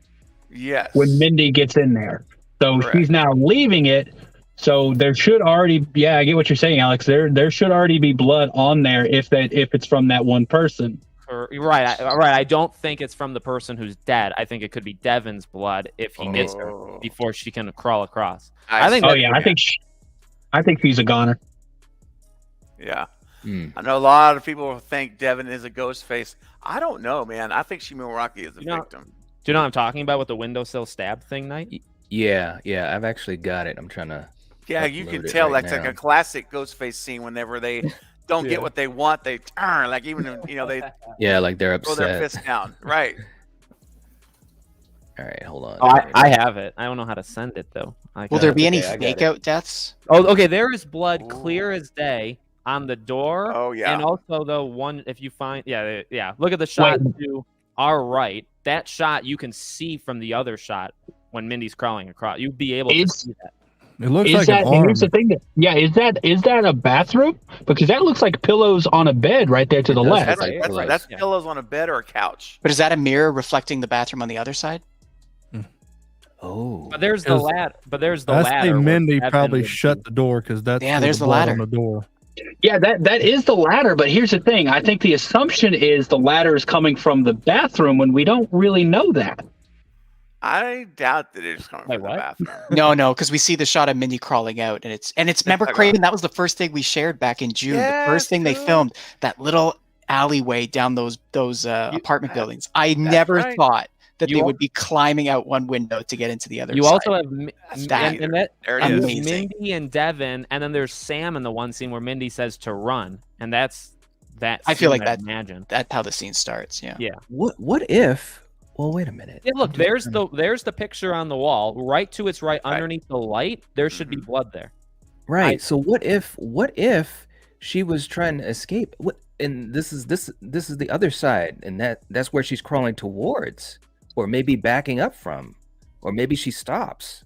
C: Yes.
G: When Mindy gets in there. So she's now leaving it. So there should already, I get what you're saying, Alex. There should already be blood on there if it's from that one person.
I: Right. I don't think it's from the person who's dead. I think it could be Devin's blood if he gets her before she can crawl across. I think
G: she's a goner.
C: Yeah. I know a lot of people think Devin is a ghost face. I don't know, man. I think Shimiraki is a victim.
I: Do you know what I'm talking about with the windowsill stab thing, Knight?
A: Yeah. I've actually got it. I'm trying to.
C: Yeah, you can tell that's like a classic Ghostface scene. Whenever they don't get what they want, they turn. Like even they.
A: Yeah, like they're upset.
C: Throw their fist down. Right.
A: All right, hold on.
I: Oh, I have it. I don't know how to send it though.
E: Will there be any fake out deaths?
I: Oh, okay. There is blood clear as day on the door.
C: Oh yeah.
I: And also the one, if you find, look at the shot to our right. That shot you can see from the other shot when Mindy's crawling across. You'd be able to see that.
D: It looks like an arm.
G: Here's the thing is that a bathroom? Because that looks like pillows on a bed right there to the left.
C: That's pillows on a bed or a couch.
E: But is that a mirror reflecting the bathroom on the other side?
A: Oh,
I: but there's the ladder.
D: I think Mindy probably shut the door because there's the ladder on the door.
G: Yeah, that is the ladder. But here's the thing: I think the assumption is the ladder is coming from the bathroom when we don't really know that.
C: I doubt that it's coming from the bathroom.
E: No, because we see the shot of Mindy crawling out, and it's remember Craven. That was the first thing we shared back in June. The first thing they filmed, that little alleyway down those apartment buildings. I never thought that they would be climbing out one window to get into the other.
I: You
E: side.
I: also have
E: amazing.
I: Mindy and Devin, and then there's Sam in the one scene where Mindy says to run, and that's that.
E: I feel like
I: that's
E: how the scene starts. Yeah.
I: Yeah.
A: What if? Well, wait a minute.
I: Yeah, look, there's the picture on the wall, right to its right, underneath the light. There should be blood there.
A: Right. So what if she was trying to escape? And this is the other side, and that's where she's crawling towards, or maybe backing up from, or maybe she stops.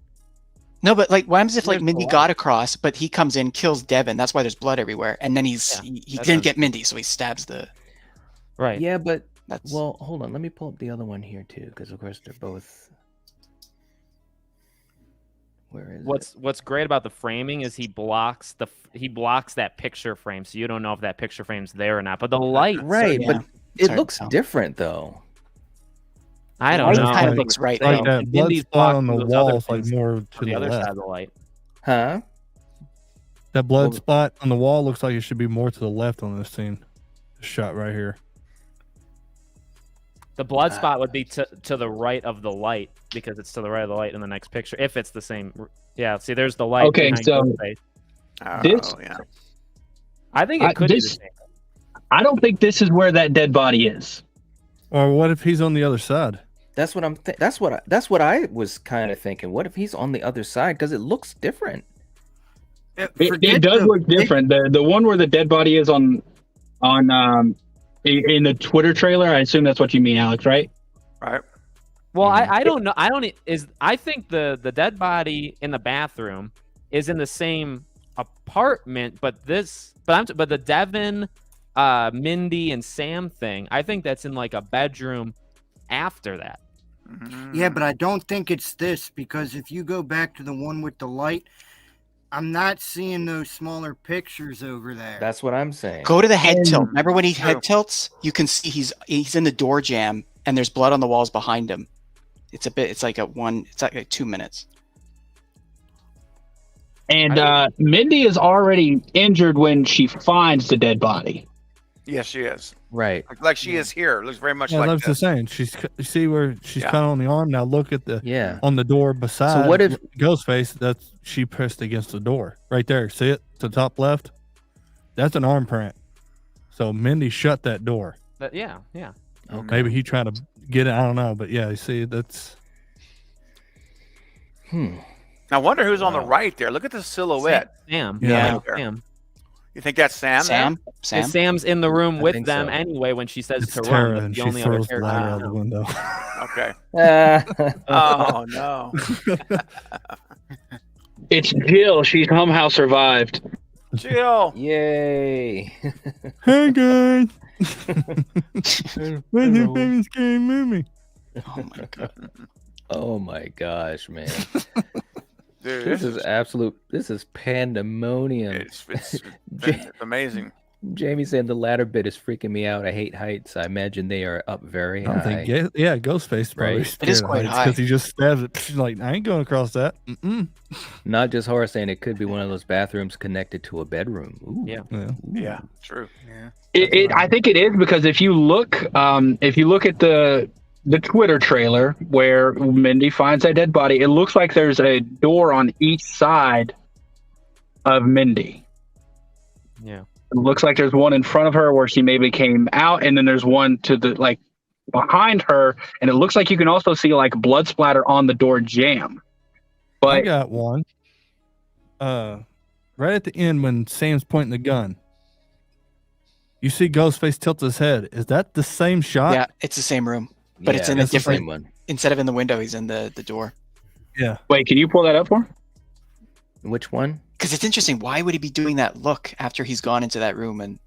E: No, but what happens if Mindy got across, but he comes in, kills Devin? That's why there's blood everywhere, and then he didn't get Mindy, so he stabs the.
I: Right.
A: Yeah, but. Well, hold on. Let me pull up the other one here too, because of course they're both. Where is
I: What's great about the framing is he blocks that picture frame, so you don't know if that picture frame's there or not. But the light,
A: but it looks different though.
I: I don't know.
E: It kind of looks right.
D: Like that blood spot on the wall is like more to the
I: other
D: left.
I: side of the light.
A: Huh?
D: That blood spot on the wall looks like it should be more to the left on this scene. This shot right here.
I: The blood spot would be to the right of the light because it's to the right of the light in the next picture. If it's the same, yeah. See, there's the light.
G: Okay, so
I: I think it could be the same.
G: I don't think this is where that dead body is.
D: Or what if he's on the other side?
A: That's what I'm. That's what I was kind of thinking. What if he's on the other side? Because it looks different.
G: It does look different. The one where the dead body is on in the Twitter trailer. I assume that's what you mean, Alex, right?
C: Right.
I: Well, I don't know. I think the dead body in the bathroom is in the same apartment, but the Devin, Mindy, and Sam thing, I think that's in like a bedroom after that.
B: Yeah, but I don't think it's this, because if you go back to the one with the light, I'm not seeing those smaller pictures over there.
A: That's what I'm saying.
E: Go to the head tilt. Remember when he head tilts? You can see he's in the door jamb, and there's blood on the walls behind him. It's like 2 minutes.
G: And Mindy is already injured when she finds the dead body.
C: Yes, she is.
A: Right.
C: Like she is here. Looks very much
D: Yeah,
C: like
D: that's the
C: this.
D: saying. You see where she's cut on the arm. Now look at on the door beside.
A: So what if
D: Ghostface? That's she pressed against the door right there. See it to the top left? That's an arm print. So Mindy shut that door.
I: Yeah.
A: Okay.
D: Maybe he tried to get it. I don't know, but yeah, you see, that's.
C: I wonder who's on the right there. Look at the silhouette.
I: Sam.
D: Yeah.
I: Sam.
C: You think that's Sam?
E: Sam?
I: And Sam's in the room with
A: think
I: them
A: so.
I: anyway when she says
D: It's
I: to
D: Tara,
I: run.
D: and
I: That's the
D: she
I: only other
D: throws the
I: character.
D: ladder out the window.
C: Okay. Oh no.
G: It's Jill. She somehow survived.
C: Jill.
A: Yay.
D: Hey guys. What's your favorite scary movie?
E: Oh my god.
A: Oh my gosh, man.
C: Dude,
A: This is pandemonium.
C: it's amazing.
A: Jamie saying the latter bit is freaking me out. I hate heights. I imagine they are up very
D: I don't
A: high.
D: think, Ghostface probably
A: Right.
E: It is quite high.
D: because he just stabs it. She's like, I ain't going across that. Mm-mm.
A: Not just horror saying it could be one of those bathrooms connected to a bedroom. Ooh.
I: Yeah.
C: Yeah, true.
B: Yeah.
G: I think it is because if you look at the Twitter trailer where Mindy finds that dead body, it looks like there's a door on each side of Mindy.
I: Yeah.
G: It looks like there's one in front of her where she maybe came out, and then there's one to the behind her, and it looks like you can also see like blood splatter on the door jamb.
D: I
G: But
D: got one. Right at the end when Sam's pointing the gun, you see Ghostface tilt his head. Is that the same shot?
E: Yeah, it's the same room, but it's in a
A: that's the
E: different
A: same one.
E: Instead of in the window, he's in the door.
D: Yeah.
G: wait, can you pull that up for me?
A: Which one?
E: Because it's interesting. Why would he be doing that look after he's gone into that room and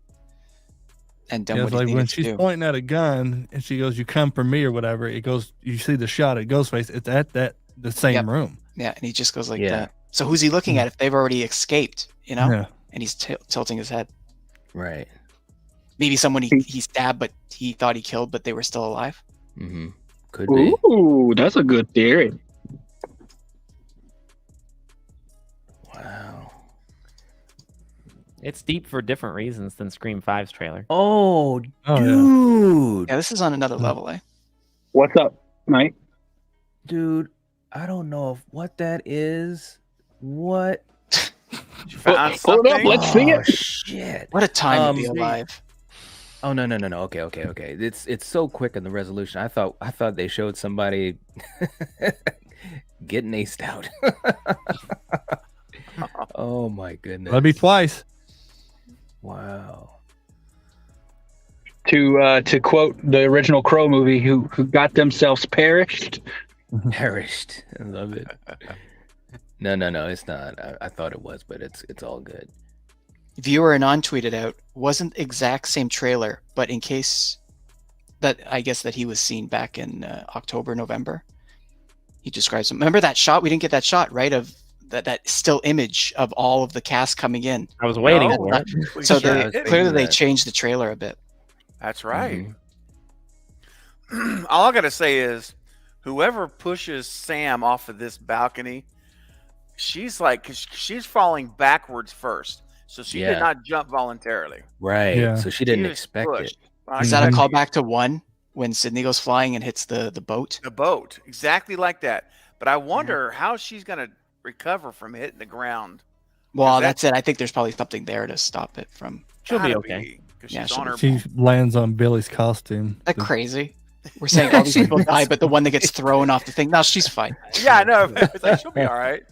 E: done
D: Yeah,
E: what
D: it's
E: he
D: like
E: needed
D: when
E: to
D: she's
E: do?
D: pointing at a gun and she goes, "You come for me" or whatever. It goes. You see the shot at Ghostface. It's at the same
E: Yep.
D: room.
E: Yeah, and he just goes like
A: Yeah.
E: that. So who's he looking at if they've already escaped? You know,
D: Yeah.
E: and he's tilting his head.
A: Right.
E: Maybe someone he stabbed, but he thought he killed, but they were still alive.
A: Mm-hmm. Could be.
G: Ooh, that's a good theory.
A: Wow.
I: It's deep for different reasons than Scream 5's trailer.
A: Oh,
D: Oh, yeah.
A: dude.
E: Yeah, this is on another level, eh?
G: What's up, Mike?
A: Dude, I don't know what that is. What?
C: You found
G: Hold up,
C: something?
G: let's see
A: Oh,
G: it.
A: shit.
E: What a time to be
A: Um,
E: alive.
A: Oh no. Okay. It's so quick in the resolution. I thought they showed somebody getting aced out. Oh my goodness.
D: That'd be twice.
A: Wow.
G: To quote the original Crow movie, who got themselves perished.
A: Perished. I love it. No, it's not. I thought it was, but it's all good.
E: Viewer Anon tweeted out, wasn't exact same trailer, but in case that I guess that he was seen back in October, November. He describes him. Remember that shot? We didn't get that shot, right? Of that still image of all of the cast coming in.
I: I was waiting
C: No.
I: for it.
C: We
E: So
C: sure
A: I
E: they,
A: was
C: did.
E: clearly they
A: that.
E: changed the trailer a bit.
C: That's right.
A: Mhm.
C: All I gotta say is, whoever pushes Sam off of this balcony, she's like, 'cause she's falling backwards first, so she
A: Yeah.
C: did not jump voluntarily.
A: Right.
D: Yeah.
A: So she didn't
C: She was
A: expect it.
C: pushed. I
E: Is that a
C: expect
E: callback to 1 when Sydney goes flying and hits the boat?
C: the boat exactly like that? But I wonder how she's gonna recover from hitting the ground
E: Well, that's it. I think there's probably something there to stop it from.
I: She'll be okay.
E: Yeah,
D: she lands on Billy's costume.
E: That crazy. We're saying all these people die, but the one that gets thrown off the thing, no, she's fine.
C: Yeah, I know. It's like she'll be all right,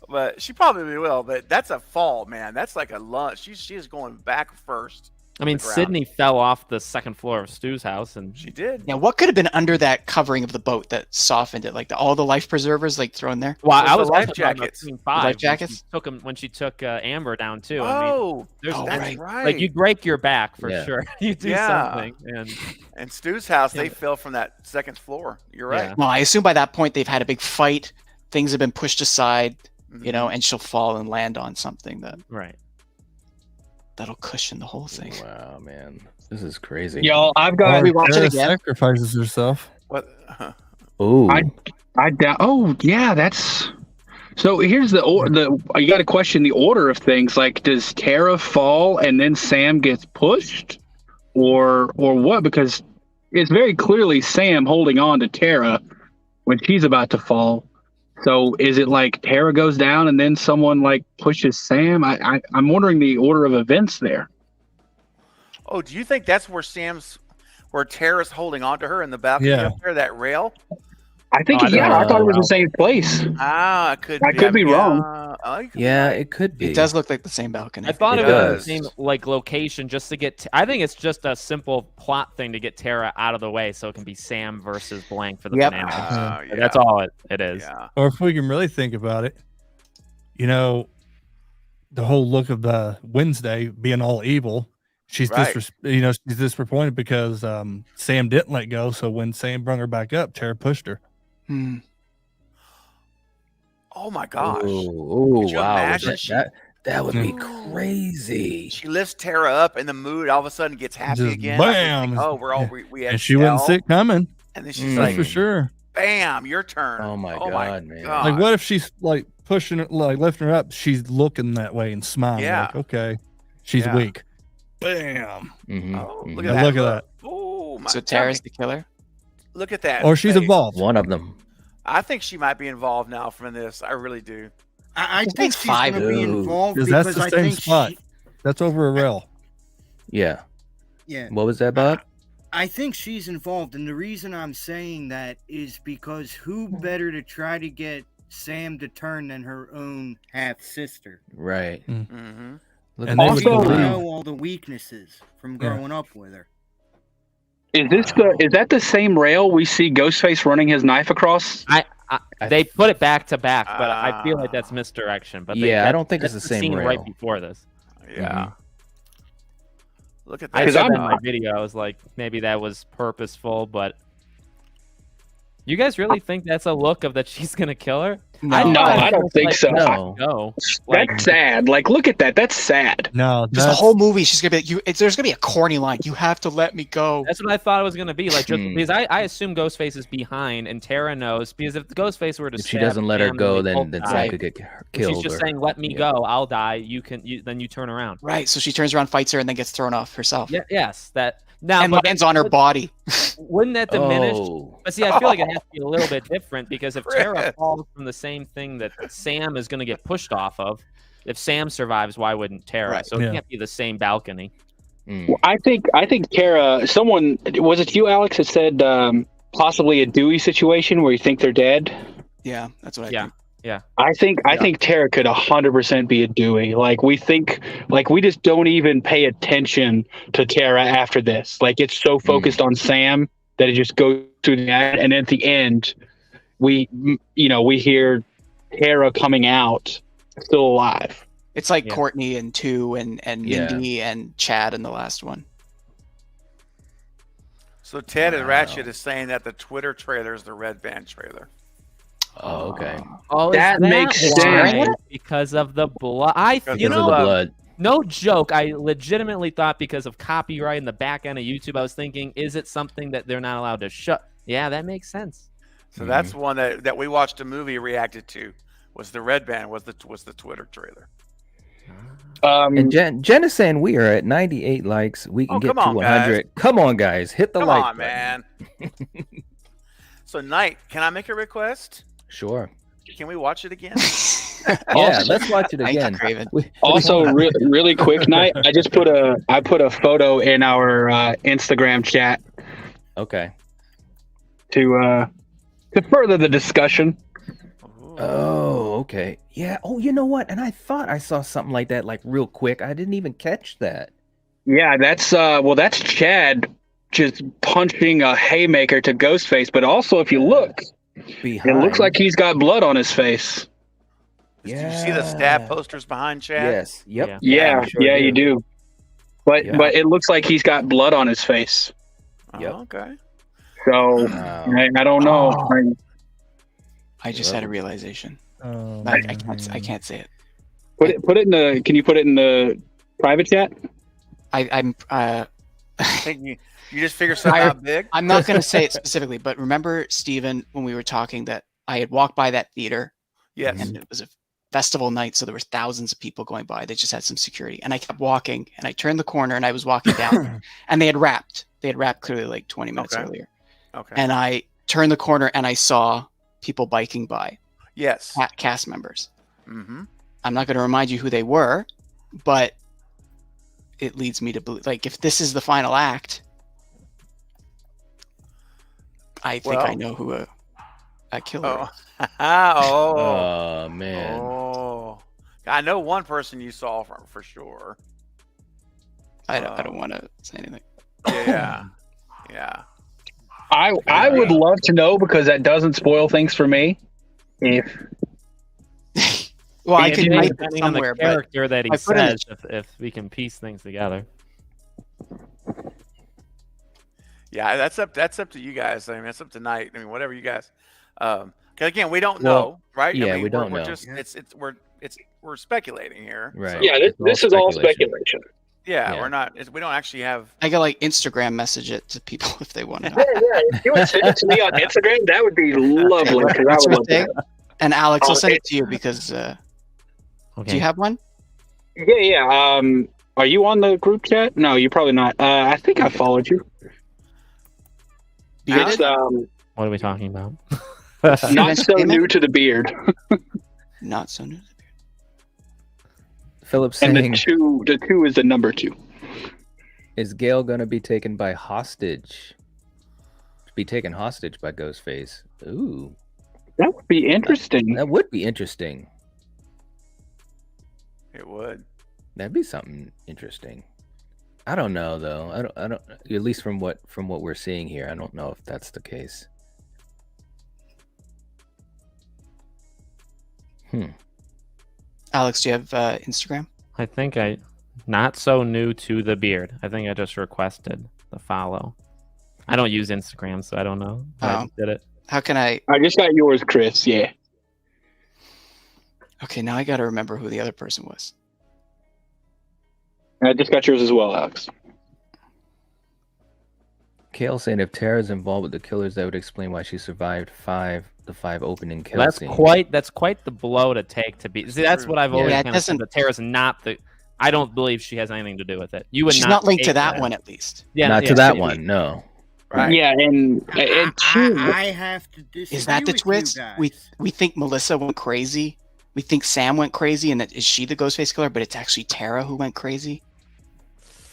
C: but she probably will. But that's a fall, man. That's like a lunge. She is going back first.
I: I mean, Sydney fell off the second floor of Stu's house, and
C: she did.
E: Yeah, what could have been under that covering of the boat that softened it? Like all the life preservers, like thrown there.
I: Well, I was
C: life jackets.
I: Life
E: jackets
I: when she took Amber down too.
C: Oh,
I: I mean,
C: that's right.
I: Like you break your back for sure. You do something,
C: and Stu's house, they fell from that second floor. You're right.
E: Yeah. Well, I assume by that point they've had a big fight. Things have been pushed aside, you know, and she'll fall and land on something that'll cushion the whole thing.
A: Wow, man, this is crazy.
G: Y'all, I've got.
E: We watch it again.
D: Sacrifices herself.
C: What?
A: Oh,
G: I doubt. Oh, yeah, that's. So here's the you got to question the order of things. Like, does Tara fall and then Sam gets pushed, or what? Because it's very clearly Sam holding on to Tara when she's about to fall. So is it like Tara goes down and then someone like pushes Sam? I'm wondering the order of events there.
C: Oh, do you think that's where Tara's holding on to her in the balcony up there, that rail?
G: I think, I thought it was the same place.
C: Ah, it could be.
G: I could be wrong.
A: Yeah, it could be.
E: It does look like the same balcony.
I: I thought it was the same like location just to get. I think it's just a simple plot thing to get Tara out of the way, so it can be Sam versus blank for the finale. That's all it is.
C: Yeah.
D: Or if we can really think about it, you know, the whole look of the Wednesday being all evil. She's she's disappointed because Sam didn't let go. So when Sam brought her back up, Tara pushed her.
C: Oh my gosh!
A: Oh wow!
C: Imagine
A: that would be crazy.
C: She lifts Tara up, and the mood all of a sudden gets happy
D: Just
C: again.
D: Bam!
C: Like, we're all we had.
D: And she wouldn't see it coming.
C: And then she's
D: That's
C: like,
D: for sure.
C: "Bam! Your turn."
A: Oh my god, man!
D: Like, what if she's like pushing her, like lifting her up? She's looking that way and smiling.
C: Yeah.
D: Like, okay, she's weak. Bam!
C: Oh, look
D: at that.
C: Oh my!
E: So Tara's the killer.
C: Look at that.
D: Or she's involved.
A: One of them.
C: I think she might be involved now from this. I really do.
B: I think she's going to be involved because
D: that's the
B: I
D: same
B: think
D: spot. That's over a rail.
A: Yeah.
B: Yeah.
A: What was that, Bob?
B: I think she's involved, and the reason I'm saying that is because who better to try to get Sam to turn than her own half sister?
A: Right.
C: Mm-hmm.
A: Look
B: And
A: at
B: also
A: that.
B: know all the weaknesses from growing up with her.
G: Is that the same rail we see Ghostface running his knife across?
I: They put it back to back, but I feel like that's misdirection. But
A: I don't think it's the same
I: scene
A: rail.
I: right before this.
C: Yeah. Look at that.
I: I said that in my video. I was like, maybe that was purposeful, but you guys really think that's a look of that she's gonna kill her?
G: No, I don't think so.
I: No.
G: That's sad. Like, look at that. That's sad.
D: No,
E: just the whole movie. She's gonna be. There's gonna be a corny line. You have to let me go.
I: That's what I thought it was gonna be. Like, just because I assume Ghostface is behind, and Tara knows. Because if Ghostface were to,
A: if she doesn't let her go, then Sam could get killed.
I: She's just saying, "Let me go. I'll die. Then you turn around."
E: Right. So she turns around, fights her, and then gets thrown off herself.
I: Yeah. Yes. That. Now,
E: and lands on her body.
I: Wouldn't that diminish? But see, I feel like it has to be a little bit different because if Tara falls from the same thing that Sam is going to get pushed off of, if Sam survives, why wouldn't Tara?
E: Right.
I: So it can't be the same balcony.
G: Well, I think Tara. Someone was it you, Alex, that said possibly a Dewey situation where you think they're dead.
E: Yeah, that's what I think.
I: Yeah.
G: I think Tara could 100% be a Dewey. Like we just don't even pay attention to Tara after this. Like it's so focused on Sam that it just goes through that, and at the end, we hear Tara coming out still alive.
E: It's like Courtney and 2 and Mindy and Chad in the last one.
C: So Ted and Ratchet is saying that the Twitter trailer is the Red Band trailer.
A: Oh, okay.
I: Oh,
G: that makes sense
I: because of the blood. Blood. No joke. I legitimately thought because of copyright in the back end of YouTube, I was thinking, is it something that they're not allowed to show? Yeah, that makes sense.
C: So that's one that we watched a movie reacted to. Was the Red Band was the Twitter trailer.
A: And Jen is saying we are at 98 likes. We can get to 100.
C: Guys.
A: Come on, guys. Hit the like
C: button. Man. So, Knight, can I make a request?
A: Sure.
C: Can we watch it again?
A: Yeah, let's watch it again.
G: Also, really quick, Night. I put a photo in our Instagram chat.
A: Okay.
G: To further the discussion.
A: Oh, okay. Yeah. Oh, you know what? And I thought I saw something like that, like real quick. I didn't even catch that.
G: Yeah, that's that's Chad just punching a haymaker to Ghostface. But also, if you look, it looks like he's got blood on his face.
C: Yeah. Do you see the stab posters behind Chad?
A: Yes. Yep.
G: Yeah, you do. But it looks like he's got blood on his face.
A: Yep.
C: Okay.
G: So I don't know.
E: I just had a realization. I can't say it.
G: Put it in the. Can you put it in the private chat?
E: I'm.
C: I think you just figure something out big.
E: I'm not going to say it specifically, but remember, Steven, when we were talking that I had walked by that theater.
C: Yes.
E: And it was a festival night, so there were thousands of people going by. They just had some security, and I kept walking, and I turned the corner, and I was walking down, and they had wrapped. They had wrapped clearly like 20 minutes earlier.
C: Okay.
E: And I turned the corner, and I saw people biking by.
C: Yes.
E: Cast members.
C: Mm-hmm.
E: I'm not going to remind you who they were, but it leads me to believe, like, if this is the final act, I think I know who a killer is.
A: Oh man.
C: Oh, I know one person you saw for sure.
E: I don't want to say anything.
C: Yeah. Yeah.
G: I would love to know, because that doesn't spoil things for me. If
E: well, I could write that
I: depending on the
E: somewhere,
I: character that he
E: I put in
I: says, if we can piece things together.
C: Yeah, that's up to you guys. I mean, that's up to Night. I mean, whatever you guys. Because again, we don't know, right?
A: Yeah,
C: I mean,
A: we don't know.
C: We're just we're speculating here.
A: Right.
C: So.
G: Yeah, this is all speculation.
C: Yeah, we're not. We don't actually have.
E: I could like Instagram message it to people if they want to.
G: Yeah, if you would send it to me on Instagram, that would be lovely. I would love that.
E: And Alex, I'll send it to you because. Do you have one?
G: Yeah. Are you on the group chat? No, you're probably not. I think I followed you.
E: Bearded?
I: What are we talking about?
G: Not so new to the beard.
E: Not so new to the beard.
A: Philip saying,
G: and the two is the number 2.
A: Is Gail gonna be taken by hostage? Be taken hostage by Ghostface? Ooh,
G: that would be interesting.
A: That would be interesting.
C: It would.
A: That'd be something interesting. I don't know though. I don't. At least from what we're seeing here, I don't know if that's the case.
E: Alex, do you have Instagram?
I: I think not so new to the beard. I think I just requested the follow. I don't use Instagram, so I don't know. I just did it.
E: How can I?
G: I just got yours, Chris. Yeah.
E: Okay, now I got to remember who the other person was.
G: I just got yours as well, Alex.
A: Kale saying if Tara's involved with the killers, that would explain why she survived the five opening kill scenes.
I: That's quite the blow to take to be. See, that's what I've always kind of said. That Tara's not the. I don't believe she has anything to do with it.
E: She's not linked to that one, at least.
A: Yeah, not to that one. No.
G: Right. Yeah, and
B: I have to disagree.
E: Is that the twist? We think Melissa went crazy. We think Sam went crazy, and that is she the Ghostface killer? But it's actually Tara who went crazy.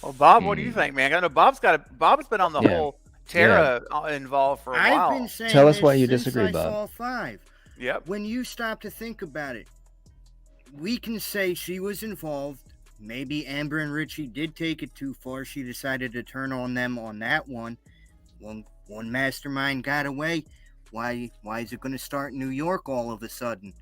C: Well, Bob, what do you think, man? I know Bob's been on the whole Tara involved for a while.
B: I've been saying
A: Tell us why you disagree, Bob.
B: Saw 5.
C: Yep.
B: When you stop to think about it, we can say she was involved. Maybe Amber and Richie did take it too far. She decided to turn on them on that one. One mastermind got away. Why is it going to start in New York all of a sudden?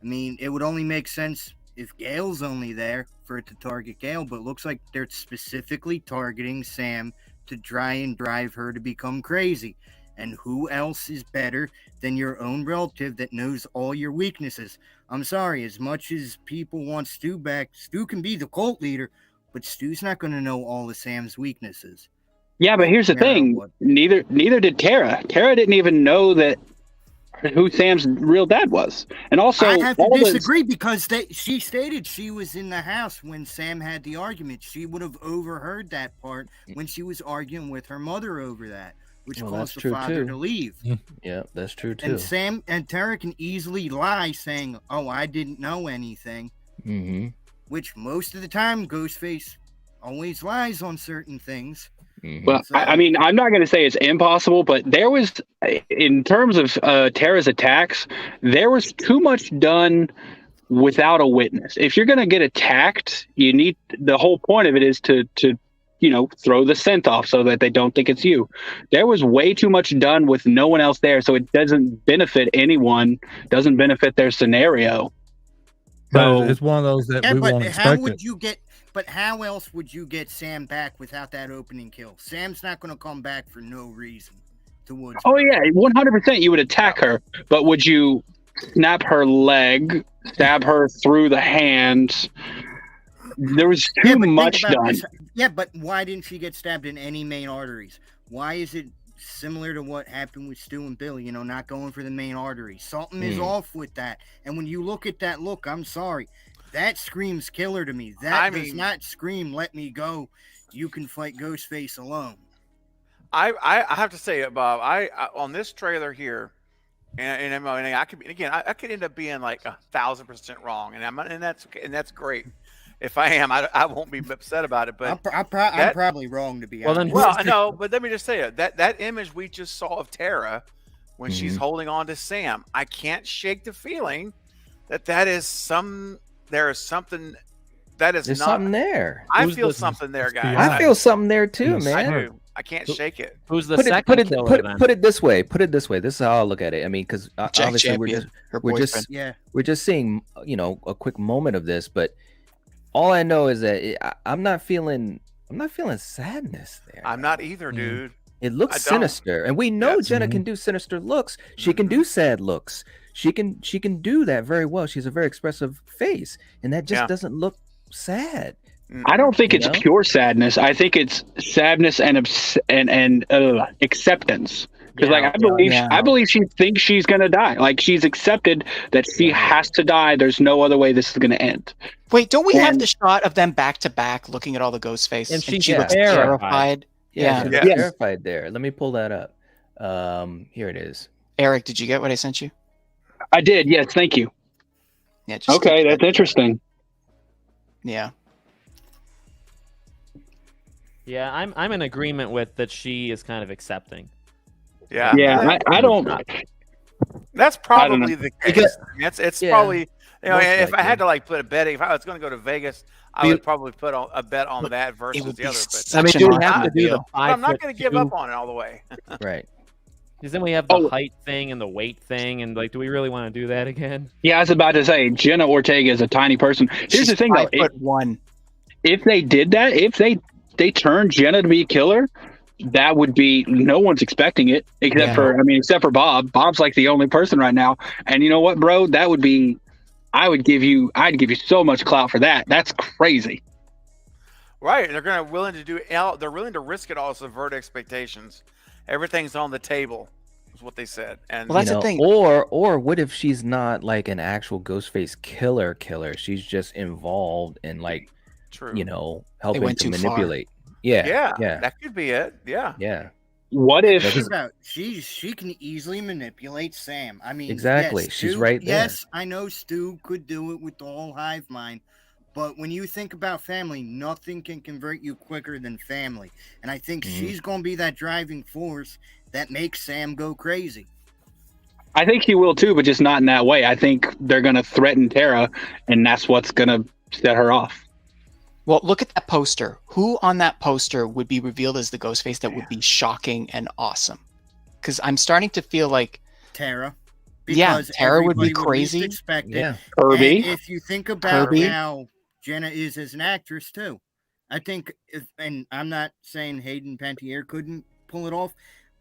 B: I mean, it would only make sense if Gail's only there for it to target Gail, but it looks like they're specifically targeting Sam to try and drive her to become crazy. And who else is better than your own relative that knows all your weaknesses? I'm sorry, as much as people want Stu back, Stu can be the cult leader, but Stu's not going to know all of Sam's weaknesses.
G: Yeah, but here's the thing. Neither did Tara. Tara didn't even know that who Sam's real dad was. And also,
B: I have to disagree because she stated she was in the house when Sam had the argument. She would have overheard that part when she was arguing with her mother over that. which
A: Well,
B: caused
A: that's
B: the
A: true,
B: father
A: too.
B: to leave.
A: Yeah, that's true too.
B: And Tara can easily lie, saying, "Oh, I didn't know anything,"
A: Mm-hmm.
B: which most of the time Ghostface always lies on certain things.
A: Mm-hmm.
G: Well,
B: So-
G: I mean, I'm not going to say it's impossible, but there was, in terms of Tara's attacks, there was too much done without a witness. If you're going to get attacked, you need, the whole point of it is to throw the scent off so that they don't think it's you. There was way too much done with no one else there, so it doesn't benefit anyone, doesn't benefit their scenario.
D: So
G: So
D: it's one of those that
B: Yeah,
D: we
B: but
D: won't
B: how
D: expect
B: would
D: it.
B: you get? But how else would you get Sam back without that opening kill? Sam's not going to come back for no reason to Woods.
G: oh yeah, 100% you would attack her, but would you snap her leg, stab her through the hand? There was
B: Yeah,
G: too
B: but think
G: much
B: about
G: done.
B: this. Yeah, but why didn't she get stabbed in any main arteries? Why is it similar to what happened with Stu and Bill? Not going for the main arteries. Something is off with that. And when you look at that look, I'm sorry, that screams killer to me. That does not scream "let me go." You can fight Ghostface alone.
C: I have to say, Bob, I on this trailer here, and I could end up being like 1,000% wrong, and that's great. If I am, I won't be upset about it. But
B: I'm probably wrong, to be honest.
C: Well, I know, but let me just say it. That image we just saw of Tara when she's holding on to Sam, I can't shake the feeling that there is something that is
A: There's
C: not
A: something there.
C: I feel something there, guys.
A: I feel something there too, man.
C: I do. I can't shake it.
I: Who's the second killer then?
A: Put it this way. This is how I look at it. I mean, because obviously
E: Champion,
A: we're just seeing a quick moment of this, but all I know is that I'm not feeling sadness there.
C: I'm not either, dude.
A: It looks sinister, and we know Jenna can do sinister looks. She can do sad looks. She can do that very well. She's a very expressive face, and that just doesn't look sad.
G: I don't think it's pure sadness. I think it's sadness and acceptance. Because I believe she thinks she's gonna die. Like, she's accepted that she has to die. There's no other way this is gonna end.
E: Wait, don't we have the shot of them back to back looking at all the ghost face?
I: And she
E: looks terrified.
A: Yeah. Terrified there. Let me pull that up. Here it is.
E: Eric, did you get what I sent you?
G: I did. Yes, thank you.
E: Yeah.
G: Okay, that's interesting.
E: Yeah.
I: Yeah, I'm in agreement with that. She is kind of accepting.
C: Yeah.
G: Yeah, I don't.
C: That's probably the case. It's probably if I had to put a bet, if I was going to go to Vegas, I would probably put a bet on that versus the other. But
I: I mean, we have to do the 5'2".
C: I'm not going to give up on it all the way.
A: Right.
I: Because then we have the height thing and the weight thing, and do we really want to do that again?
G: Yeah, I was about to say Jenna Ortega is a tiny person. Here's the thing, though. If they did that, if they turned Jenna to be a killer, that would be, no one's expecting it except for Bob. Bob's like the only person right now. And you know what, bro? That would be, I'd give you so much clout for that. That's crazy.
C: Right. They're willing to risk it all to subvert expectations. Everything's on the table, is what they said. And
E: that's the thing.
A: Or what if she's not like an actual Ghostface killer? She's just involved in helping to manipulate. Yeah.
C: That could be it. Yeah.
G: What if
B: she can easily manipulate Sam? I mean,
A: exactly.
B: Yes,
A: she's
B: Stu,
A: right there.
B: Yes, I know Stu could do it with the whole hive mind, but when you think about family, nothing can convert you quicker than family. And I think she's going to be that driving force that makes Sam go crazy.
G: I think he will too, but just not in that way. I think they're going to threaten Tara, and that's what's going to set her off.
E: Well, look at that poster. Who on that poster would be revealed as the Ghostface that would be shocking and awesome? Because I'm starting to feel like
B: Tara.
E: Tara would be crazy.
B: Yeah.
G: Kirby.
B: And if you think about how Jenna is as an actress too, I think and I'm not saying Hayden Panettiere couldn't pull it off.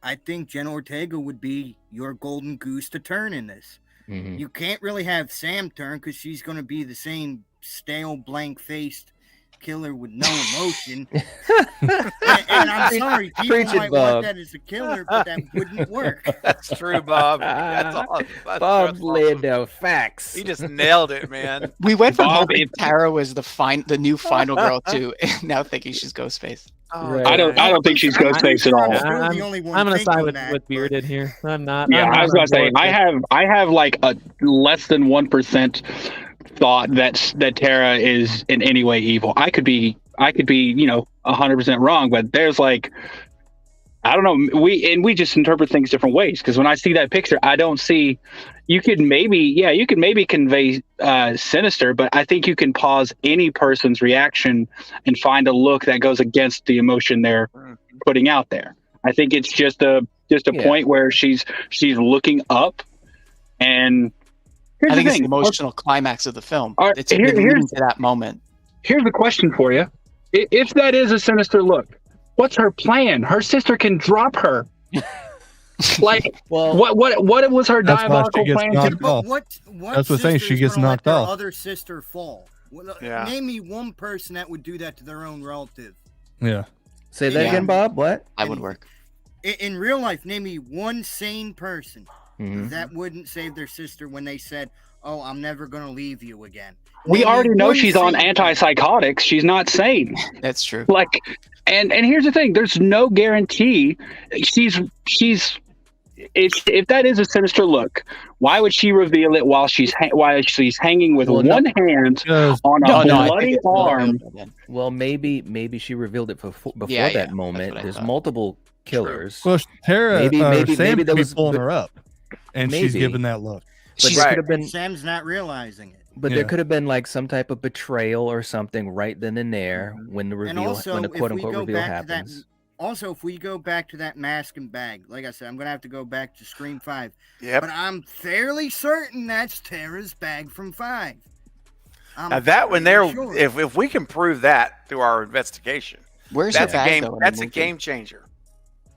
B: I think Jenna Ortega would be your golden goose to turn in this.
A: Mm-hmm.
B: You can't really have Sam turn because she's going to be the same stale, blank-faced killer with no emotion. and I'm sorry, people might want that as a killer, but that wouldn't work.
C: That's true, Bob. That's all.
A: Bob's laid down facts.
C: He just nailed it, man.
E: We went from hoping Tara was the new final girl to now thinking she's Ghostface.
C: Oh,
G: I don't think she's Ghostface at all.
I: I'm gonna side with Bearded here. I'm not.
G: Yeah, I was gonna say I have like a less than 1% thought that Tara is in any way evil. I could be 100% wrong, but there's like, I don't know. We just interpret things different ways, because when I see that picture, I don't see. You could maybe convey sinister, but I think you can pause any person's reaction and find a look that goes against the emotion they're putting out there. I think it's just a point where she's looking up, and
E: I think it's the emotional climax of the film. It's leading to that moment.
G: Here's the question for you: if that is a sinister look, what's her plan? Her sister can drop her. Like, well, what was her diabolical plan?
B: That's what I'm saying.
D: She gets knocked off.
B: Other sister fall. Name me one person that would do that to their own relative.
D: Yeah.
A: Say that again, Bob. What?
E: That would work.
B: In real life, name me one sane person that wouldn't save their sister when they said, "Oh, I'm never going to leave you again."
G: We already know she's on antipsychotics. She's not sane.
E: That's true.
G: Like, and here's the thing: there's no guarantee she's. If that is a sinister look, why would she reveal it while she's hanging with one hand on a bloody arm?
A: Well, maybe she revealed it before that moment. There's multiple killers.
D: Well, Tara,
A: maybe
D: that
A: was
D: pulling her up, and she's giving that look.
A: But could have been,
B: Sam's not realizing it.
A: But there could have been like some type of betrayal or something right then and there when the reveal, when the quote unquote reveal happens.
B: Also, if we go back to that mask and bag, like I said, I'm going to have to go back to Scream 5.
C: Yep.
B: But I'm fairly certain that's Tara's bag from 5.
C: Now that one there, if we can prove that through our investigation,
E: where's her bag?
C: That's a game changer.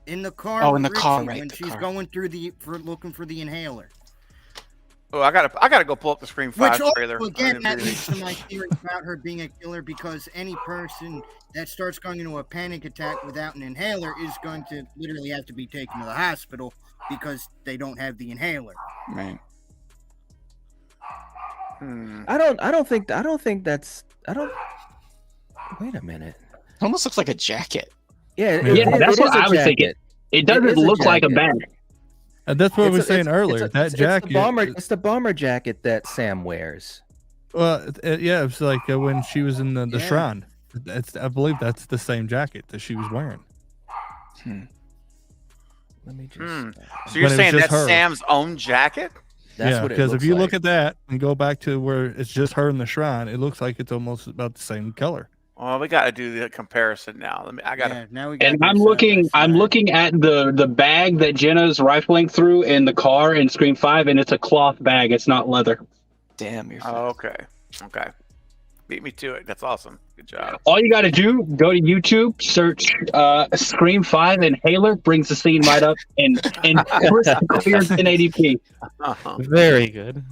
B: In the car.
E: Oh, in the car, right?
B: When she's going through looking for the inhaler.
C: Oh, I gotta go pull up the Scream 5
B: Which
C: trailer.
B: Again, that leads to my theory about her being a killer, because any person that starts going into a panic attack without an inhaler is going to literally have to be taken to the hospital because they don't have the inhaler.
E: Right.
A: I don't think that's. Wait a minute.
E: It almost looks like a jacket.
A: Yeah,
G: that's what I was thinking. It doesn't look like a bag.
D: And that's what I was saying earlier. That jacket.
A: It's the bomber jacket that Sam wears.
D: Well, yeah, it's like when she was in the shrine. I believe that's the same jacket that she was wearing.
A: Let me just.
C: So you're saying that's Sam's own jacket?
D: That's what because if you look at that and go back to where it's just her in the shrine, it looks like it's almost about the same color.
C: Well, we got to do the comparison now.
B: Now we
G: and I'm looking at the bag that Jenna's rifling through in the car in Scream 5, and it's a cloth bag. It's not leather.
E: Damn, you're.
C: Okay. Beat me to it. That's awesome. Good job.
G: All you got to do, go to YouTube, search Scream 5 inhaler, brings the scene right up, and clear 1080p.
I: Very good.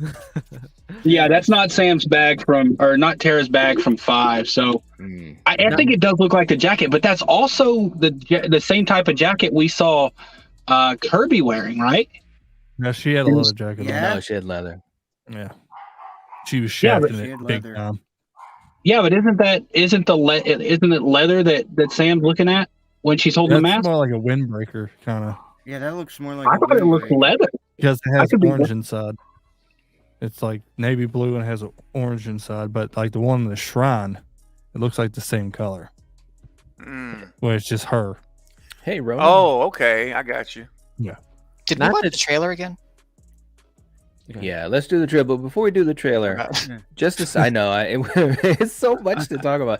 G: Yeah, that's not Sam's bag not Tara's bag from 5. So I think it does look like the jacket, but that's also the same type of jacket we saw Kirby wearing, right?
D: No, she had a leather jacket.
A: Yeah, no, she had leather.
D: Yeah, she was shafting it big time.
G: Yeah, but isn't it leather that Sam's looking at when she's holding the mask?
D: It's more like a windbreaker kind of.
B: Yeah, that looks more like.
G: I thought it looked leather
D: because it has orange inside. It's like navy blue and has an orange inside, but like the one in the shrine, it looks like the same color. Well, it's just her.
A: Hey, Roman.
C: Oh, okay, I got you.
D: Yeah.
E: Did we watch the trailer again?
A: Yeah, let's do the trailer. But before we do the trailer, I know it's so much to talk about.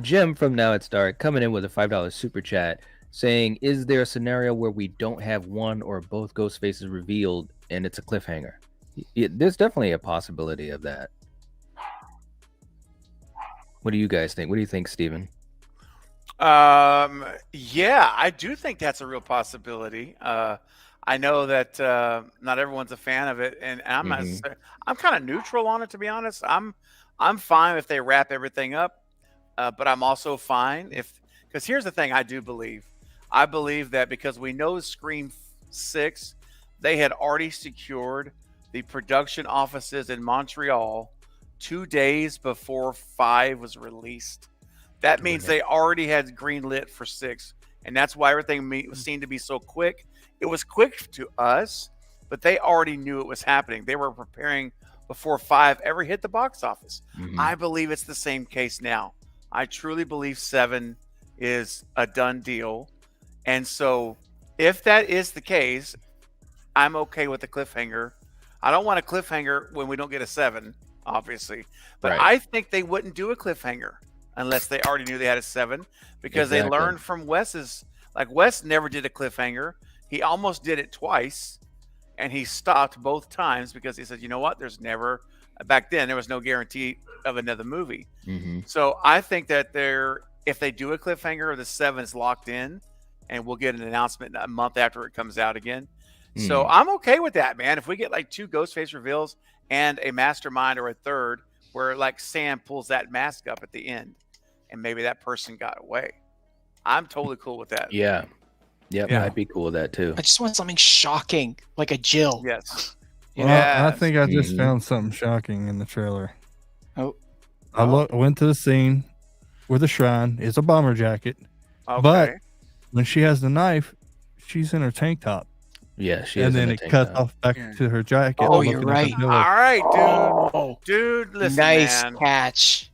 A: Jim from Now It's Dark coming in with a $5 super chat saying, "Is there a scenario where we don't have one or both ghost faces revealed and it's a cliffhanger?" There's definitely a possibility of that. What do you guys think? What do you think, Steven?
C: Yeah, I do think that's a real possibility. I know that not everyone's a fan of it, and I'm not. I'm kind of neutral on it, to be honest. I'm fine if they wrap everything up, but I'm also fine because here's the thing: I believe that because we know Scream 6, they had already secured the production offices in Montreal 2 days before 5 was released. That means they already had green lit for 6, and that's why everything seemed to be so quick. It was quick to us, but they already knew it was happening. They were preparing before 5 ever hit the box office. I believe it's the same case now. I truly believe 7 is a done deal. And so if that is the case, I'm okay with the cliffhanger. I don't want a cliffhanger when we don't get a 7, obviously. But I think they wouldn't do a cliffhanger unless they already knew they had a 7, because they learned from Wes's. Like, Wes never did a cliffhanger. He almost did it twice, and he stopped both times because he said, you know what, there's never, back then there was no guarantee of another movie. So I think that if they do a cliffhanger, the 7 is locked in, and we'll get an announcement a month after it comes out again. So I'm okay with that, man. If we get like 2 Ghostface reveals and a mastermind or a third where like Sam pulls that mask up at the end and maybe that person got away, I'm totally cool with that.
A: Yeah. I'd be cool with that too.
E: I just want something shocking, like a Jill.
C: Yes.
D: Well, I think I just found something shocking in the trailer. I went to the scene where the shrine is a bomber jacket, but when she has the knife, she's in her tank top.
A: Yeah, she
D: and
A: is.
D: then it cuts off back to her jacket.
E: Oh, you're right.
C: All right, dude. Listen,
E: nice
C: man.
E: catch.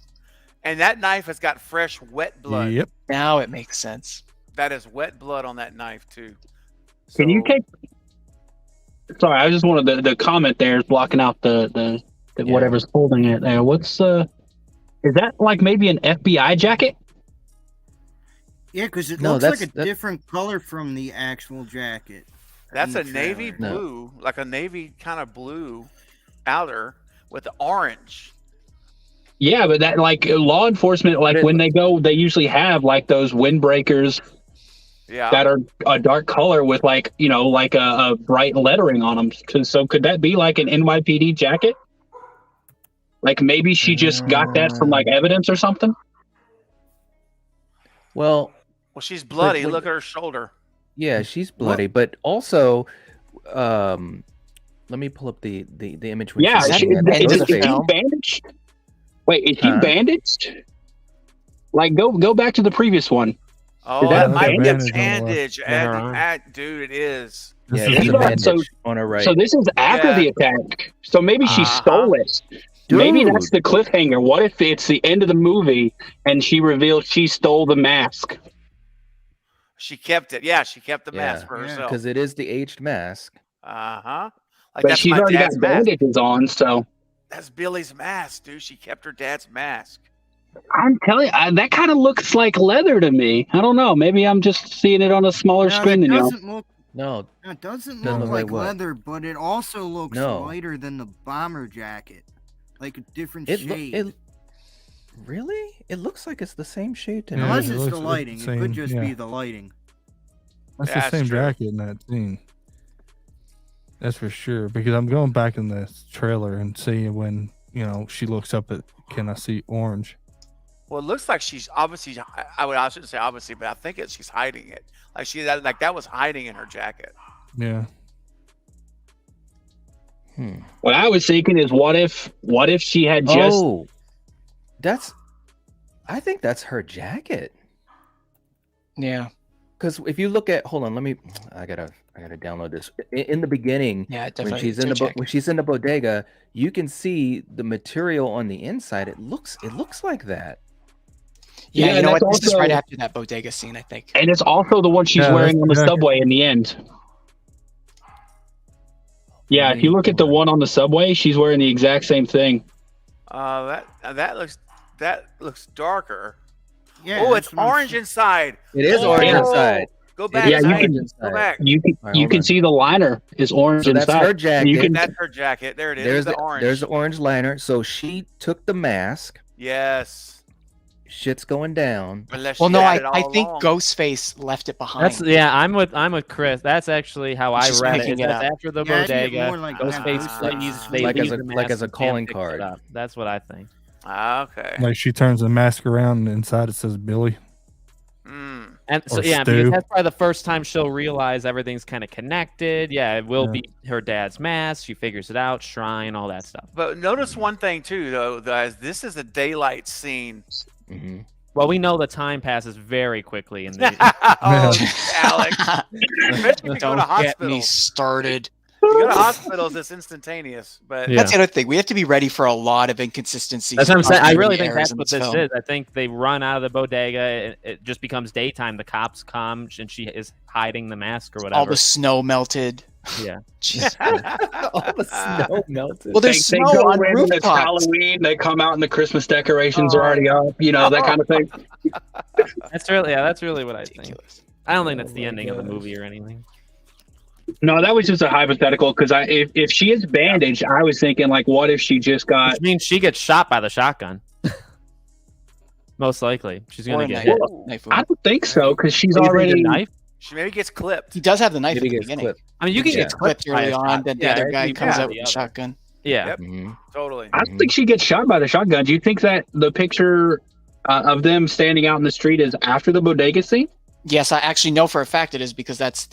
C: And that knife has got fresh, wet blood.
D: Yep.
E: Now it makes sense.
C: That is wet blood on that knife too. So,
G: Can you take? Sorry, I just wanted the comment there is blocking out the whatever's holding it there. What's is that like maybe an FBI jacket?
B: Yeah, because it looks like a different color from the actual jacket.
C: That's a navy blue, like a navy kind of blue outer with the orange.
G: Yeah, but that like law enforcement, like when they go, they usually have like those windbreakers that are a dark color with like, you know, like a bright lettering on them. So could that be like an NYPD jacket? Like maybe she just got that from like evidence or something?
A: Well,
C: she's bloody. Look at her shoulder.
A: Yeah, she's bloody, but also, let me pull up the image. When
G: is he bandaged? Wait, is he bandaged? Like, go back to the previous one.
C: Oh, that might be a bandage. Dude, it is.
A: So on her right.
G: So this is after the attack. So maybe she stole it. Dude. Maybe that's the cliffhanger. What if it's the end of the movie and she reveals she stole the mask?
C: She kept it. Yeah, she kept the mask for herself.
A: Because it is the aged mask.
C: Like,
G: but she's already got bandages on, so.
C: That's Billy's mask, dude. She kept her dad's mask.
G: I'm telling you, that kind of looks like leather to me. I don't know. Maybe I'm just seeing it on a smaller screen than you.
B: No, it doesn't look like leather, but it also looks lighter than the bomber jacket. Like a different shade.
A: Really? It looks like it's the same shade to me.
B: Unless it's the lighting. It could just be the lighting.
D: That's the same jacket in that scene. That's for sure. Because I'm going back in the trailer and seeing when, you know, she looks up at, can I see orange?
C: Well, it looks like she's obviously, I shouldn't say obviously, but I think she's hiding it. Like that was hiding in her jacket.
D: Yeah.
G: What I was thinking is, what if she had just?
A: Oh, I think that's her jacket.
E: Yeah.
A: Because if you look at, hold on, I gotta download this. In the beginning, when she's in the bodega, you can see the material on the inside. It looks like that.
E: Yeah, you know what? This is right after that bodega scene, I think.
G: And it's also the one she's wearing on the subway in the end. Yeah, if you look at the one on the subway, she's wearing the exact same thing.
C: That looks darker.
B: Yeah.
C: Oh, it's orange inside.
A: It is orange inside.
C: Go back.
G: Yeah, go back. You can see the liner is orange inside.
A: That's her jacket.
C: That's her jacket. There it is.
A: There's
C: the orange.
A: There's the orange liner. So she took the mask.
C: Yes.
A: Shit's going down.
E: Well, no, I think Ghostface left it behind.
I: I'm with Chris. That's actually how I read it. That's after the bodega.
A: Ghostface like as a calling card.
I: That's what I think.
C: Okay.
D: Like she turns the mask around and inside it says Billy.
I: And so because that's probably the first time she'll realize everything's kind of connected. Yeah, it will be her dad's mask. She figures it out, shrine, all that stuff.
C: But notice one thing too, though, guys. This is a daylight scene.
I: Well, we know the time passes very quickly in the.
C: Alex. Especially if you go to
E: Don't get me
C: hospitals.
E: started.
C: You go to hospitals, it's instantaneous. But
E: That's the other thing. We have to be ready for a lot of inconsistencies.
I: That's what I'm saying. I really think
E: errors
I: that's
E: in
I: what this
E: film.
I: is. I think they run out of the bodega. It just becomes daytime. The cops come, and she is hiding the mask or whatever.
E: All the snow melted.
I: Yeah.
A: All the snow melted.
E: Well, there's
G: They
E: snow
G: go
E: on
G: in and it's
E: rooftops.
G: Halloween. They come out and the Christmas decorations are already up. You know, that kind of thing.
I: That's really what I think.
E: Ridiculous.
I: I don't think that's the ending of the movie or anything.
G: No, that was just a hypothetical because if she is bandaged, I was thinking like, what if she just got?
I: Which means she gets shot by the shotgun. Most likely, she's
E: Or
I: gonna
E: a
I: get
E: knife.
I: hit.
E: Knife
G: I
E: wound.
G: don't think so because she's
I: Maybe the
G: already.
I: knife.
C: she maybe gets clipped.
E: He does have the knife
A: Maybe
E: at the
A: gets
E: beginning.
A: clipped.
I: I mean, you can
A: Yeah.
I: get clipped by
E: Early
I: a
E: on,
I: shotgun.
E: then the
I: Yeah,
E: other
I: it
E: guy
I: could be
E: comes
I: one or
E: out
I: the
E: with a
I: other.
E: shotgun.
I: Yeah.
C: Yep.
A: Mhm.
C: Totally.
G: I don't think she gets shot by the shotgun. Do you think that the picture of them standing out in the street is after the bodega scene?
E: Yes, I actually know for a fact it is because that's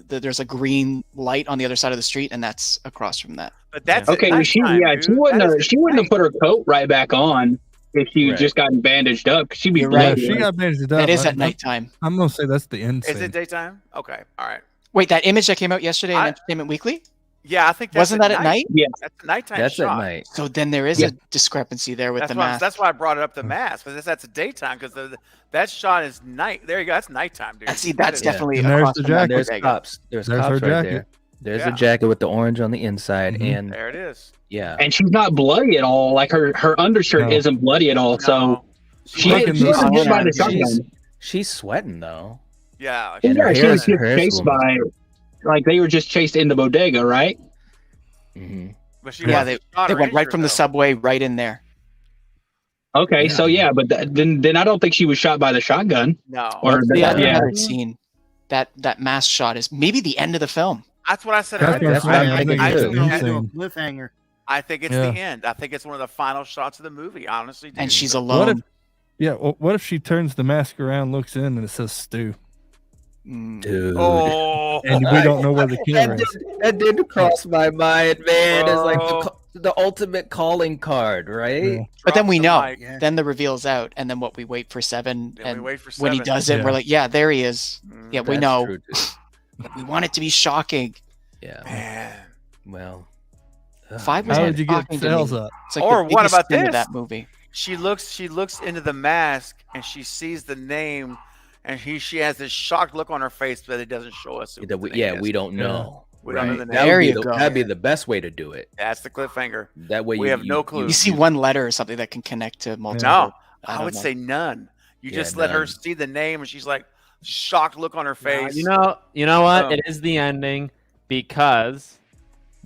E: there's a green light on the other side of the street, and that's across from that.
C: But that's
G: Okay,
C: at
G: well,
C: nighttime,
G: she
C: dude.
G: wouldn't
C: That
G: have
C: is
G: she
C: at
G: wouldn't have
C: night.
G: put her coat right back on if she had
A: Right.
G: just gotten bandaged up. 'Cause she'd be
E: You're
D: Yeah,
E: right.
G: bloody.
D: she got bandaged up.
E: That is at
D: I'm-
E: nighttime.
D: I'm gonna say that's the end
C: Is
D: scene.
C: it daytime? Okay. All right.
E: Wait, that image that came out yesterday in
C: I-
E: Entertainment Weekly?
C: Yeah, I think that's
E: Wasn't that at night?
G: Yeah,
C: That's a nighttime
A: That's
C: shot.
A: at night.
E: So then there is
G: Yeah.
E: a discrepancy there with
C: That's
E: the
C: why,
E: mask.
C: that's why I brought it up the mask, because that's a daytime, because that shot is night. There you go. That's nighttime, dude.
E: And see,
C: That
E: that's
C: is-
A: Yeah.
E: definitely
D: And there's
E: across
D: the
E: from that
D: jacket.
A: There's
E: bodega.
A: cops. There's
D: There's
A: cops
D: her
A: right
D: jacket.
A: there. There's
C: Yeah.
A: the jacket with the orange on the inside,
D: Mhm.
A: and
C: There it is.
A: yeah,
G: and she's not bloody at all. Like her undershirt
D: No.
G: isn't bloody at all. So
C: No.
G: she
D: Look
G: she
D: in the
G: wasn't hit by the
A: sun.
G: shotgun.
A: she's sweating though.
C: Yeah.
A: And her
G: Yeah, she
A: hair
G: was
A: is-
G: just
A: her hair is
G: chased
A: blown.
G: by, like they were just chased in the bodega, right?
A: Hmm.
C: But she
E: Yeah,
C: wasn't
E: they
C: shot or
E: went right
C: injured,
E: from the
C: though.
E: subway right in there.
G: Okay,
A: Yeah.
G: so yeah, but then I don't think she was shot by the shotgun.
C: No.
G: Or
E: The
G: yeah,
E: other scene, that mask shot is maybe the end of the film.
C: That's what I said
D: That's
C: earlier.
D: what I'm
A: I
D: saying. I
A: think
D: think
A: it
D: it's
A: is.
D: the
B: It's
D: end
B: a
D: scene.
B: cliffhanger.
C: I think it's
D: Yeah.
C: the end. I think it's one of the final shots of the movie, honestly. Dude.
E: And she's
D: What
E: alone.
D: if? Yeah. What if she turns the mask around, looks in, and it says Stu,
E: Mm.
A: Dude.
C: Oh.
D: and we don't know where the camera is?
A: That did cross my mind, man. It's like
C: Bro.
A: the ultimate calling card, right?
D: Yeah.
E: But then we
C: Drop the
E: know.
C: mic.
B: Yeah.
E: Then the reveal's out, and then what we wait for Seven,
C: Then we
E: and
C: wait for
E: when he
C: 7.
E: does it,
D: Yeah.
E: we're like, yeah, there he is.
C: Mm,
E: Yeah, we
A: That's
E: know.
A: true, too.
E: We want it to be shocking.
A: Yeah.
C: Man.
A: Well.
E: Five was
D: How
E: not
D: did you get
E: shocking to
D: sales
E: me.
D: up?
E: It's like
C: Or
E: the
C: what
E: biggest
C: about
E: thing of
C: this?
E: that movie.
C: She looks into the mask and she sees the name, and she has this shocked look on her face, but it doesn't show us. who
A: That
C: the
A: we,
C: name
A: yeah,
C: is.
A: we don't know.
C: We don't know
E: Right.
C: the name.
A: That
E: There
A: would be
E: you
A: the,
E: go.
A: That'd be the best way to do it.
C: That's the cliffhanger.
A: That way
C: We have no clue.
E: You see one letter or something that can connect to multiple.
C: No,
E: I
C: I
E: don't
C: would
E: know.
C: say none. You
A: Yeah,
C: just let her
A: none.
C: see the name, and she's like shocked look on her face.
I: You know what?
C: Oh.
I: It is the ending because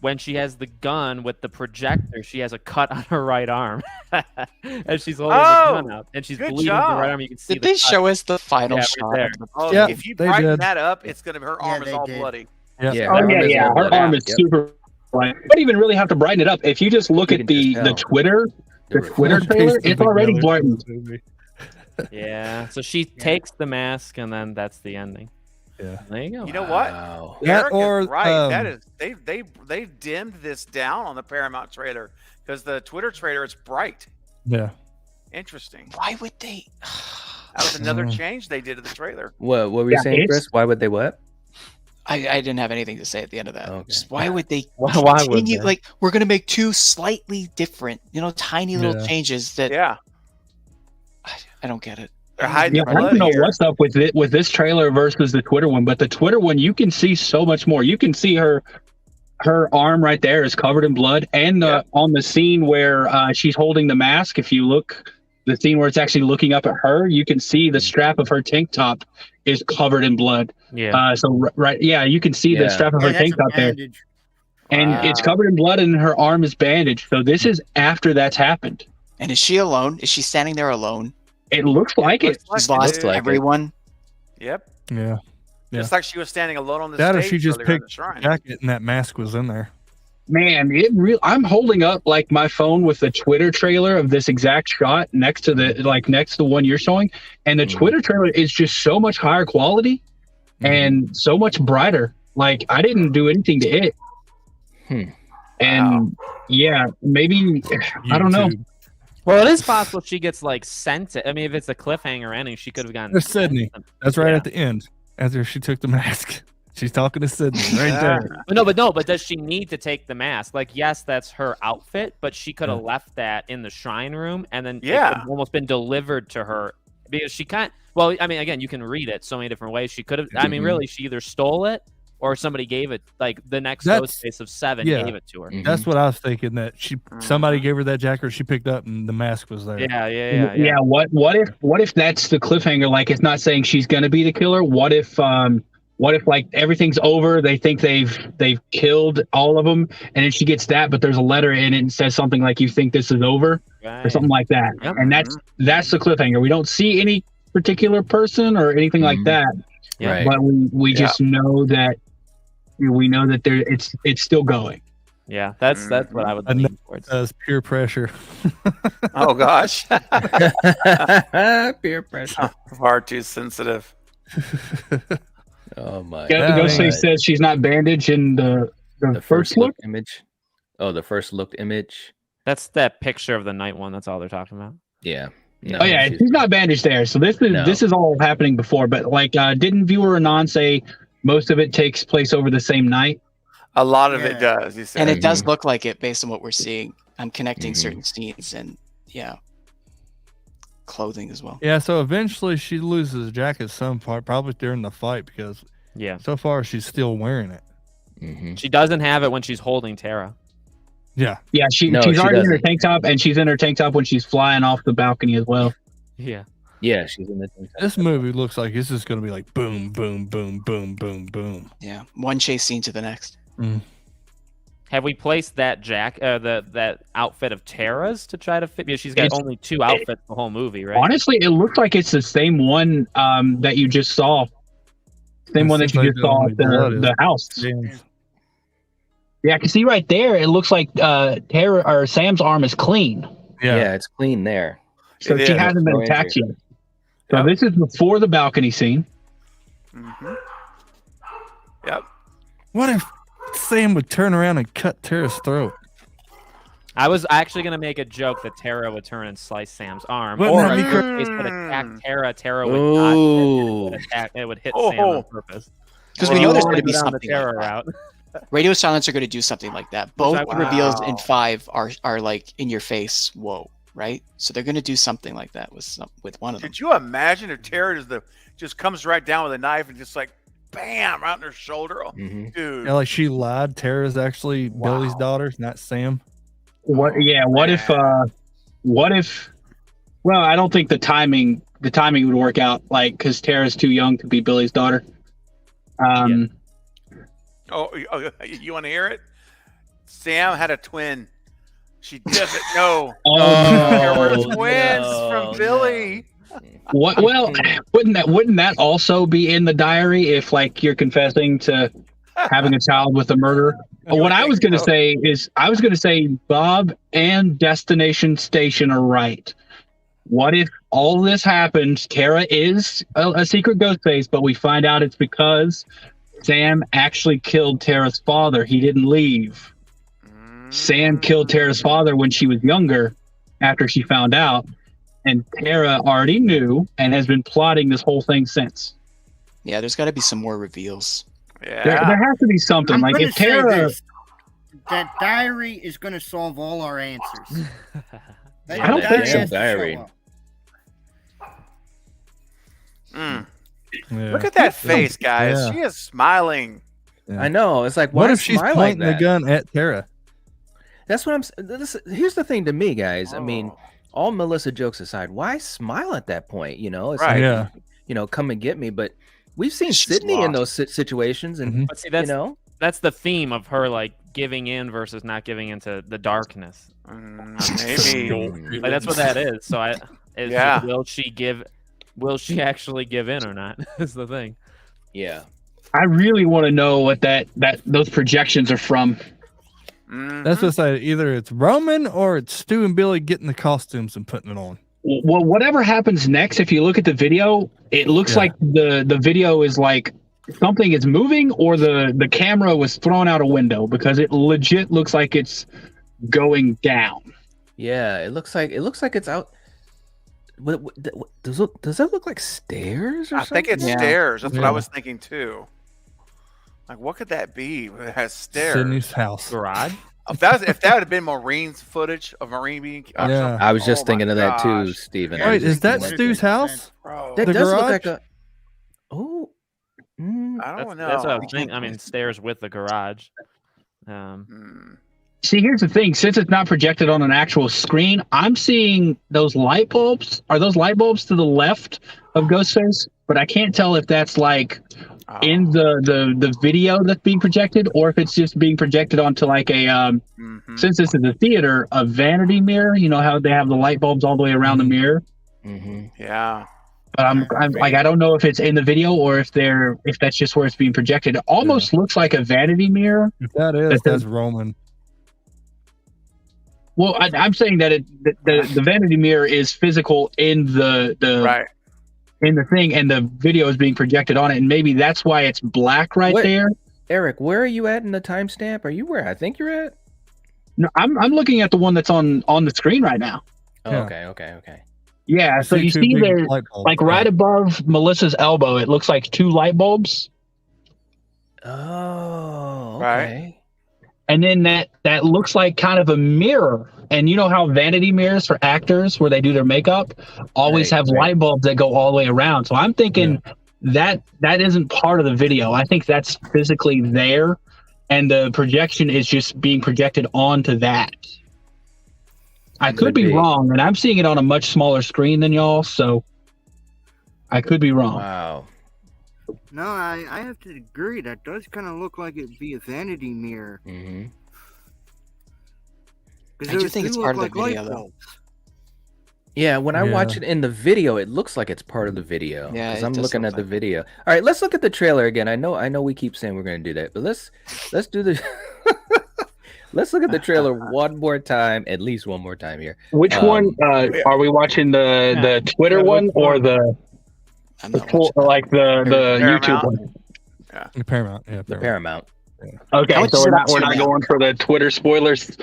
I: when she has the gun with the projector, she has a cut on her right arm as she's holding
C: Oh,
I: the gun up, and she's
C: good
I: bleeding
C: job.
I: the right arm. You can see
E: Did
I: the
E: they
I: cut.
E: show us the final
I: Yeah, right
E: shot?
I: there.
E: Of the
C: Oh,
D: Yeah,
C: if you
D: they
C: brighten
D: did.
C: that up, it's gonna her arm is
B: they
C: all
B: did.
C: bloody.
D: Yeah.
A: Yeah.
G: Oh
A: that
G: yeah,
A: one is
G: yeah.
A: all
G: Her
A: lit
G: arm
A: out.
G: is
A: Yep.
G: super. Like, you don't even really have to brighten it up. If you just look
A: You
G: at
A: can just
G: the
A: tell.
G: Twitter, the
A: The
G: Twitter trailer, it's already brightened.
I: Yeah, so she takes the mask, and then that's the ending.
D: Yeah.
I: There you go.
C: You know what?
A: Wow.
D: That
C: Eric
D: or,
C: is right. That
D: um,
C: is they dimmed this down on the Paramount trailer because the Twitter trailer is bright.
D: Yeah.
C: Interesting.
E: Why would they?
C: That was another
D: Mm.
C: change they did to the trailer.
A: What were you
G: Yeah,
A: saying,
G: it's-
A: Chris? Why would they what?
E: I didn't have anything to say at the end of that.
A: Okay.
E: Just why would they
I: Why would
E: continue?
I: they?
E: Like, we're gonna make two slightly different, tiny little
D: Yeah.
E: changes that
C: Yeah,
E: I don't get it.
C: they're hiding
G: Yeah,
C: the
G: I don't
C: blood
G: know
C: here.
G: what's up with it with this trailer versus the Twitter one, but the Twitter one you can see so much more. You can see her arm right there is covered in blood, and on the scene where she's holding the mask. If you look, the scene where it's actually looking up at her, you can see the strap of her tank top is covered in blood.
I: Yeah.
G: You can see
A: Yeah.
G: the strap of her
B: Yeah, that's
G: tank
B: a
G: top there,
B: bandage.
G: and
I: Wow.
G: it's covered in blood, and her arm is bandaged. So this is after that's happened.
E: And is she alone? Is she standing there alone?
G: It looks like it.
E: She's
C: Like,
E: lost
C: dude.
A: like it.
E: everyone.
C: Yep.
D: Yeah.
C: Just like she was standing alone on the
D: That or
C: stage
D: she just
C: earlier in the
D: picked
C: shrine.
D: jacket and that mask was in there.
G: Man, I'm holding up like my phone with the Twitter trailer of this exact shot next to the one you're showing, and the
A: Mhm.
G: Twitter trailer is just so much higher quality and so much brighter. Like I didn't do anything to it.
A: Hmm.
G: And yeah, maybe I don't know.
D: YouTube.
I: Well, it is possible she gets like sent. I mean, if it's a cliffhanger ending, she could have gotten.
D: There's Sydney. That's right
I: Yeah.
D: at the end after she took the mask. She's talking to Sydney right there.
I: But does she need to take the mask? Like, yes, that's her outfit, but she could have left that in the shrine room, and then it could have almost been delivered to her because she can't. Well, I mean, again, you can read it so many different ways. She could have. I mean, really, she either stole it or somebody gave it. Like the next Ghostface of 7 gave it to her.
D: That's what I was thinking. That somebody gave her that jacket, she picked up, and the mask was there.
I: Yeah.
G: What if that's the cliffhanger? Like, it's not saying she's gonna be the killer. What if like everything's over? They think they've killed all of them, and then she gets that, but there's a letter in it and says something like, "You think this is over," or something like that.
I: Yep.
G: And that's the cliffhanger. We don't see any particular person or anything like that, but we just know that there it's still going.
I: Yeah, that's what I would lean towards.
D: That's pure pressure.
C: Oh gosh.
A: Peer pressure.
C: Far too sensitive.
A: Oh my
G: Ghostface says she's not bandaged in the first look
A: image. Oh, the first looked image.
I: That's that picture of the night one. That's all they're talking about.
A: Yeah. No,
G: she's not bandaged there. So this is all happening before. But like, didn't Viewer Anon say most of it takes place over the same night?
C: A lot of it does. You said.
E: And it does look like it based on what we're seeing. I'm connecting certain scenes and clothing as well.
D: Yeah, so eventually she loses the jacket some part, probably during the fight, because so far she's still wearing it.
I: She doesn't have it when she's holding Tara.
D: Yeah.
G: Yeah, she's already in her tank top, and she's in her tank top when she's flying off the balcony as well.
I: Yeah.
A: Yeah, she's in the tank top.
D: This movie looks like this is going to be like boom, boom, boom, boom, boom, boom.
E: Yeah, one chase scene to the next.
I: Have we placed that that outfit of Tara's to try to fit? Because she's got only 2 outfits the whole movie, right?
G: Honestly, it looks like it's the same one that you just saw. Same one that you just saw at the house. Yeah, I can see right there. It looks like Tara or Sam's arm is clean.
A: Yeah, it's clean there.
G: So she hasn't been attacked yet. So this is before the balcony scene.
C: Yep.
D: What if Sam would turn around and cut Tara's throat?
I: I was actually going to make a joke that Tara would turn and slice Sam's arm.
D: Wouldn't
I: Or
D: that be
I: Ghostface would attack Tara. Tara would not. It would hit Sam on purpose.
E: Because we know there's going to be
I: Down the
E: something
I: Tara
E: like that.
I: route.
E: Radio Silence are going to do something like that. Both reveals in 5 are like in your face. Whoa, right? So they're going to do something like that with one of them.
C: Could you imagine if Tara just comes right down with a knife and just like bam right in her shoulder? Dude.
D: Yeah, like she lied. Tara's actually Billy's daughter, not Sam.
G: What if well, I don't think the timing would work out, like, because Tara's too young to be Billy's daughter.
C: Oh, you want to hear it? Sam had a twin. She doesn't know. There were twins from Billy.
G: What? Well, wouldn't that also be in the diary if, like, you're confessing to having a child with a murderer? What I was going to say is, Bob and Destination Station are right. What if all this happens? Tara is a secret Ghostface, but we find out it's because Sam actually killed Tara's father. He didn't leave. Sam killed Tara's father when she was younger, after she found out, and Tara already knew and has been plotting this whole thing since.
E: Yeah, there's got to be some more reveals.
C: Yeah.
G: There has to be something. Like, if Tara...
B: That diary is going to solve all our answers.
G: I don't think so.
A: Diary.
D: Yeah.
C: Look at that face, guys.
D: Yeah.
C: She is smiling.
D: Yeah.
A: I know. It's like,
D: What
A: why
D: if she's
A: smile
D: pointing
A: like that?
D: the gun at Tara?
A: That's what here's the thing to me, guys. I mean, all Melissa jokes aside, why smile at that point? You know, it's
C: Right.
A: like, come and get me. But we've seen Sydney in those situations, and
I: But see, that's the theme of her, like, giving in versus not giving into the darkness.
C: Maybe.
I: Like, that's what that is. So will she actually give in or not? Is the thing.
A: Yeah.
G: I really want to know what those projections are from.
D: That's what I say. Either it's Roman or it's Stu and Billy getting the costumes and putting it on.
G: Well, whatever happens next, if you look at the video, it looks like the video is like something is moving, or the camera was thrown out a window, because it legit looks like it's going down.
A: Yeah, it looks like it's out. Does that look like stairs or
C: I
A: something?
C: think it's
E: Yeah.
C: stairs. That's what I
D: Yeah.
C: was thinking too. Like, what could that be? It has stairs.
D: Sydney's house.
I: Garage.
C: If that would have been Marine's footage of Marine being, or
D: Yeah.
C: something,
A: I was just
C: oh my
A: thinking of that too,
C: gosh.
A: Steven.
B: Yeah,
D: Wait, is that
B: Makes
D: Stu's house?
C: Bro,
A: That
D: The
A: does look
D: garage?
A: like a. Oh.
C: I don't know.
I: That's what I was thinking. I mean, stairs with the garage.
C: Hmm.
G: See, here's the thing. Since it's not projected on an actual screen, I'm seeing those light bulbs. Are those light bulbs to the left of Ghostface? But I can't tell if that's like in the video that's being projected, or if it's just being projected onto like a since this is a theater, a vanity mirror. You know how they have the light bulbs all the way around the mirror.
A: Mm-hmm.
C: Yeah.
G: But I'm like, I don't know if it's in the video or if that's just where it's being projected. It almost looks like a vanity mirror.
D: If that is, that's Roman.
G: Well, I'm saying that the vanity mirror is physical in the
C: Right.
G: in the thing, and the video is being projected on it, and maybe that's why it's black right there.
A: Eric, where are you at in the timestamp? Are you where I think you're at?
G: No, I'm looking at the one that's on the screen right now.
A: Oh,
D: Yeah.
A: okay.
G: Yeah, so you
D: two
G: see
D: big
G: there,
D: light bulbs,
G: like
D: yeah.
G: right above Melissa's elbow, it looks like 2 light bulbs,
A: Oh,
C: Right.
A: okay.
G: and then that looks like kind of a mirror. And you know how vanity mirrors for actors, where they do their makeup, always
A: Right,
G: have
A: right.
G: light bulbs that go all the way around. So I'm thinking that isn't part of the video. I think that's physically there, and the projection is just being projected onto that. I could be wrong, and I'm seeing it on a much smaller screen than y'all, so I could be wrong.
A: Wow.
B: No, I have to agree. That does kind of look like it'd be a vanity mirror.
A: Mm-hmm.
B: Because
E: I do
B: those
E: think it's
B: look
E: part of the
B: like light
E: video, though.
B: bulbs.
A: Yeah, when I watch
D: Yeah.
A: it in the video, it looks like it's part of the video.
E: Yeah,
A: because
E: it
A: I'm
E: does
A: looking
E: look
A: at the
E: like-
A: video. All right, let's look at the trailer again. I know we keep saying we're going to do that, but let's do the let's look at the trailer one more time, at least one more time here.
G: Which one are we watching? The Twitter one or the
E: I'm
G: the
E: not
G: full,
E: watching that.
G: like the YouTube one?
D: The Paramount. Yeah,
A: The Paramount.
G: Okay,
E: How much
G: so
E: is
G: we're
E: it
G: not
E: on Paramount?
G: going for the Twitter spoilers.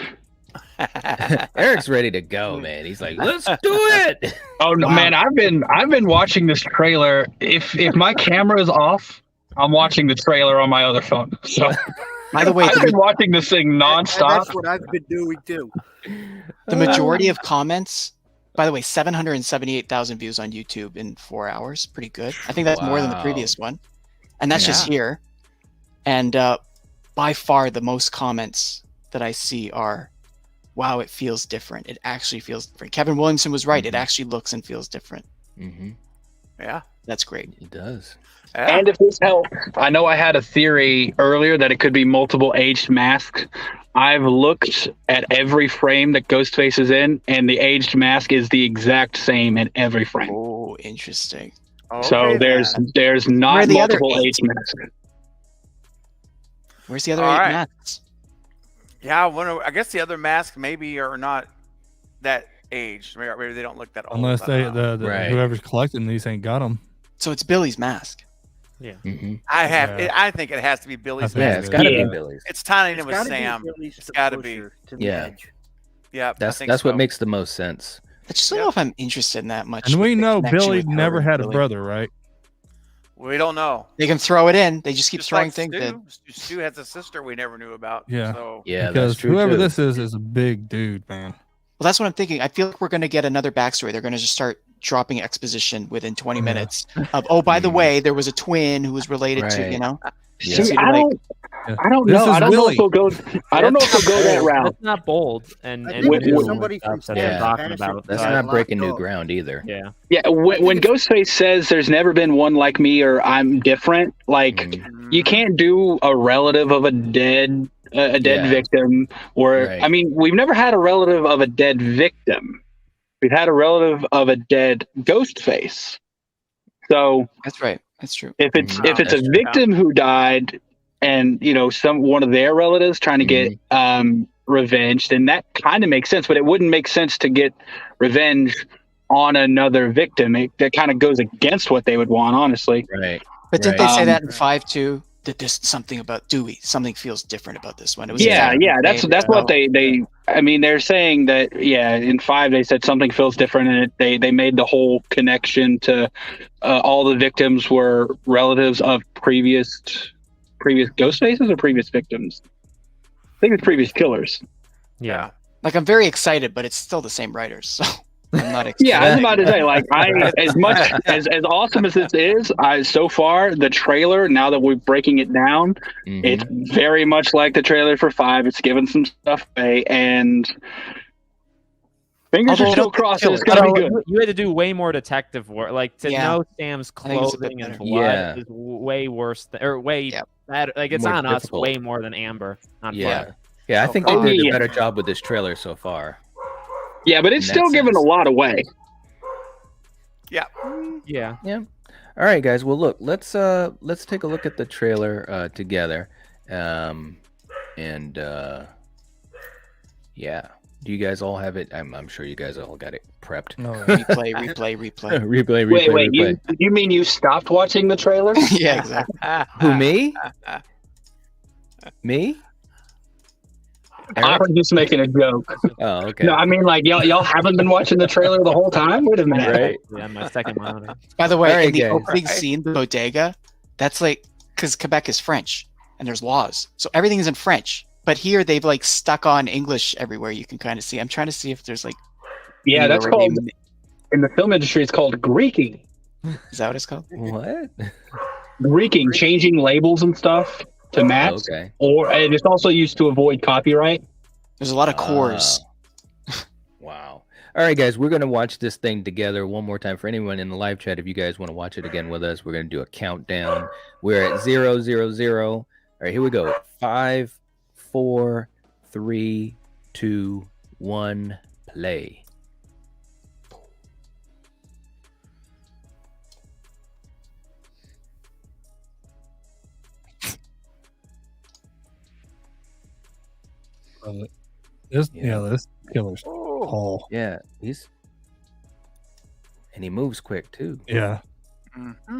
A: Eric's ready to go, man. He's like, let's do it.
G: Oh no, man! I've been watching this trailer. If my camera is off, I'm watching the trailer on my other phone. So
E: By the way,
G: I've been watching this thing nonstop.
B: That's what I've been doing too.
E: the majority of comments. By the way, 778,000 views on YouTube in 4 hours. Pretty good. I think that's more than the
A: Wow.
E: previous one, and that's just here. And by far, the most comments that I see are, "Wow, it feels different. It actually feels different." Kevin Williamson was right. It actually looks and feels different.
A: Mm-hmm.
C: Yeah.
E: That's great.
A: It does.
C: Yeah.
G: And if this helps, I know I had a theory earlier that it could be multiple aged masks. I've looked at every frame that Ghostface is in, and the aged mask is the exact same in every frame.
E: Oh, interesting.
G: So
C: Okay,
G: there's
E: Where
G: not
E: are the other
G: multiple
E: eight?
G: aged masks.
E: Where's the other
C: All
E: 8
C: right.
E: masks?
C: Yeah, I guess the other masks maybe are not that aged. Maybe they don't look that old.
D: Unless
C: I
D: they
C: don't know.
D: the
A: Right.
D: whoever's collecting these ain't got them.
E: So it's Billy's mask.
I: Yeah.
A: Mm-hmm.
C: I think it has to be Billy's
D: think
A: Yeah,
C: mask.
A: it's got to
G: Yeah.
A: be Billy's.
C: It's tying in
B: It's
C: with
B: gotta
C: Sam.
B: be Billy's
C: It's gotta be.
B: closer to the
A: Yeah.
B: edge.
C: Yeah,
A: That's what makes the most sense.
E: I just don't know if I'm interested in that much.
D: And we
E: with the
D: know
E: connection
D: Billy
E: with her
D: never
E: and
D: had a
E: Billy.
D: brother, right?
C: We don't know.
E: They can throw it in. They just keep
C: Just
E: throwing
C: like
E: things in.
C: Stu has a sister we never knew about.
D: Yeah.
C: So
A: Yeah,
D: Because
A: that's true.
D: whoever
A: too.
D: this is a big dude, man.
E: Well, that's what I'm thinking. I feel like we're going to get another backstory. They're going to just start dropping exposition within 20
D: Yeah.
E: minutes of, oh, by the way, there was a twin who was related to, you know?
A: Yeah.
G: See,
E: So
G: I
E: like-
G: don't
D: This
G: know.
D: is
G: I don't know
D: Willie.
G: if they'll go. I don't know if they'll go that route.
I: That's not bold. And
B: I
I: and
B: think
G: it's
I: new
B: somebody from
I: stuff that they're
A: Stan's
I: talking
B: past
I: about.
B: it.
A: That's
B: Yeah.
A: not breaking new
B: Locked up.
A: ground either.
I: Yeah.
G: Yeah, when Ghostface says there's never been one like me or I'm different, like
A: Mhm.
G: you can't do a relative of a dead
A: Yeah.
G: victim, or
A: Right.
G: I mean, we've never had a relative of a dead victim. We've had a relative of a dead Ghostface. So
E: That's right. That's true.
G: if it's
A: Mhm.
G: if it's
A: That's
G: a
A: true.
G: victim who died, and one of their relatives trying to get revenge, then that kind of makes sense. But it wouldn't make sense to get revenge on another victim. That kind of goes against what they would want, honestly.
A: Right.
E: But didn't
A: Right.
E: they say that in 5 too? That there's something about Dewey. Something feels different about this one. It was
G: Yeah,
E: exactly the
G: that's
E: same.
G: what they I mean, they're saying that, yeah, in 5 they said something feels different, and they made the whole connection to all the victims were relatives of previous ghost faces or previous victims. I think it's previous killers.
I: Yeah.
E: Like, I'm very excited, but it's still the same writers, so I'm not excited.
G: Yeah, I was about to say, like, as much as awesome as this is, so far the trailer, now that we're breaking it down, it's very much like the trailer for 5. It's given some stuff away, and fingers are still crossed it's gonna be good.
I: You had to do way more detective work, like to know Sam's clothing and blood is way worse or way bad. Like, it's more on difficult. Us way more than Amber.
A: Yeah, I think they did a better job with this trailer so far.
G: Yeah, but it's still giving a lot away.
C: Yeah.
A: All right, guys. Well, look, let's take a look at the trailer together, and yeah. Do you guys all have it? I'm sure you guys all got it prepped.
E: No. Replay.
G: Wait. You mean you stopped watching the trailer?
E: Yeah, exactly.
A: Who, me? Me?
G: I was just making a joke.
A: Oh, okay.
G: No, I mean, like, y'all haven't been watching the trailer the whole time? Wait a minute.
A: Right?
I: Yeah, my second monitor.
E: By the way, in the opening scene, the bodega, that's like, because Quebec is French, and there's laws. So everything is in French. But here, they've, like, stuck on English everywhere. You can kind of see. I'm trying to see if there's, like...
G: Yeah, that's called... In the film industry, it's called Greeking.
E: Is that what it's called?
A: What?
G: Greeking, changing labels and stuff to match.
A: Okay.
G: And it's also used to avoid copyright.
E: There's a lot of cores.
A: Wow. All right, guys, we're going to watch this thing together one more time. For anyone in the live chat, if you guys want to watch it again with us, we're going to do a countdown. We're at 0, 0, 0. All right, here we go. 5, 4, 3, 2, 1, play.
D: This killer's tall.
A: Yeah, and he moves quick too.
D: Yeah.
C: Mm-hmm.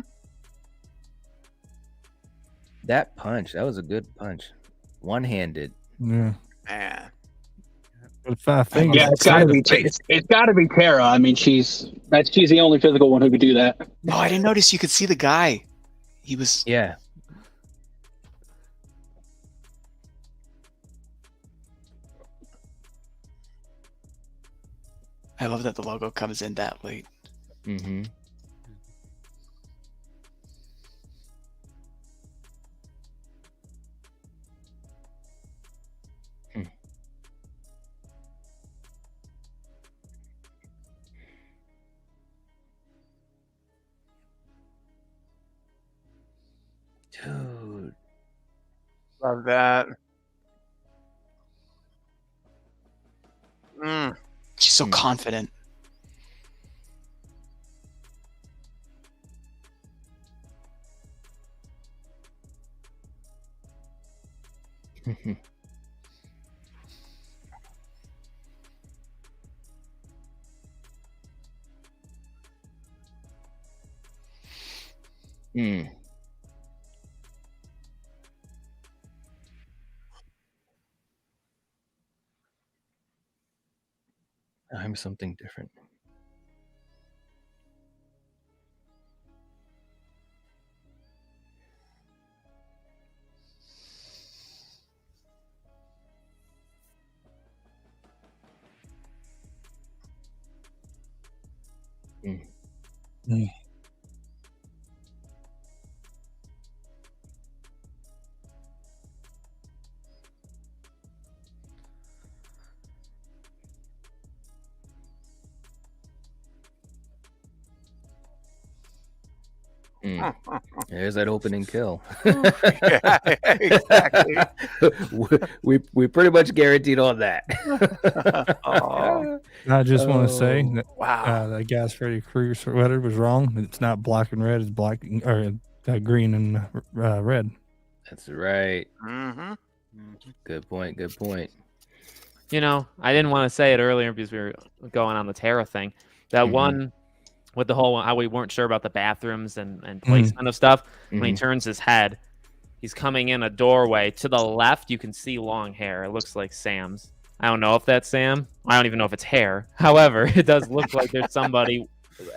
A: That punch, that was a good punch. One-handed.
D: Yeah.
C: Man.
D: With 5 fingers.
G: Yeah, it's got to be Tara. I mean, she's the only physical one who could do that.
E: No, I didn't notice you could see the guy. He was.
A: Yeah.
E: I love that the logo comes in that late.
A: Mm-hmm. Dude.
C: Love that.
E: She's so confident.
A: I'm something different. There's that opening kill.
C: Yeah, exactly.
A: we pretty much guaranteed on that.
D: I just want to say that
C: Wow.
D: that guy's Freddy Krueger sweater was wrong. It's not black and red. It's black or green and red.
A: That's right.
C: Mm-hmm.
A: Good point. Good point.
I: You know, I didn't want to say it earlier because we were going on the Tara thing. That one with the whole how we weren't sure about the bathrooms and placement of stuff. When he turns his head, he's coming in a doorway. To the left, you can see long hair. It looks like Sam's. I don't know if that's Sam. I don't even know if it's hair. However, it does look like there's somebody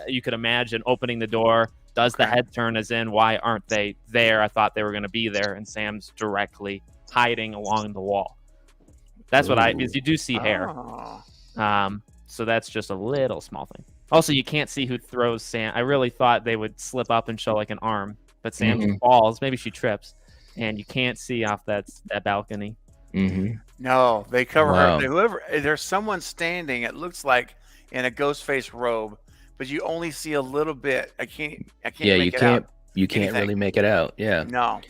I: you could imagine opening the door. Does the head turn as in, why aren't they there? I thought they were going to be there, and Sam's directly hiding along the wall. That's what because you do see hair. So that's just a little small thing. Also, you can't see who throws Sam. I really thought they would slip up and show like an arm, but Sam falls. Maybe she trips, and you can't see off that balcony.
C: No, they cover her. There's someone standing. It looks like in a ghost face robe, but you only see a little bit. I can't.
A: You can't really make it out. Yeah.
C: No.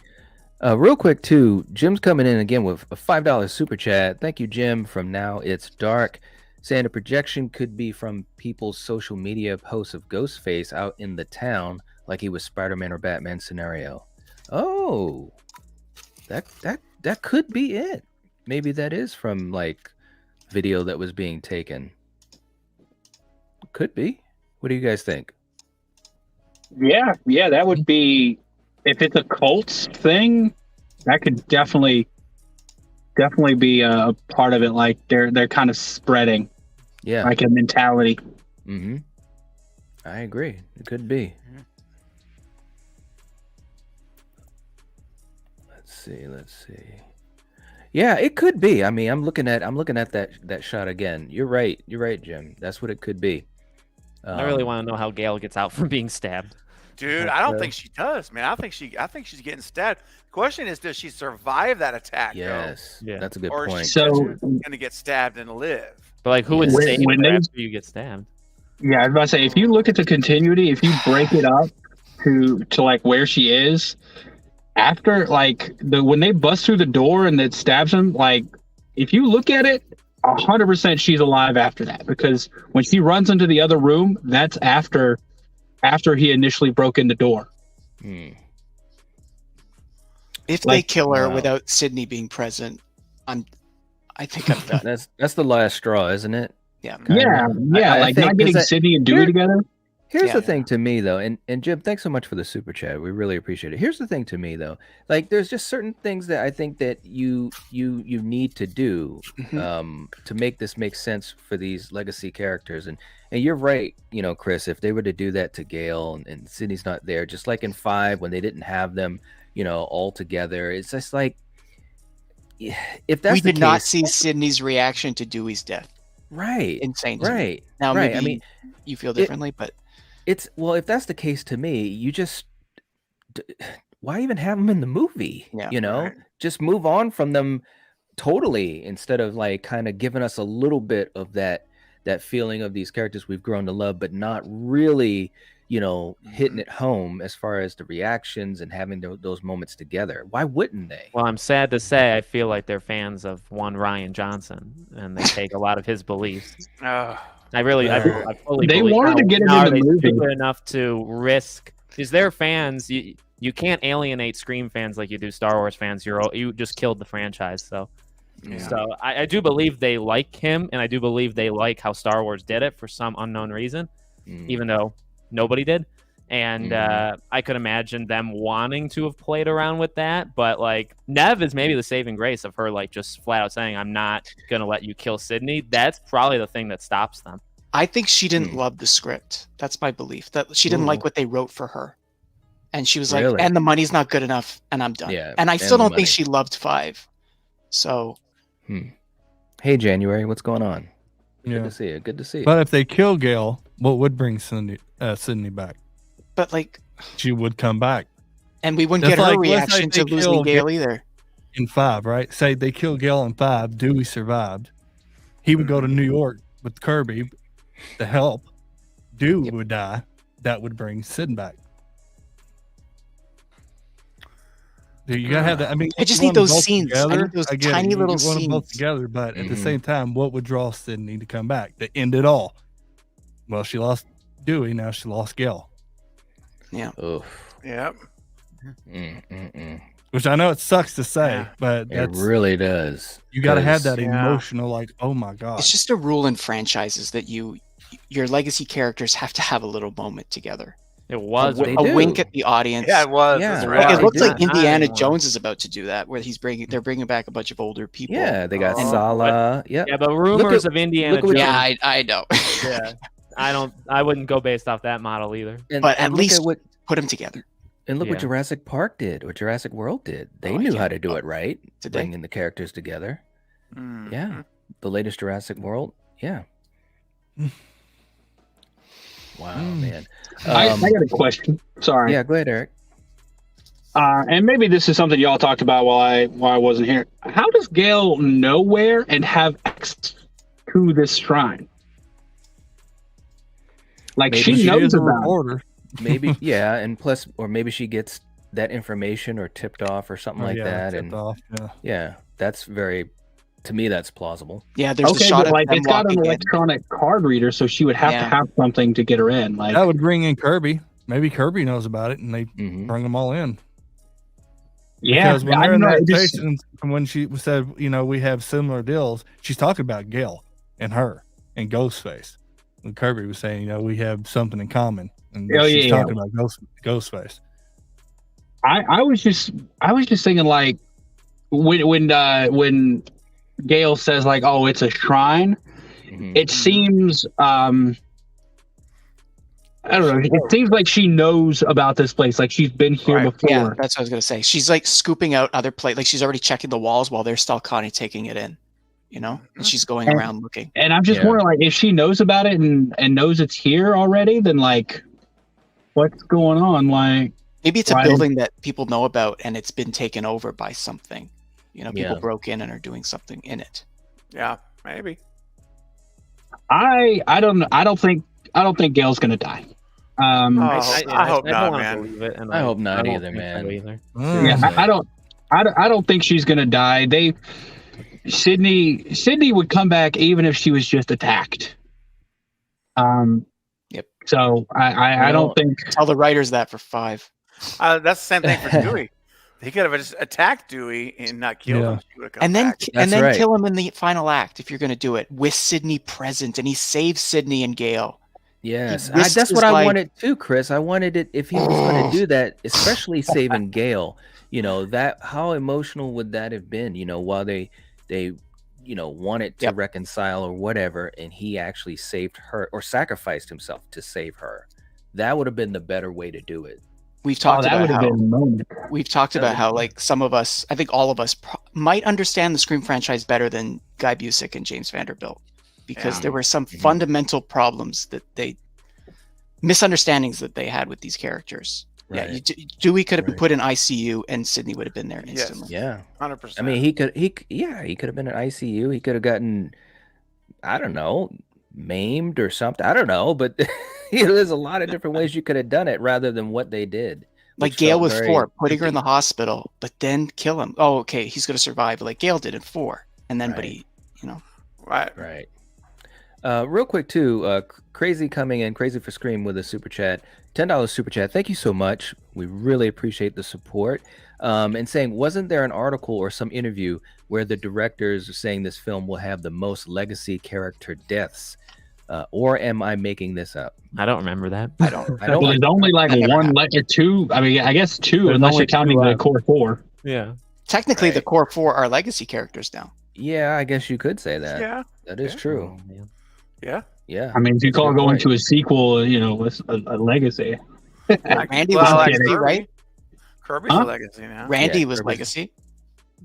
A: Real quick too, Jim's coming in again with a $5 super chat. Thank you, Jim. From Now It's Dark, saying the projection could be from people's social media posts of Ghostface out in the town, like he was Spider-Man or Batman scenario. Oh, that could be it. Maybe that is from like video that was being taken. Could be. What do you guys think?
G: Yeah, that would be, if it's a cult thing, that could definitely be a part of it. Like they're kind of spreading, like a mentality.
A: I agree. It could be. Let's see. Yeah, it could be. I mean, I'm looking at that shot again. You're right, Jim. That's what it could be.
I: I really want to know how Gail gets out from being stabbed.
C: Dude, I don't think she does, man. I think she's getting stabbed. The question is, does she survive that attack?
A: Yes, that's a good
C: point.
A: Or
C: is she going to get stabbed and live?
I: But like, who would save her after you get stabbed?
G: Yeah, I was about to say, if you look at the continuity, if you break it up to like where she is after, like when they bust through the door and it stabs him, like if you look at it, 100% she's alive after that, because when she runs into the other room, that's after he initially broke in the door.
E: If they kill her without Sydney being present, I think I'm done.
A: That's the last straw, isn't it?
E: Yeah.
G: Like not getting Sydney and Dewey together.
A: Here's the thing to me, though, and Jim, thanks so much for the super chat. We really appreciate it. Here's the thing to me, though, like there's just certain things that I think that you need to do to make this make sense for these legacy characters. And you're right, Chris, if they were to do that to Gail and Sydney's not there, just like in 5 when they didn't have them, all together, it's just like, if that's
E: we did not see Sydney's reaction to Dewey's death.
A: Right.
E: Insane.
A: Right.
E: Now,
A: right.
E: maybe
A: I mean,
E: you feel differently, but
A: if that's the case to me, you just why even have them in the movie? Just move on from them totally, instead of like kind of giving us a little bit of that feeling of these characters we've grown to love, but not really, hitting it home as far as the reactions and having those moments together. Why wouldn't they?
I: Well, I'm sad to say I feel like they're fans of one Rian Johnson, and they take a lot of his beliefs. I fully
G: they
I: believe.
G: wanted to get him in the movie.
I: Stupid enough to risk, because they're fans. You can't alienate Scream fans like you do Star Wars fans. You just killed the franchise. So I do believe they like him, and I do believe they like how Star Wars did it for some unknown reason, even though nobody did. And I could imagine them wanting to have played around with that, but like Nev is maybe the saving grace of her like just flat out saying, I'm not gonna let you kill Sydney. That's probably the thing that stops them.
E: I think she didn't love the script. That's my belief, that she didn't like what they wrote for her, and she was like, and the money's not good enough, and I'm done. And I still don't think she loved 5. So
A: Hey, January, what's going on? Good to see you. Good to see you.
D: But if they kill Gail, what would bring Sydney back?
E: But like,
D: she would come back,
E: and we wouldn't get her reaction to losing Gail either.
D: In 5, right? Say they kill Gail in 5, Dewey survived. He would go to New York with Kirby to help. Dewey would die. That would bring Sid back. You gotta have that. I mean,
E: I just need those scenes. I need those tiny little
D: scenes.
E: Them
D: both together, but at the same time, what would draw Sydney to come back to end it all? Well, she lost Dewey. Now she lost Gail.
E: Yeah.
C: Yep.
D: Which I know it sucks to say, but
A: it really does.
D: You got to have that emotional, like, oh my god.
E: It's just a rule in franchises that your legacy characters have to have a little moment together.
I: It was
E: a wink at the audience.
C: Yeah, it was.
A: Yeah,
E: It looks like Indiana
I: anymore.
E: Jones is about to do that, where they're bringing back a bunch of older people.
A: Yeah, they got Sala.
I: Yeah, but rumors of Indiana Jones.
E: Yeah, I know.
I: Yeah, I wouldn't go based off that model either.
E: But at least put them together.
A: And look what Jurassic Park did, what Jurassic World did. They knew how to do it right, bringing the characters together.
C: Mm-hmm.
A: Yeah, the latest Jurassic World. Yeah. Wow, man.
G: I got a question. Sorry.
A: Yeah, go ahead, Eric.
G: And maybe this is something y'all talked about while I wasn't here. How does Gail know where and have access to this shrine? Like
D: maybe
G: she knows
D: is a
G: about
D: reporter.
A: Maybe, yeah, and plus, or maybe she gets that information or tipped off or something like that, and yeah, that's very. To me, that's plausible.
E: Yeah, there's a shot of
G: like
E: them
G: it's got an
E: walking in.
G: electronic card reader, so she would have to have something to get her in. Like
D: that would bring in Kirby. Maybe Kirby knows about it, and they bring them all in.
G: Yeah,
D: because when they're in that station, when she said, we have similar deals, she's talking about Gail and her and Ghostface. When Kirby was saying, we have something in common, and she's talking about Ghostface.
G: I was just thinking like when Gail says like, oh, it's a shrine, it seems I don't know. It seems like she knows about this place. Like she's been here before.
E: Yeah, that's what I was gonna say. She's like scooping out other places. Like she's already checking the walls while they're still Connie taking it in. And she's going around looking.
G: And I'm just wondering, like, if she knows about it and knows it's here already, then like, what's going on? Like,
E: maybe it's a building that people know about and it's been taken over by something. People broke in and are doing something in it.
C: Yeah, maybe.
G: I don't think Gail's gonna die.
C: I hope not, man.
A: I hope not either, man.
G: Yeah, I don't think she's gonna die. Sydney would come back even if she was just attacked.
E: Yep.
G: So I don't think.
E: Tell the writers that for 5.
C: That's the same thing for Dewey. He could have just attacked Dewey and not killed him. She would have come back.
E: Kill him in the final act if you're going to do it with Sydney present, and he saves Sydney and Gail.
A: Yes, that's what I wanted too, Chris. I wanted it if he was going to do that, especially saving Gail. That how emotional would that have been? While they wanted to reconcile or whatever, and he actually saved her or sacrificed himself to save her. That would have been the better way to do it.
E: We've talked about how like some of us, I think all of us might understand the Scream franchise better than Guy Busick and James Vanderbilt, because there were some fundamental problems misunderstandings that they had with these characters. Right. Yeah, Dewey could have been put in ICU and Sydney would have been there instantly.
A: Yes. Yeah,
C: 100%.
A: I mean, he could have been in ICU. He could have gotten, I don't know, maimed or something. I don't know, but there's a lot of different ways you could have done it rather than what they did.
E: Like Gail with 4, putting her in the hospital, but then kill him. Oh, okay, he's going to survive, like Gail did in 4, and then, but he,
C: right.
A: Real quick too, Crazy coming in, Crazy for Scream with a super chat, $10 super chat. Thank you so much. We really appreciate the support. And saying, wasn't there an article or some interview where the directors are saying this film will have the most legacy character deaths? Or am I making this up?
I: I don't remember that.
A: I don't.
G: Well, there's only like one or 2. I mean, I guess 2, unless you're counting the core 4.
I: Yeah.
E: Technically, the core 4 are legacy characters now.
A: Yeah, I guess you could say that.
C: Yeah,
A: that is true.
I: Oh, man.
C: Yeah.
G: I mean, if you call going to a sequel, it's a legacy.
E: Randy was legacy, right?
C: Kirby's a legacy now.
E: Randy was legacy.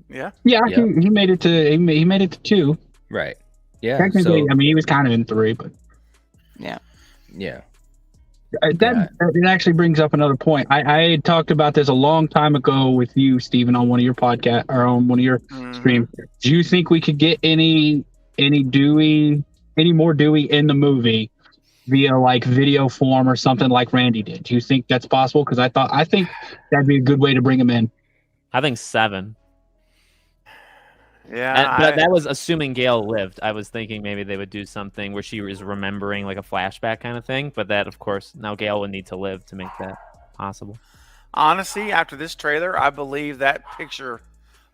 C: Yeah.
G: Yeah, he made it to he made it to 2.
A: Right. Yeah.
G: Technically, I mean, he was kind of in 3, but
E: yeah.
G: It actually brings up another point. I had talked about this a long time ago with you, Steven, on one of your podcasts or on one of your streams. Do you think we could get any more Dewey in the movie via like video form or something like Randy did? Do you think that's possible? Because I think that'd be a good way to bring him in.
I: I think 7.
C: Yeah,
I: but that was assuming Gail lived. I was thinking maybe they would do something where she was remembering like a flashback kind of thing. But that, of course, now Gail would need to live to make that possible.
C: Honestly, after this trailer, I believe that picture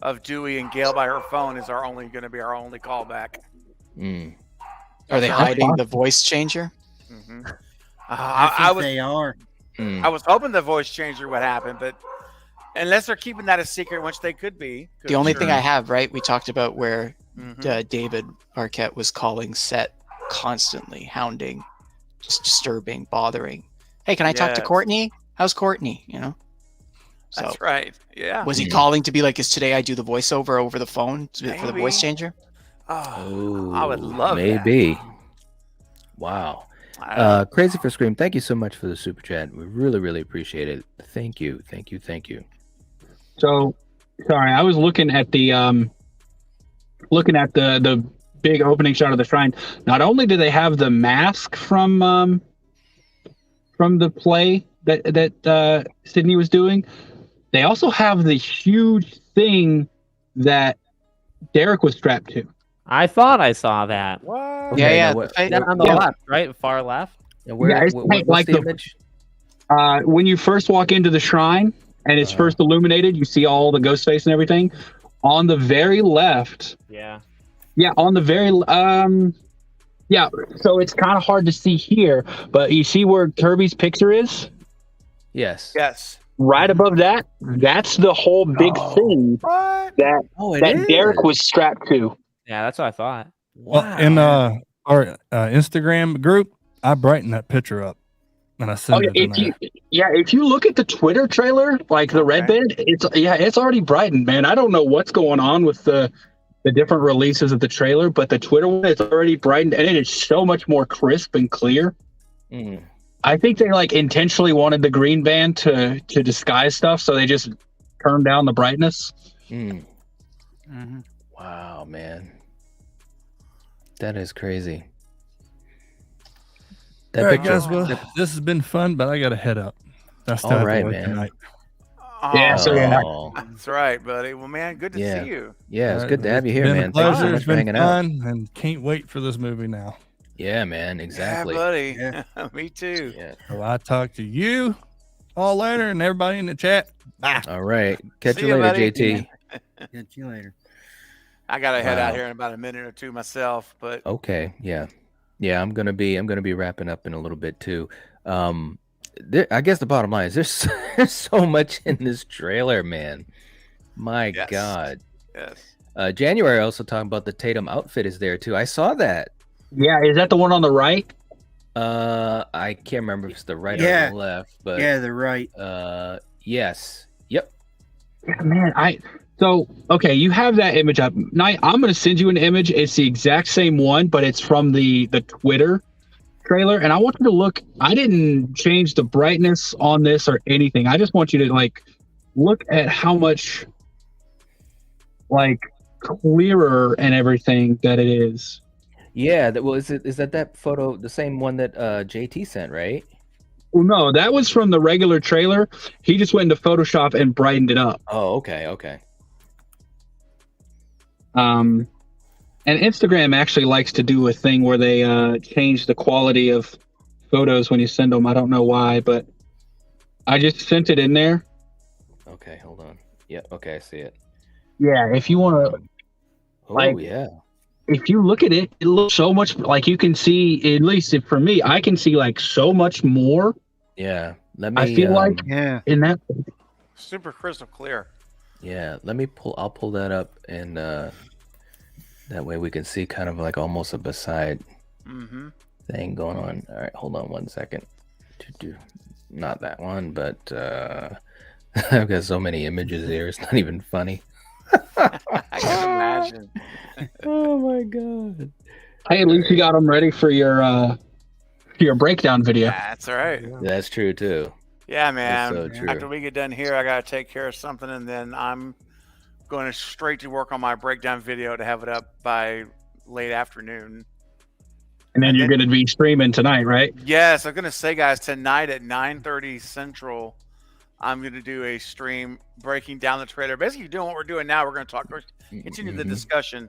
C: of Dewey and Gail by her phone is going to be our only callback.
E: Are they hiding the voice changer?
B: I think they are.
C: I was hoping the voice changer would happen, but unless they're keeping that a secret, which they could be.
E: The only thing I have, right? We talked about where David Arquette was calling Set constantly, hounding, just disturbing, bothering. Hey, can I talk to Courtney? How's Courtney? You know. So,
C: that's right. Yeah.
E: Was he calling to be like, "Is today I do the voiceover over the phone for the voice changer"?
C: Oh, I would love
A: maybe.
C: that.
A: Wow. Crazy for Scream, thank you so much for the super chat. We really, really appreciate it. Thank you.
G: So, sorry, I was looking at the big opening shot of the shrine. Not only do they have the mask from the play that Sydney was doing, they also have the huge thing that Derek was strapped to.
I: I thought I saw that.
C: What?
A: Okay,
E: Yeah.
I: On the left, right? Far left.
A: What's
G: like
A: the image?
G: When you first walk into the shrine and it's first illuminated, you see all the ghost face and everything. On the very left.
I: Yeah.
G: Yeah, on the very yeah. So it's kind of hard to see here, but you see where Kirby's picture is?
A: Yes.
G: Right above that, that's the whole big thing that Derek was strapped to.
I: Yeah, that's what I thought.
D: Wow. Well, in our Instagram group, I brightened that picture up, and I sent it.
G: If you look at the Twitter trailer, like the red band, it's already brightened, man. I don't know what's going on with the different releases of the trailer, but the Twitter one is already brightened, and it is so much more crisp and clear. I think they intentionally wanted the green band to disguise stuff, so they just turned down the brightness.
A: Wow, man, that is crazy.
D: All right, guys. Well, this has been fun, but I got to head up. That's
A: all right, man.
D: Tonight.
C: That's right, buddy. Well, man, good to see you.
A: Yeah, it's good to have you here, man.
D: Thanks so much
A: for hanging out.
D: And can't wait for this movie now.
A: Yeah, man, exactly.
C: Yeah, buddy. Yeah. Me too.
A: Yeah.
D: So I'll talk to you all later and everybody in the chat. Bye.
A: All right. Catch you later,
C: buddy.
A: JT.
B: Catch you later.
C: I gotta head out here in about a minute or two myself, but
A: okay, yeah. I'm gonna be wrapping up in a little bit too. I guess the bottom line is there's so much in this trailer, man. My God.
C: Yes.
A: January also talking about the Tatum outfit is there too. I saw that.
G: Yeah, is that the one on the right?
A: I can't remember if it's the right or the left, but
B: the right.
A: Yes. Yep.
G: Yeah, man. Okay, you have that image up. Night, I'm gonna send you an image. It's the exact same one, but it's from the Twitter trailer. And I want you to look. I didn't change the brightness on this or anything. I just want you to look at how much clearer and everything that it is.
A: Yeah, is that photo the same one that JT sent, right?
G: Well, no, that was from the regular trailer. He just went into Photoshop and brightened it up.
A: Oh, okay.
G: And Instagram actually likes to do a thing where they change the quality of photos when you send them. I don't know why, but I just sent it in there.
A: Okay, hold on. Yep, okay, I see it.
G: Yeah, if you want to,
A: yeah.
G: If you look at it, it looks so much you can see. At least for me, I can see so much more.
A: Yeah, let me.
G: I feel in that
C: super crystal clear.
A: Yeah, I'll pull that up, and that way we can see kind of almost a beside thing going on. All right, hold on 1 second. Not that one, but I've got so many images here. It's not even funny.
C: I can imagine.
A: Oh my God.
G: Hey, at least you got them ready for your breakdown video.
C: That's all right.
A: That's true too.
C: Yeah, man.
A: So true.
C: After we get done here, I gotta take care of something, and then I'm going straight to work on my breakdown video to have it up by late afternoon.
G: And then you're going to be streaming tonight, right?
C: Yes, I'm gonna say, guys, tonight at 9:30 Central, I'm going to do a stream breaking down the trailer. Basically doing what we're doing now. We're going to continue the discussion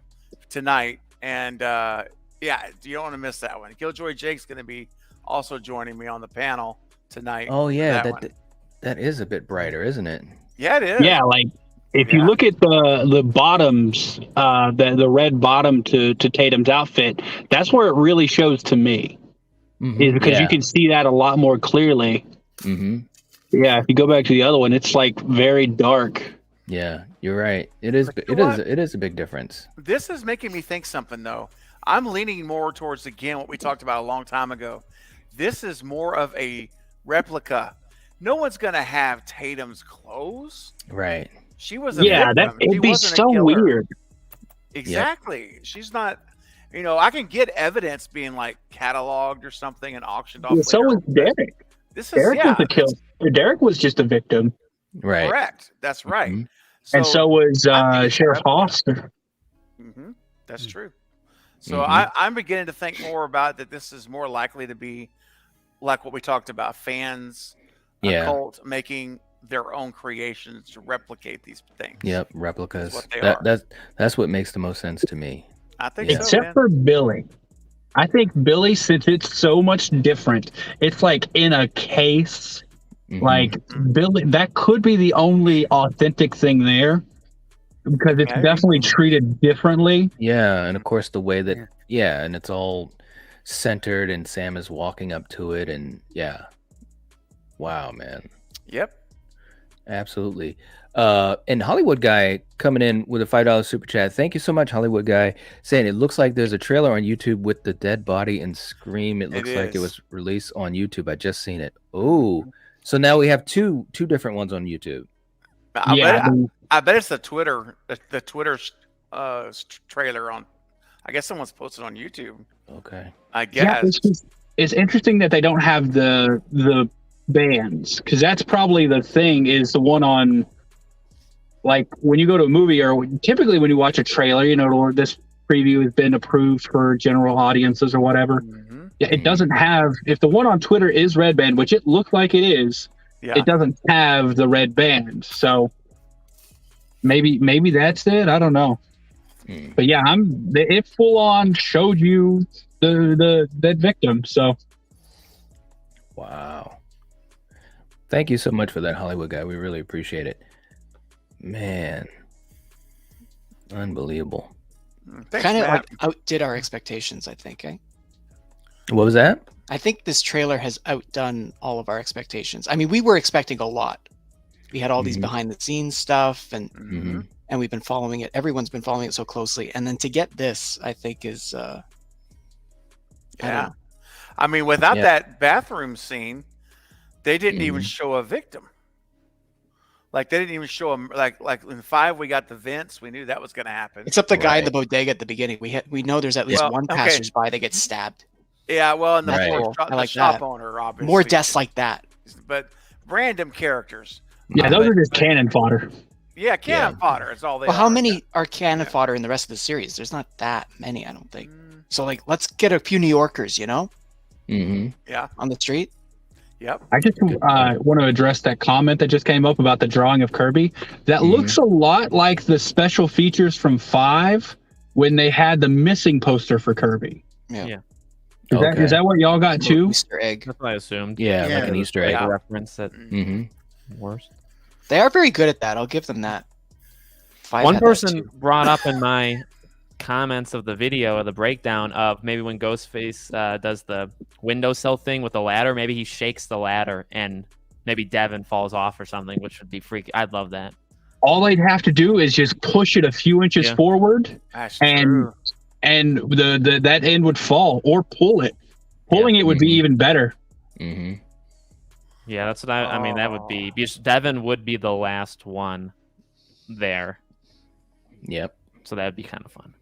C: tonight. And you don't want to miss that one. Killjoy Jake's going to be also joining me on the panel tonight.
A: Oh yeah, that is a bit brighter, isn't it?
C: Yeah, it is.
G: Yeah, if you look at the bottoms, the red bottom to Tatum's outfit, that's where it really shows to me. Is because you can see that a lot more clearly.
A: Mm-hmm.
G: Yeah, if you go back to the other one, it's like very dark.
A: Yeah, you're right. It is.
C: But you
A: It
C: know
A: is.
C: what?
A: It is a big difference.
C: This is making me think something though. I'm leaning more towards again what we talked about a long time ago. This is more of a replica. No one's gonna have Tatum's clothes.
A: Right.
C: She was a
G: Yeah, that
C: victim. She
G: it'd be
C: wasn't a
G: so
C: killer.
G: weird.
C: Exactly. She's not. You know, I can get evidence being like cataloged or something and auctioned off.
G: So
C: later.
G: was Derek.
C: This is
G: Derek was
C: yeah,
G: the killer. Derek was just a victim,
A: Right.
C: correct. That's right.
A: Mhm.
G: and so was
C: I think it's
G: Sheriff
C: replica.
G: Foster.
C: That's true. So
A: Mhm.
C: I'm beginning to think more about that. This is more likely to be like what we talked about: fans,
A: Yeah.
C: a cult making their own creations to replicate these things.
A: Yep. Replicas.
C: what they are.
A: That's what makes the most sense to me.
C: I think
A: Yeah.
C: so.
G: Except
C: Man.
G: for Billy. I think Billy, since it's so much different, it's like in a case.
A: Mhm.
G: Like Billy, that could be the only authentic thing there, because it's
C: Maybe.
G: definitely treated differently.
A: Yeah, and of course the way that
B: Yeah.
A: and it's all centered, and Sam is walking up to it, and wow, man.
C: Yep.
A: Absolutely. And Hollywood Guy coming in with a $5 super chat. Thank you so much, Hollywood Guy, saying it looks like there's a trailer on YouTube with the dead body and Scream. It looks like it
C: is.
A: was released on YouTube. I just seen it. Oh, so now we have two different ones on YouTube.
C: I bet it's the Twitter trailer on. I guess someone's posted on YouTube.
A: Okay.
C: I
G: Yeah,
C: guess.
G: it's interesting that they don't have the bands, because that's probably the thing. Is the one on, like, when you go to a movie, or typically when you watch a trailer, or this preview has been approved for general audiences or whatever. Yeah, it doesn't have, if the one on Twitter is red band, which it looks like it is, it doesn't have the red band. So maybe that's it. I don't know. But yeah, it full on showed you that victim. So
A: wow. Thank you so much for that, Hollywood Guy. We really appreciate it. Man. Unbelievable.
C: Thanks,
E: Kind of
C: Matt.
E: like outdid our expectations, I think.
A: What was that?
E: I think this trailer has outdone all of our expectations. I mean, we were expecting a lot. We had all these behind the scenes stuff, and we've been following it. Everyone's been following it so closely, and then to get this, I think is
C: Yeah. I mean, without that bathroom scene, they didn't even show a victim. Like, they didn't even show him. Like in 5, we got the vents. We knew that was going to happen.
E: Except the guy in the bodega at the beginning. We know there's at least one passersby that gets stabbed.
C: Yeah, well, and the,
E: Cool. I like
C: shop
E: that.
C: owner, obviously.
E: More deaths like that.
C: But random characters.
G: yeah, those are just cannon fodder.
C: Yeah, cannon fodder is all they
E: Well,
C: are.
E: how many are cannon fodder in the rest of the series? There's not that many, I don't think. So, like, let's get a few New Yorkers,
C: Yeah.
E: on the street.
C: Yep.
G: I just want to address that comment that just came up about the drawing of Kirby. That looks a lot like the special features from 5 when they had the missing poster for Kirby.
E: Yeah.
G: Is that what y'all got too?
E: Easter egg.
I: That's what I assumed.
A: Yeah, like an Easter egg.
I: Like a reference that worse.
E: They are very good at that. I'll give them that.
I: One person brought up in my comments of the video or the breakdown of maybe when Ghostface does the windowsill thing with the ladder, maybe he shakes the ladder and maybe Devin falls off or something, which would be freaky. I'd love that.
G: All they'd have to do is just push it a few inches forward, and that end would fall, or pull it. Pulling it would be even better.
I: Yeah, that's what I mean. That would be because Devin would be the last one there.
A: Yep.
I: So that'd be kind of fun.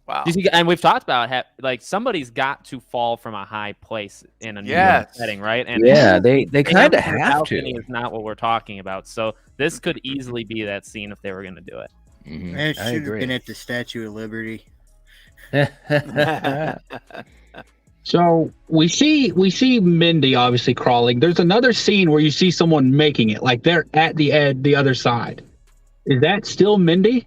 C: Wow.
I: And we've talked about like somebody's got to fall from a high place in a new setting, right? And
A: they kind of have to.
I: Is not what we're talking about. So this could easily be that scene if they were going to do it.
B: It should have been at the Statue of Liberty.
G: So we see Mindy obviously crawling. There's another scene where you see someone making it, like they're at the other side. Is that still Mindy?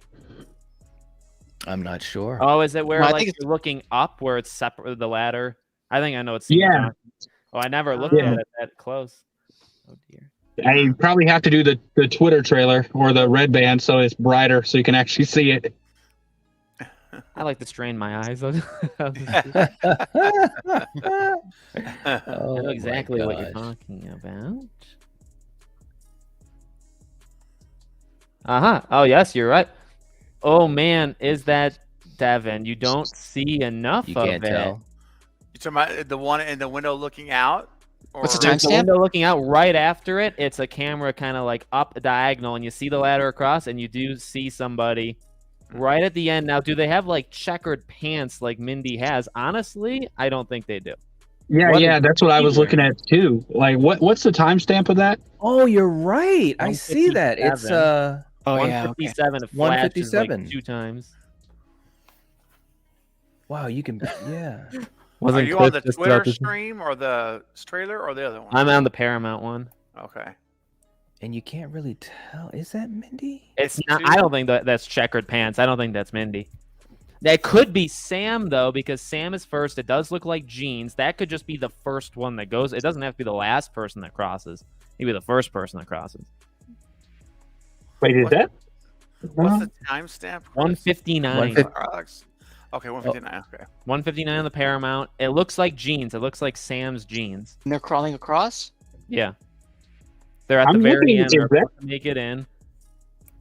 A: I'm not sure.
I: Oh, is it where
E: No,
I: like you're looking up where it's separate the ladder? I think I know it's Oh, I never looked at it that close. Oh dear.
G: I probably have to do the Twitter trailer or the red band so it's brighter so you can actually see it.
I: I like to strain my eyes. I know exactly what you're talking about. Oh yes, you're right. Oh man, is that Devin? You don't see enough
A: You
I: of
A: can't
I: it.
A: tell.
C: You talking about the one in the window looking out? Or...
E: What's the
I: There's the
E: timestamp?
I: window looking out right after it. It's a camera kind of like up diagonal, and you see the ladder across, and you do see somebody right at the end. Now, do they have like checkered pants like Mindy has? Honestly, I don't think they do.
G: Yeah, that's what I was looking at too. Like, what's the timestamp of that?
A: Oh, you're right. I see that. It's
I: 157. It flashes like
A: 157.
I: 2 times.
A: Wow, you can. Yeah.
C: Are you on the Twitter stream or the trailer or the other one?
I: I'm on the Paramount one.
C: Okay.
A: And you can't really tell. Is that Mindy?
I: It's not. I don't think that's checkered pants. I don't think that's Mindy. That could be Sam though, because Sam is first. It does look like jeans. That could just be the first one that goes. It doesn't have to be the last person that crosses. Maybe the first person that crosses.
G: Wait, is that?
C: What's the timestamp?
I: 159.
C: Alex. Okay, 159. Okay.
I: 159 on the Paramount. It looks like jeans. It looks like Sam's jeans.
E: And they're crawling across?
I: Yeah. They're at the very end. They're about to make it in.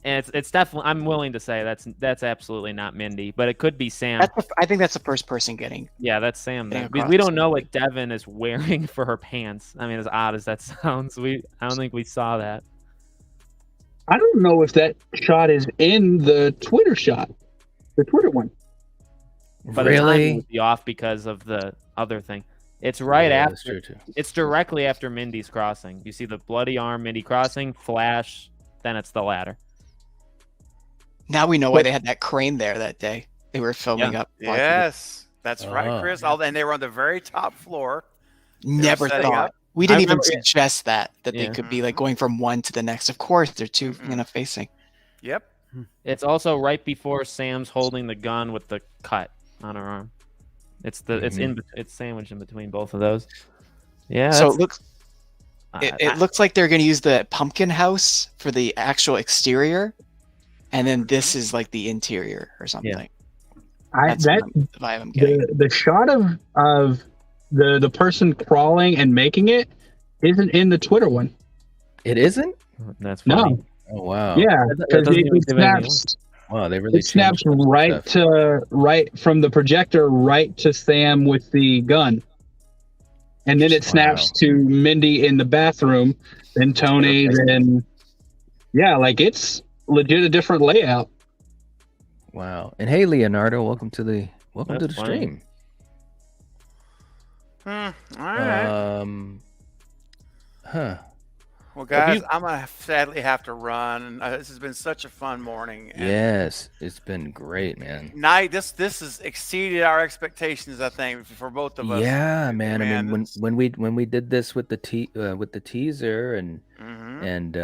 I: And it's definitely, I'm willing to say that's absolutely not Mindy, but it could be Sam.
E: I think that's the first person getting.
I: Yeah, that's Sam. We don't know what Devin is wearing for her pants. I mean, as odd as that sounds, I don't think we saw that.
G: I don't know if that shot is in the Twitter shot, the Twitter one.
I: But the timing would be off because of the other thing. It's right after. That's true too. It's directly after Mindy's crossing. You see the bloody arm, Mindy crossing, flash, then it's the ladder.
E: Now we know why they had that crane there that day. They were filming up.
C: Yes, that's right, Chris. And they were on the very top floor.
E: Never thought. We didn't even suggest that they could be like going from one to the next. Of course, they're two facing.
C: Yep.
I: It's also right before Sam's holding the gun with the cut on her arm. It's it's sandwiched in between both of those. Yeah.
E: So it looks like they're going to use the pumpkin house for the actual exterior, and then this is like the interior or something.
G: Yeah.
E: That's the vibe I'm getting.
G: The shot of the person crawling and making it isn't in the Twitter one.
A: It isn't?
I: That's funny.
G: No.
A: Oh wow.
G: Yeah, because it snaps.
A: Wow, they really.
G: It snaps right from the projector right to Sam with the gun, and then it snaps to Mindy in the bathroom, then Tony, then like it's legit a different layout.
A: Wow. And hey, Leonardo, welcome to the stream.
C: All right.
A: Huh.
C: Well, guys, I'm gonna sadly have to run. This has been such a fun morning.
A: Yes, it's been great, man.
C: This has exceeded our expectations, I think, for both of us.
A: Yeah, man. I mean, when we did this with the teaser and and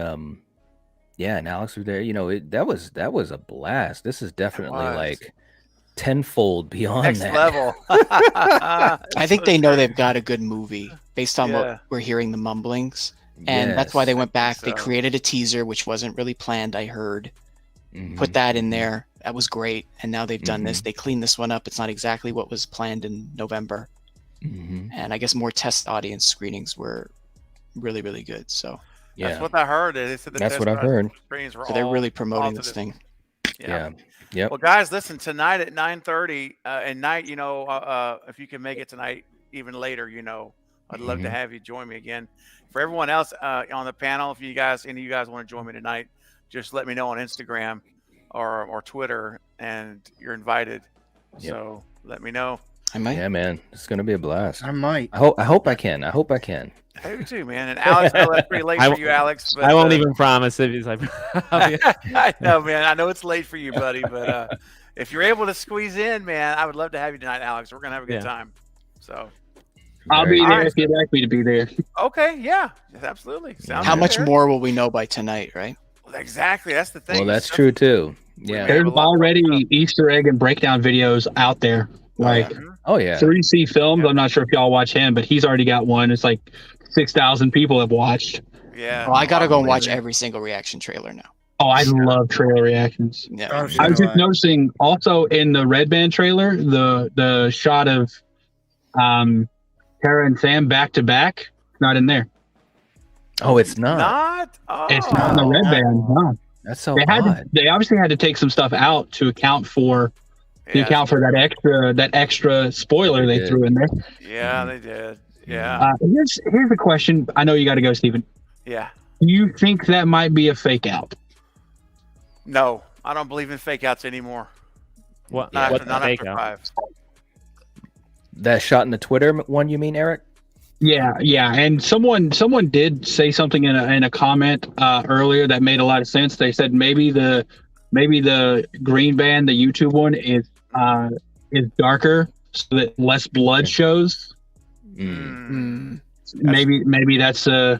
A: Alex was there. You know, that was a blast. This is definitely like tenfold beyond
C: next
A: that
C: level.
E: I think they know they've got a good movie based on what we're hearing the mumblings. And that's why they went back. They created a teaser, which wasn't really planned, I heard. Put that in there. That was great. And now they've done this. They cleaned this one up. It's not exactly what was planned in November. And I guess more test audience screenings were really, really good. So
C: that's what I heard. They said
A: that's what I've heard.
E: So they're really promoting this thing.
A: Yeah. Yep.
C: Well, guys, listen, tonight at 9:30 at night, if you can make it tonight, even later, I'd love to have you join me again. For everyone else on the panel, if any of you guys want to join me tonight, just let me know on Instagram or Twitter, and you're invited. Yep. So let me know.
E: I might.
A: Yeah, man, it's gonna be a blast.
B: I might.
A: I hope I can. I
C: do too, man. And Alex, I know that's pretty late for you, Alex. But,
I: I won't even promise if he's like.
C: I know, man. I know it's late for you, buddy. But if you're able to squeeze in, man, I would love to have you tonight, Alex. We're gonna have a good time. So.
G: I'll be there if you'd like me to be there.
C: Okay, yeah, absolutely.
E: How much more will we know by tonight, right?
C: Well, exactly, that's the thing.
A: Well, that's true too. Yeah,
G: there's already Easter egg and breakdown videos out there. Like, 3C Films. I'm not sure if y'all watch him, but he's already got one. It's like 6,000 people have watched.
C: Yeah.
E: Well, I gotta go and watch every single reaction trailer now.
G: Oh, I love trailer reactions.
E: Yeah.
B: Oh,
G: I was
B: so
G: just noticing also in the Red Band trailer, the shot of Tara and Sam back to back, not in there.
A: Oh, it's not.
C: Not? Oh.
G: It's not in the Red Band. No.
A: That's so
G: They
A: odd.
G: they obviously had to take some stuff out to account for that extra spoiler they threw in there.
C: Yeah, they did. Yeah.
G: Here's a question. I know you got to go, Steven.
C: Yeah.
G: Do you think that might be a fake out?
C: No, I don't believe in fake outs anymore.
I: What?
C: Not
I: What's
C: after, not
I: the fake
C: after
I: out?
C: 5.
A: That shot in the Twitter one, you mean, Eric?
G: Yeah. And someone did say something in a comment earlier that made a lot of sense. They said maybe the green band, the YouTube one, is darker so that less blood shows. Maybe that's
C: yeah.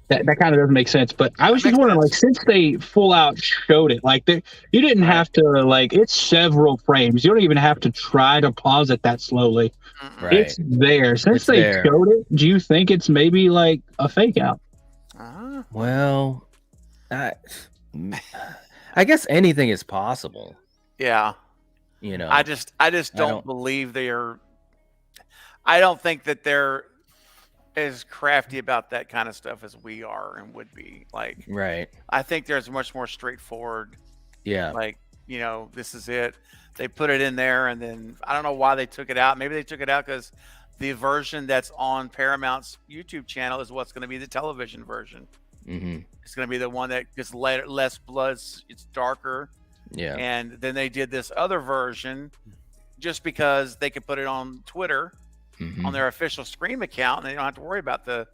G: That kind of doesn't make sense. But I was just wondering, like, since they full out showed it, like you didn't have to, like, it's several frames. You don't even have to try to pause it that slowly.
A: Right.
G: It's there. Since they showed it, do you think it's maybe like a fake out?
A: Well, I guess anything is possible.
C: Yeah.
A: You know,
C: I just don't believe they are. I don't think that they're as crafty about that kind of stuff as we are and would be. Like,
A: right.
C: I think there's much more straightforward.
A: Yeah.
C: Like, this is it. They put it in there, and then I don't know why they took it out. Maybe they took it out because the version that's on Paramount's YouTube channel is what's going to be the television version. Mm-hmm. It's going to be the one that gets less blood. It's darker.
A: Yeah.
C: And then they did this other version just because they could put it on Twitter on their official Scream account, and they don't have to worry about the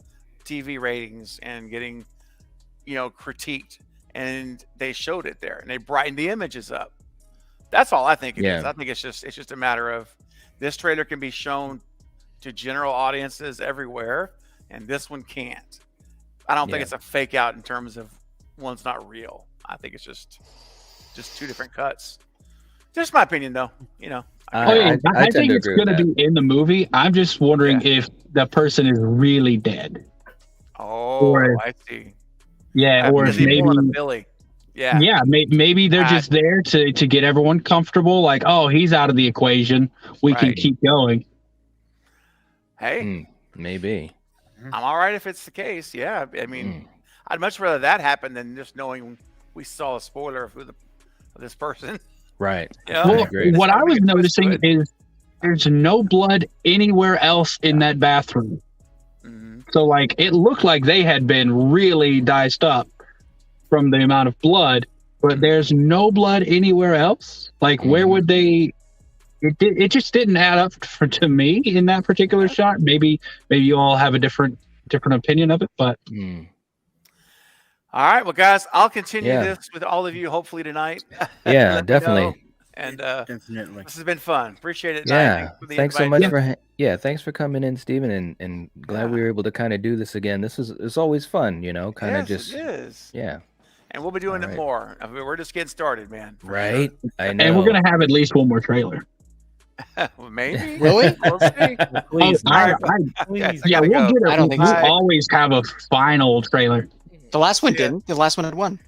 C: TV ratings and getting, critiqued. And they showed it there, and they brightened the images up. That's all I think it is. I think it's just a matter of this trailer can be shown to general audiences everywhere, and this one can't. I don't think it's a fake out in terms of one's not real. I think it's just two different cuts. Just my opinion, though.
G: I think it's going to be in the movie. I'm just wondering if the person is really dead.
C: Oh, I see.
G: Yeah, or if maybe
C: Billy.
G: Yeah, maybe they're just there to get everyone comfortable. Like, oh, he's out of the equation. We can keep going.
C: Hey,
A: maybe.
C: I'm all right if it's the case. Yeah, I mean, I'd much rather that happen than just knowing we saw a spoiler of this person.
A: Right.
G: Well, what I was noticing is there's no blood anywhere else in that bathroom. So, like, it looked like they had been really diced up from the amount of blood, but there's no blood anywhere else. Like, where would they? It just didn't add up to me in that particular shot. Maybe you all have a different opinion of it, but.
C: All right, well, guys, I'll continue this with all of you hopefully tonight.
A: Yeah, definitely.
C: And
B: definitely,
C: this has been fun. Appreciate it.
A: Yeah, thanks so much thanks for coming in, Steven, and glad we were able to kind of do this again. It's always fun, kind of just.
C: It is.
A: Yeah.
C: And we'll be doing it more. I mean, we're just getting started, man.
A: Right.
C: Sure.
A: I know.
G: And we're gonna have at least one more trailer.
C: Maybe.
E: Really?
C: We'll see.
I: Please.
C: Please.
G: Yeah, we'll get it.
E: I don't think so.
G: We'll always have a final trailer.
E: The last one didn't. The last one had one.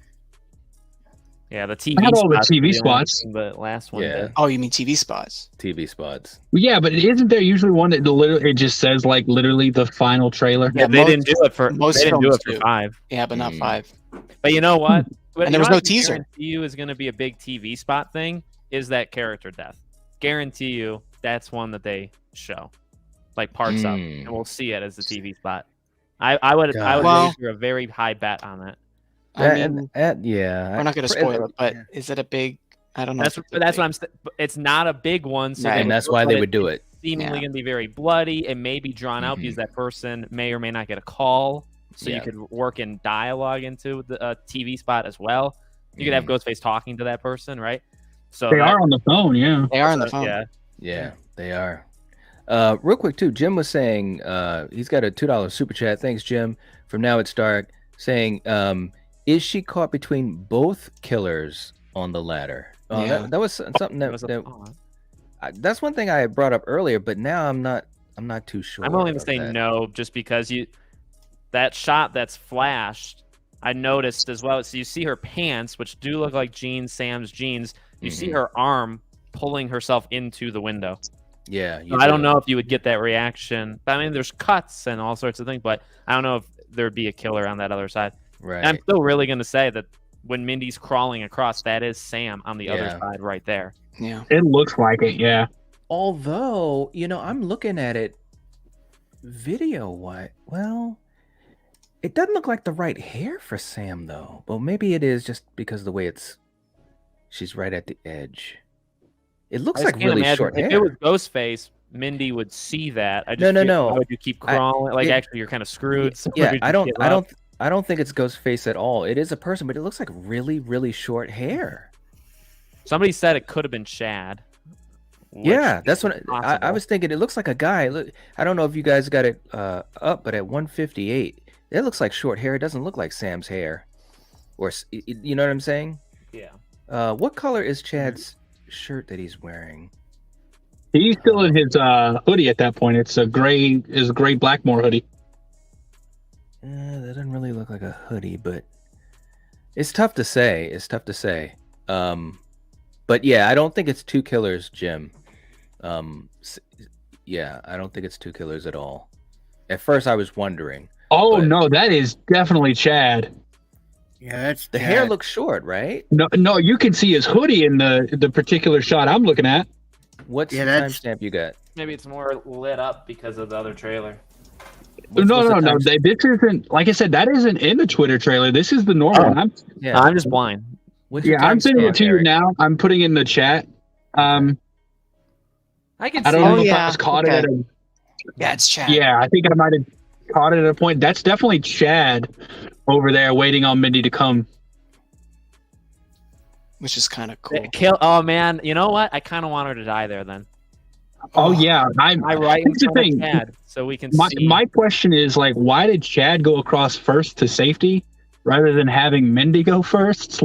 I: Yeah, the TV.
G: I had all the
I: spots
G: TV
I: were the only
G: spots.
I: thing, but last one.
A: Yeah.
I: Did.
E: Oh, you mean TV spots?
A: TV spots.
G: Yeah, but isn't there usually one that it just says like literally the final trailer?
I: Yeah, they didn't do it for
E: most
I: they didn't do
E: films
I: it for
E: do.
I: 5.
E: Yeah, but not 5.
I: But you know what?
E: And there was no teaser.
I: Guarantee you is going to be a big TV spot thing. Is that character death? Guarantee you that's one that they show, like parts of, and we'll see it as the TV spot. I would wager a very high bet on that.
E: I mean,
A: we're
E: not going to spoil it, but is it a big? I don't know.
I: That's what I'm. It's not a big one, so
A: and that's why they would do it.
I: Seemingly going to be very bloody. It may be drawn out because that person may or may not get a call, so you could work in dialogue into the TV spot as well. You could have Ghostface talking to that person, right? So
G: they are on the phone. Yeah,
E: they are on the phone.
A: Yeah, they are. Real quick too, Jim was saying he's got a $2 super chat. Thanks, Jim. From Now It's Dark, saying, is she caught between both killers on the ladder? That was something that's one thing I had brought up earlier, but now I'm not too sure.
I: I'm only going to say no, just because that shot that's flashed I noticed as well. So you see her pants, which do look like jeans, Sam's jeans. You see her arm pulling herself into the window.
A: Yeah.
I: So I don't know if you would get that reaction. I mean, there's cuts and all sorts of things, but I don't know if there'd be a killer on that other side.
A: Right.
I: And I'm still really going to say that when Mindy's crawling across, that is Sam on the other side right there.
E: Yeah.
G: It looks like it, yeah.
A: Although, I'm looking at it video-wise. Well, it doesn't look like the right hair for Sam, though. Well, maybe it is just because of the way she's right at the edge. It looks like really short hair.
I: If it was Ghostface, Mindy would see that. I just
A: No.
I: Why would you keep crawling? Actually, you're kind of screwed. So
A: Yeah, I don't think it's Ghostface at all. It is a person, but it looks like really, really short hair.
I: Somebody said it could have been Chad.
A: Yeah, that's what I was thinking. It looks like a guy. Look, I don't know if you guys got it up, but at 158, it looks like short hair. It doesn't look like Sam's hair, or you know what I'm saying?
I: Yeah.
A: What color is Chad's shirt that he's wearing?
G: He's still in his hoodie at that point. It's a gray Blackmore hoodie.
A: That doesn't really look like a hoodie, but it's tough to say. But yeah, I don't think it's two killers, Jim. Yeah, I don't think it's two killers at all. At first, I was wondering.
G: Oh no, that is definitely Chad.
B: Yeah, that's
A: the hair looks short, right?
G: No, you can see his hoodie in the particular shot I'm looking at.
A: What's the timestamp you got?
I: Maybe it's more lit up because of the other trailer.
G: No. This isn't, like I said, that isn't in the Twitter trailer. This is the normal one.
I: I'm just blind.
G: I'm sending it to you now. I'm putting in the chat.
I: I can see.
G: I don't know if I was caught it.
E: Yeah, it's Chad.
G: Yeah, I think I might have caught it at a point. That's definitely Chad over there waiting on Mindy to come.
E: Which is kind of cool.
I: Oh man, you know what? I kind of want her to die there then.
G: Oh yeah, I
I: write
G: the thing.
I: Chad so we can see.
G: My question is why did Chad go across first to safety rather than having Mindy go first?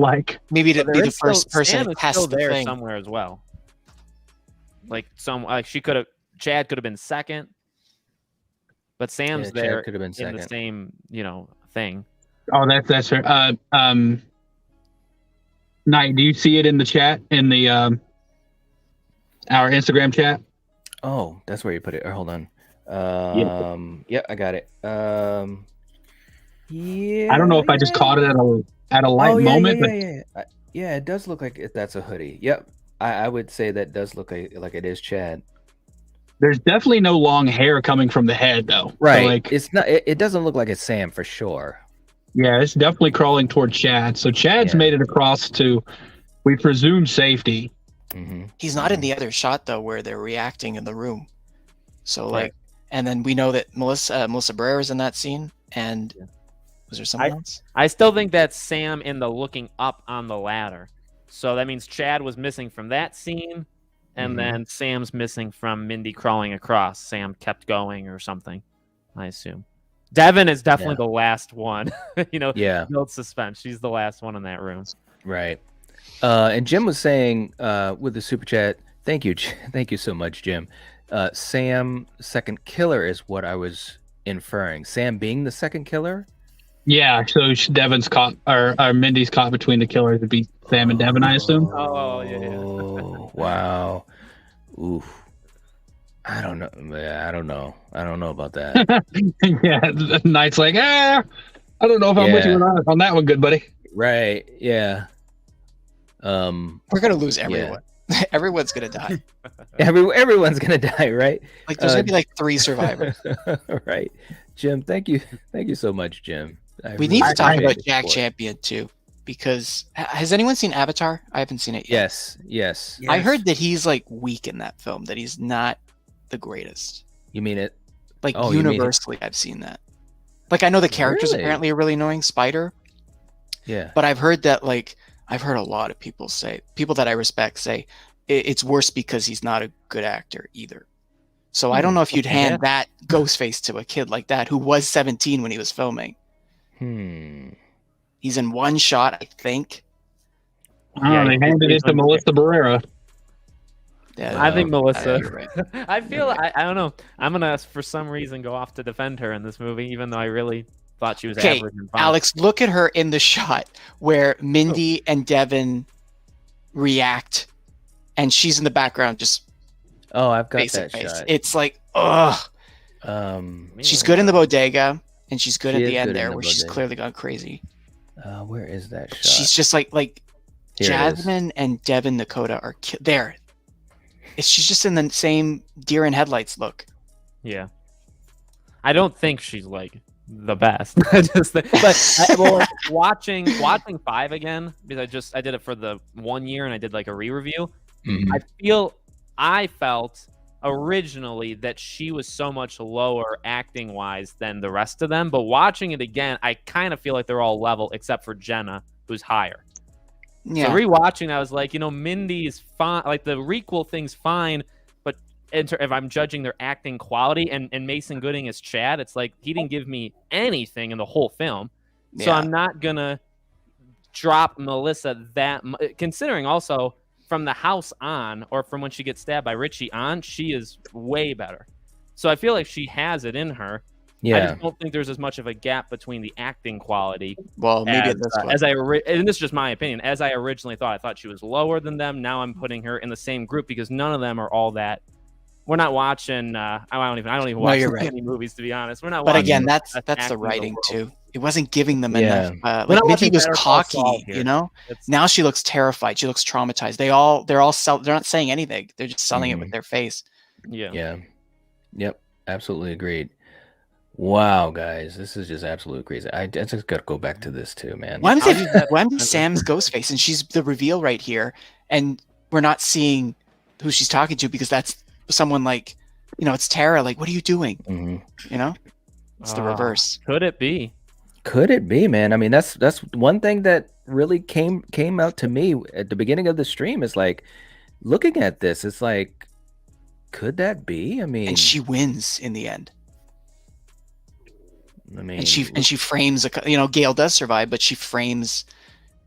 E: Maybe to be the first person
I: Sam
E: to pass
I: still
E: the
I: there
E: thing.
I: somewhere as well. Chad could have been second, but Sam's there
A: could have been second.
I: in the same thing.
G: Oh, that's her. Knight, do you see it in the chat in the our Instagram chat?
A: Oh, that's where you put it. Hold on. Yeah, I got it. Yeah.
G: I don't know if I just caught it at a light moment, but
A: yeah, it does look like that's a hoodie. Yep, I would say that does look like it is Chad.
G: There's definitely no long hair coming from the head, though.
A: Right. So, it's not. It doesn't look like it's Sam for sure.
G: Yeah, it's definitely crawling toward Chad. So Chad's made it across to, we presume, safety.
A: Mm-hmm.
E: He's not in the other shot though, where they're reacting in the room. So and then we know that Melissa Barrera is in that scene. And was there someone else?
I: I still think that's Sam in the looking up on the ladder. So that means Chad was missing from that scene, and then Sam's missing from Mindy crawling across. Sam kept going or something, I assume. Devin is definitely the last one. Build suspense. She's the last one in that room.
A: Right. And Jim was saying with the super chat, thank you so much, Jim. Sam second killer is what I was inferring. Sam being the second killer.
G: Yeah. So Devin's caught, or Mindy's caught between the killers. Would be Sam and Devin, I assume.
I: Oh yeah.
A: Oh wow. Oof. I don't know. I don't know about that.
G: Yeah, Knight's like, I don't know if I'm with you on that one, good buddy.
A: Right. Yeah.
E: We're gonna lose everyone. Yeah. Everyone's gonna die.
A: Everyone's gonna die, right?
E: There's gonna be 3 survivors.
A: Right. Jim, thank you so much, Jim.
E: We need to talk about Jack Champion too, because has anyone seen Avatar? I haven't seen it yet.
A: Yes.
E: I heard that he's weak in that film. That he's not the greatest.
A: You mean it?
E: Universally, I've seen that. I know the character's apparently a really annoying spider.
A: Yeah.
E: But I've heard that I've heard a lot of people that I respect say it's worse because he's not a good actor either. So I don't know if you'd hand that Ghostface to a kid like that who was 17 when he was filming. He's in one shot, I think.
G: They handed it to Melissa Barrera.
E: Yeah,
I: I think Melissa.
E: Right.
I: I feel I don't know. I'm gonna for some reason go off to defend her in this movie, even though I really thought she was
E: Okay,
I: average and fine.
E: Alex, look at her in the shot where Mindy and Devin react, and she's in the background just.
A: Oh, I've got
E: basic
A: that
E: face.
A: shot.
E: It's like, ugh. She's good in the bodega, and she's good at the end there, where she's clearly gone crazy.
A: Where is that shot?
E: She's just like
A: Here
E: Jasmine and Devin Nakota are there. She's just in the same deer in headlights look.
I: Yeah, I don't think she's like the best. I just think, but watching 5 again, because I did it for the 1 year and I did like a re-review.
A: Mhm.
I: I felt originally that she was so much lower acting wise than the rest of them, but watching it again, I kind of feel like they're all level except for Jenna, who's higher.
E: Yeah.
I: So rewatching, I was like, Mindy is fine. Like the requel thing's fine, but if I'm judging their acting quality and Mason Gooding as Chad, it's like he didn't give me anything in the whole film. So I'm not gonna drop Melissa that considering also from the house on, or from when she gets stabbed by Richie on, she is way better. So I feel like she has it in her.
A: Yeah.
I: I just don't think there's as much of a gap between the acting quality.
E: Well, maybe
I: and this is just my opinion. As I originally thought, I thought she was lower than them. Now I'm putting her in the same group because none of them are all that. We're not watching. I don't even watch any movies, to be honest. We're not.
E: But
I: watching
E: again, that's the writing too. It wasn't giving them enough.
I: Like
E: Mindy was cocky, Now she looks terrified. She looks traumatized. They're not saying anything. They're just selling it with their face.
A: Yeah. Yep. Absolutely agreed. Wow, guys, this is just absolutely crazy. I just got to go back to this too, man.
E: Why is Sam's ghost face and she's the reveal right here, and we're not seeing who she's talking to because that's someone like, it's Tara. Like, what are you doing? It's the reverse.
I: Could it be?
A: Could it be, man? I mean, that's one thing that really came out to me at the beginning of the stream. Is like looking at this. It's like, could that be? I mean,
E: and she wins in the end.
A: I mean,
E: and she frames Gail does survive, but she frames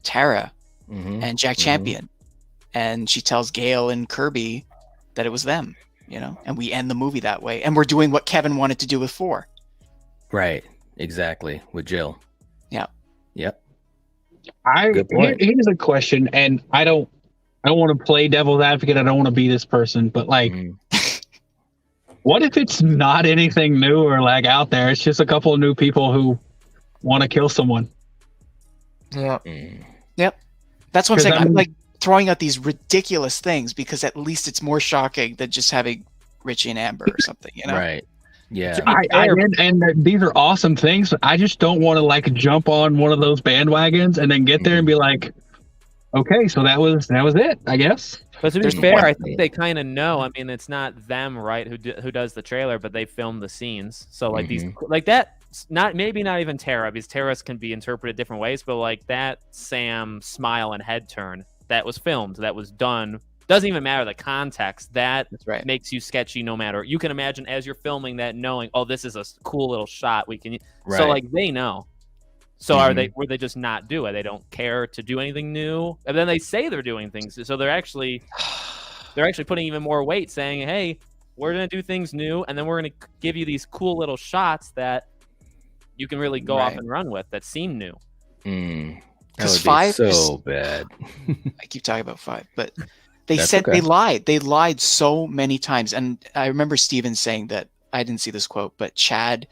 E: Tara and Jack Champion, and she tells Gail and Kirby that it was them, and we end the movie that way, and we're doing what Kevin wanted to do with 4.
A: Right. Exactly. With Jill.
E: Yeah.
A: Yep.
G: Here's a question, and I don't want to play devil's advocate. I don't want to be this person, but like, what if it's not anything new or like out there? It's just a couple of new people who want to kill someone.
E: Yeah. Yep. That's what I'm saying. I'm like throwing out these ridiculous things because at least it's more shocking than just having Richie and Amber or something,
A: Right. Yeah.
G: And these are awesome things. I just don't want to like jump on one of those bandwagons and then get there and be like, okay, so that was it, I guess.
I: But to be fair, I think they kind of know. I mean, it's not them, right, who does the trailer, but they filmed the scenes. So like these, like that, maybe not even Tara, because Tara's can be interpreted different ways. But like that Sam smile and head turn that was filmed, that was done. Doesn't even matter the context. That's right. Makes you sketchy no matter. You can imagine as you're filming that, knowing, oh, this is a cool little shot. We can. Right. So like they know. So were they just not do it? They don't care to do anything new, and then they say they're doing things. So they're actually putting even more weight, saying, "Hey, we're gonna do things new, and then we're gonna give you these cool little shots that you can really go off and run with that seem new."
A: Because 5 so bad.
E: I keep talking about 5, but they said they lied. They lied so many times, and I remember Steven saying that. I didn't see this quote, but Chad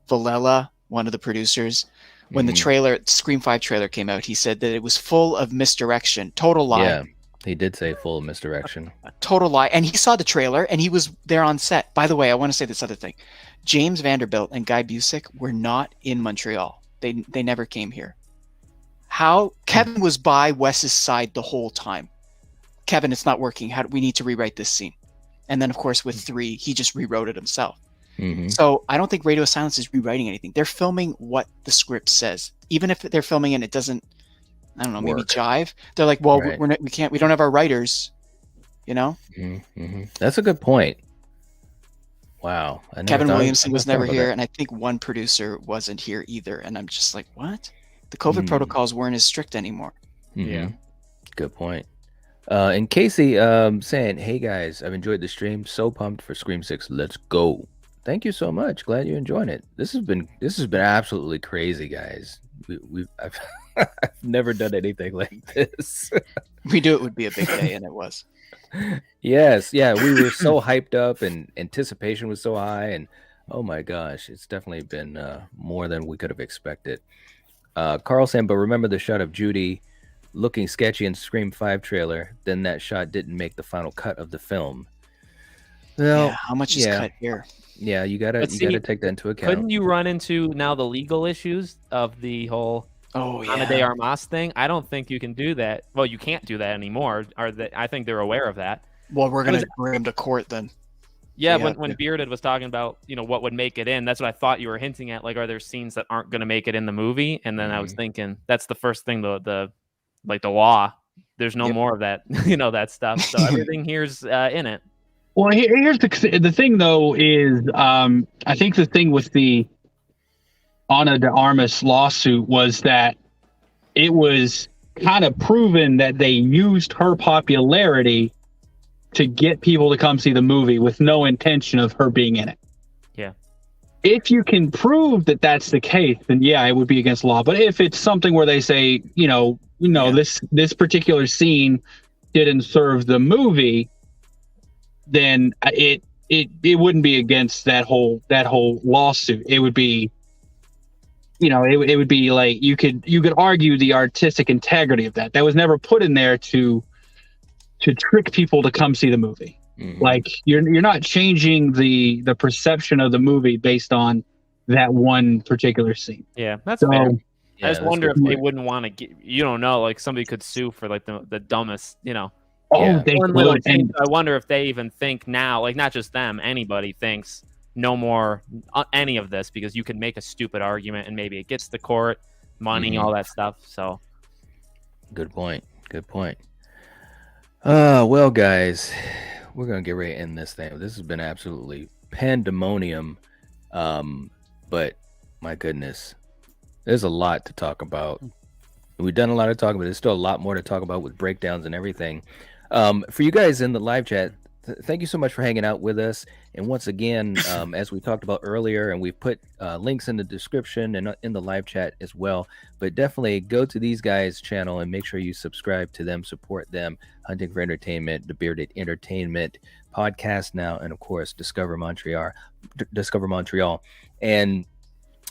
E: Villela, one of the producers. When the Scream 5 trailer came out, he said that it was full of misdirection. Total lie.
A: Yeah, he did say full of misdirection.
E: Total lie. And he saw the trailer, and he was there on set. By the way, I want to say this other thing. James Vanderbilt and Guy Busick were not in Montreal. They never came here. Kevin was by Wes's side the whole time. Kevin, it's not working. We need to rewrite this scene. And then, of course, with 3, he just rewrote it himself. So I don't think Radio Silence is rewriting anything. They're filming what the script says. Even if they're filming and it doesn't, I don't know, maybe jive. They're like, well, we don't have our writers,
A: That's a good point. Wow.
E: Kevin Williamson was never here, and I think one producer wasn't here either. And I'm just like, what? The COVID protocols weren't as strict anymore.
I: Yeah.
A: Good point. And Casey saying, hey guys, I've enjoyed the stream. So pumped for Scream 6. Let's go. Thank you so much. Glad you enjoyed it. This has been absolutely crazy, guys. I've I've never done anything like this.
E: We knew it would be a big day, and it was.
A: Yes, yeah, we were so hyped up, and anticipation was so high, and oh my gosh, it's definitely been more than we could have expected. Carl saying, but remember the shot of Judy looking sketchy in Scream 5 trailer, then that shot didn't make the final cut of the film. Well,
E: yeah, how much is cut here?
A: Yeah, you gotta take that into account.
I: Couldn't you run into now the legal issues of the whole Ana de Armas thing? I don't think you can do that. Well, you can't do that anymore. I think they're aware of that.
E: Well, we're gonna bring him to court then.
I: Yeah, when Bearded was talking about, what would make it in, that's what I thought you were hinting at. Like, are there scenes that aren't going to make it in the movie? And then I was thinking that's the first thing, the law. There's no more of that, that stuff. So everything here's in it.
G: Well, here's the thing, though, is I think the thing with the Ana de Armas lawsuit was that it was kind of proven that they used her popularity to get people to come see the movie with no intention of her being in it.
I: Yeah.
G: If you can prove that that's the case, then yeah, it would be against law. But if it's something where they say, this particular scene didn't serve the movie, then it wouldn't be against that whole lawsuit. It would be, it would be like you could argue the artistic integrity of that. That was never put in there to trick people to come see the movie. Mm-hmm. Like you're not changing the perception of the movie based on that one particular scene.
I: Yeah, that's fair. I just wonder if they wouldn't want to get, like somebody could sue for like the dumbest,
G: they would.
I: And I wonder if they even think now, like not just them, anybody thinks no more any of this, because you can make a stupid argument and maybe it gets the court, money, all that stuff. So
A: good point. Well, guys, we're gonna get right in this thing. This has been absolutely pandemonium, but my goodness, there's a lot to talk about. We've done a lot of talking, but there's still a lot more to talk about with breakdowns and everything. For you guys in the live chat, thank you so much for hanging out with us. And once again, as we talked about earlier, and we've put links in the description and in the live chat as well, but definitely go to these guys' channel and make sure you subscribe to them, support them. Hunting for Entertainment, The Bearded Entertainment Podcast now, and of course, Discover Montreal, and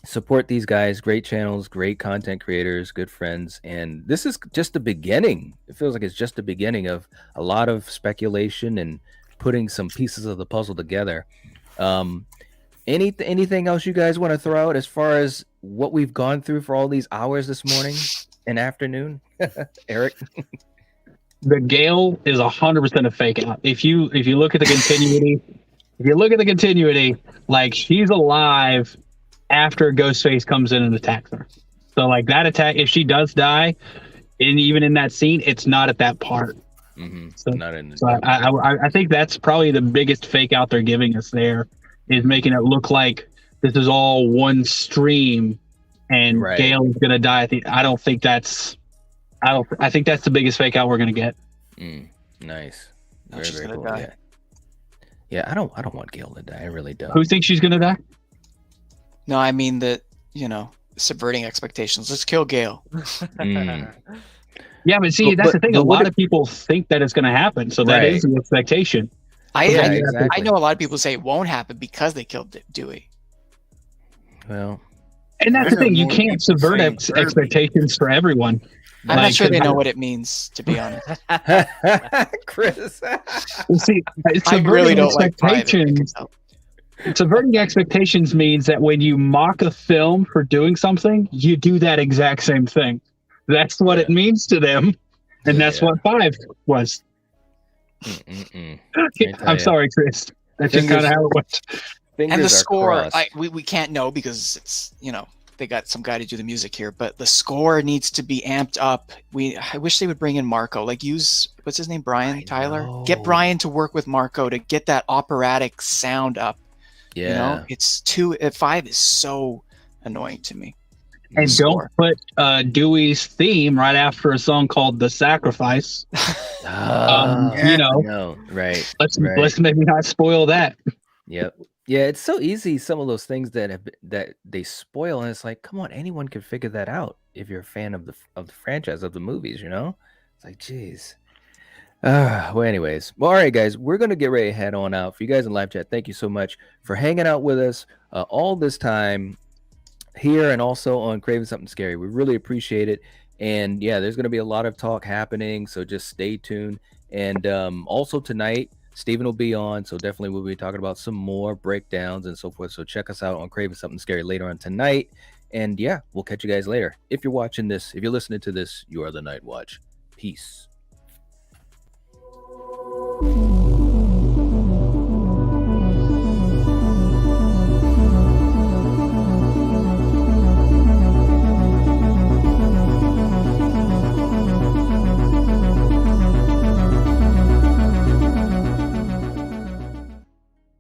A: support these guys. Great channels, great content creators, good friends. And this is just the beginning. It feels like it's just the beginning of a lot of speculation and putting some pieces of the puzzle together. Anything else you guys want to throw out as far as what we've gone through for all these hours this morning and afternoon? Eric?
G: The Gail is 100% a fake out. If you look at the continuity, like she's alive after Ghostface comes in and attacks her. So like that attack, if she does die, and even in that scene, it's not at that part.
A: Mm-hmm.
G: I think that's probably the biggest fake out they're giving us there, is making it look like this is all one stream and Gail is gonna die. I think that's the biggest fake out we're gonna get.
A: Nice. Very cool. Yeah. I don't want Gail to die. I really don't.
G: Who thinks she's gonna die?
E: No, I mean that, subverting expectations. Let's kill Gail.
G: Yeah, but see, that's the thing. A lot of people think that it's going to happen, so that is the expectation.
E: I know a lot of people say it won't happen because they killed Dewey.
A: Well,
G: and that's the thing. You can't subvert expectations for everyone.
E: I'm not sure they know what it means, to be honest.
A: Chris.
G: Well, see,
E: I really don't like
G: expectations. Subverting expectations means that when you mock a film for doing something, you do that exact same thing. That's what it means to them, and that's what 5 was. I'm sorry, Chris. That's just kind of how it was.
E: And the score, we can't know because it's, they got some guy to do the music here, but the score needs to be amped up. I wish they would bring in Marco, use, what's his name, Brian Tyler? Get Brian to work with Marco to get that operatic sound up.
A: Yeah.
E: It's 5 is so annoying to me.
G: And don't put Dewey's theme right after a song called "The Sacrifice."
A: Right.
G: Let's maybe not spoil that.
A: Yep. Yeah, it's so easy. Some of those things that they spoil, and it's like, come on, anyone can figure that out if you're a fan of the franchise of the movies. It's like, geez. Well, anyways, all right, guys, we're gonna get ready to head on out. For you guys in live chat, thank you so much for hanging out with us all this time here and also on Craving Something Scary. We really appreciate it. And yeah, there's gonna be a lot of talk happening, so just stay tuned. And also tonight, Steven will be on, so definitely we'll be talking about some more breakdowns and so forth. So check us out on Craving Something Scary later on tonight. And yeah, we'll catch you guys later. If you're watching this, if you're listening to this, you are the Nightwatch. Peace.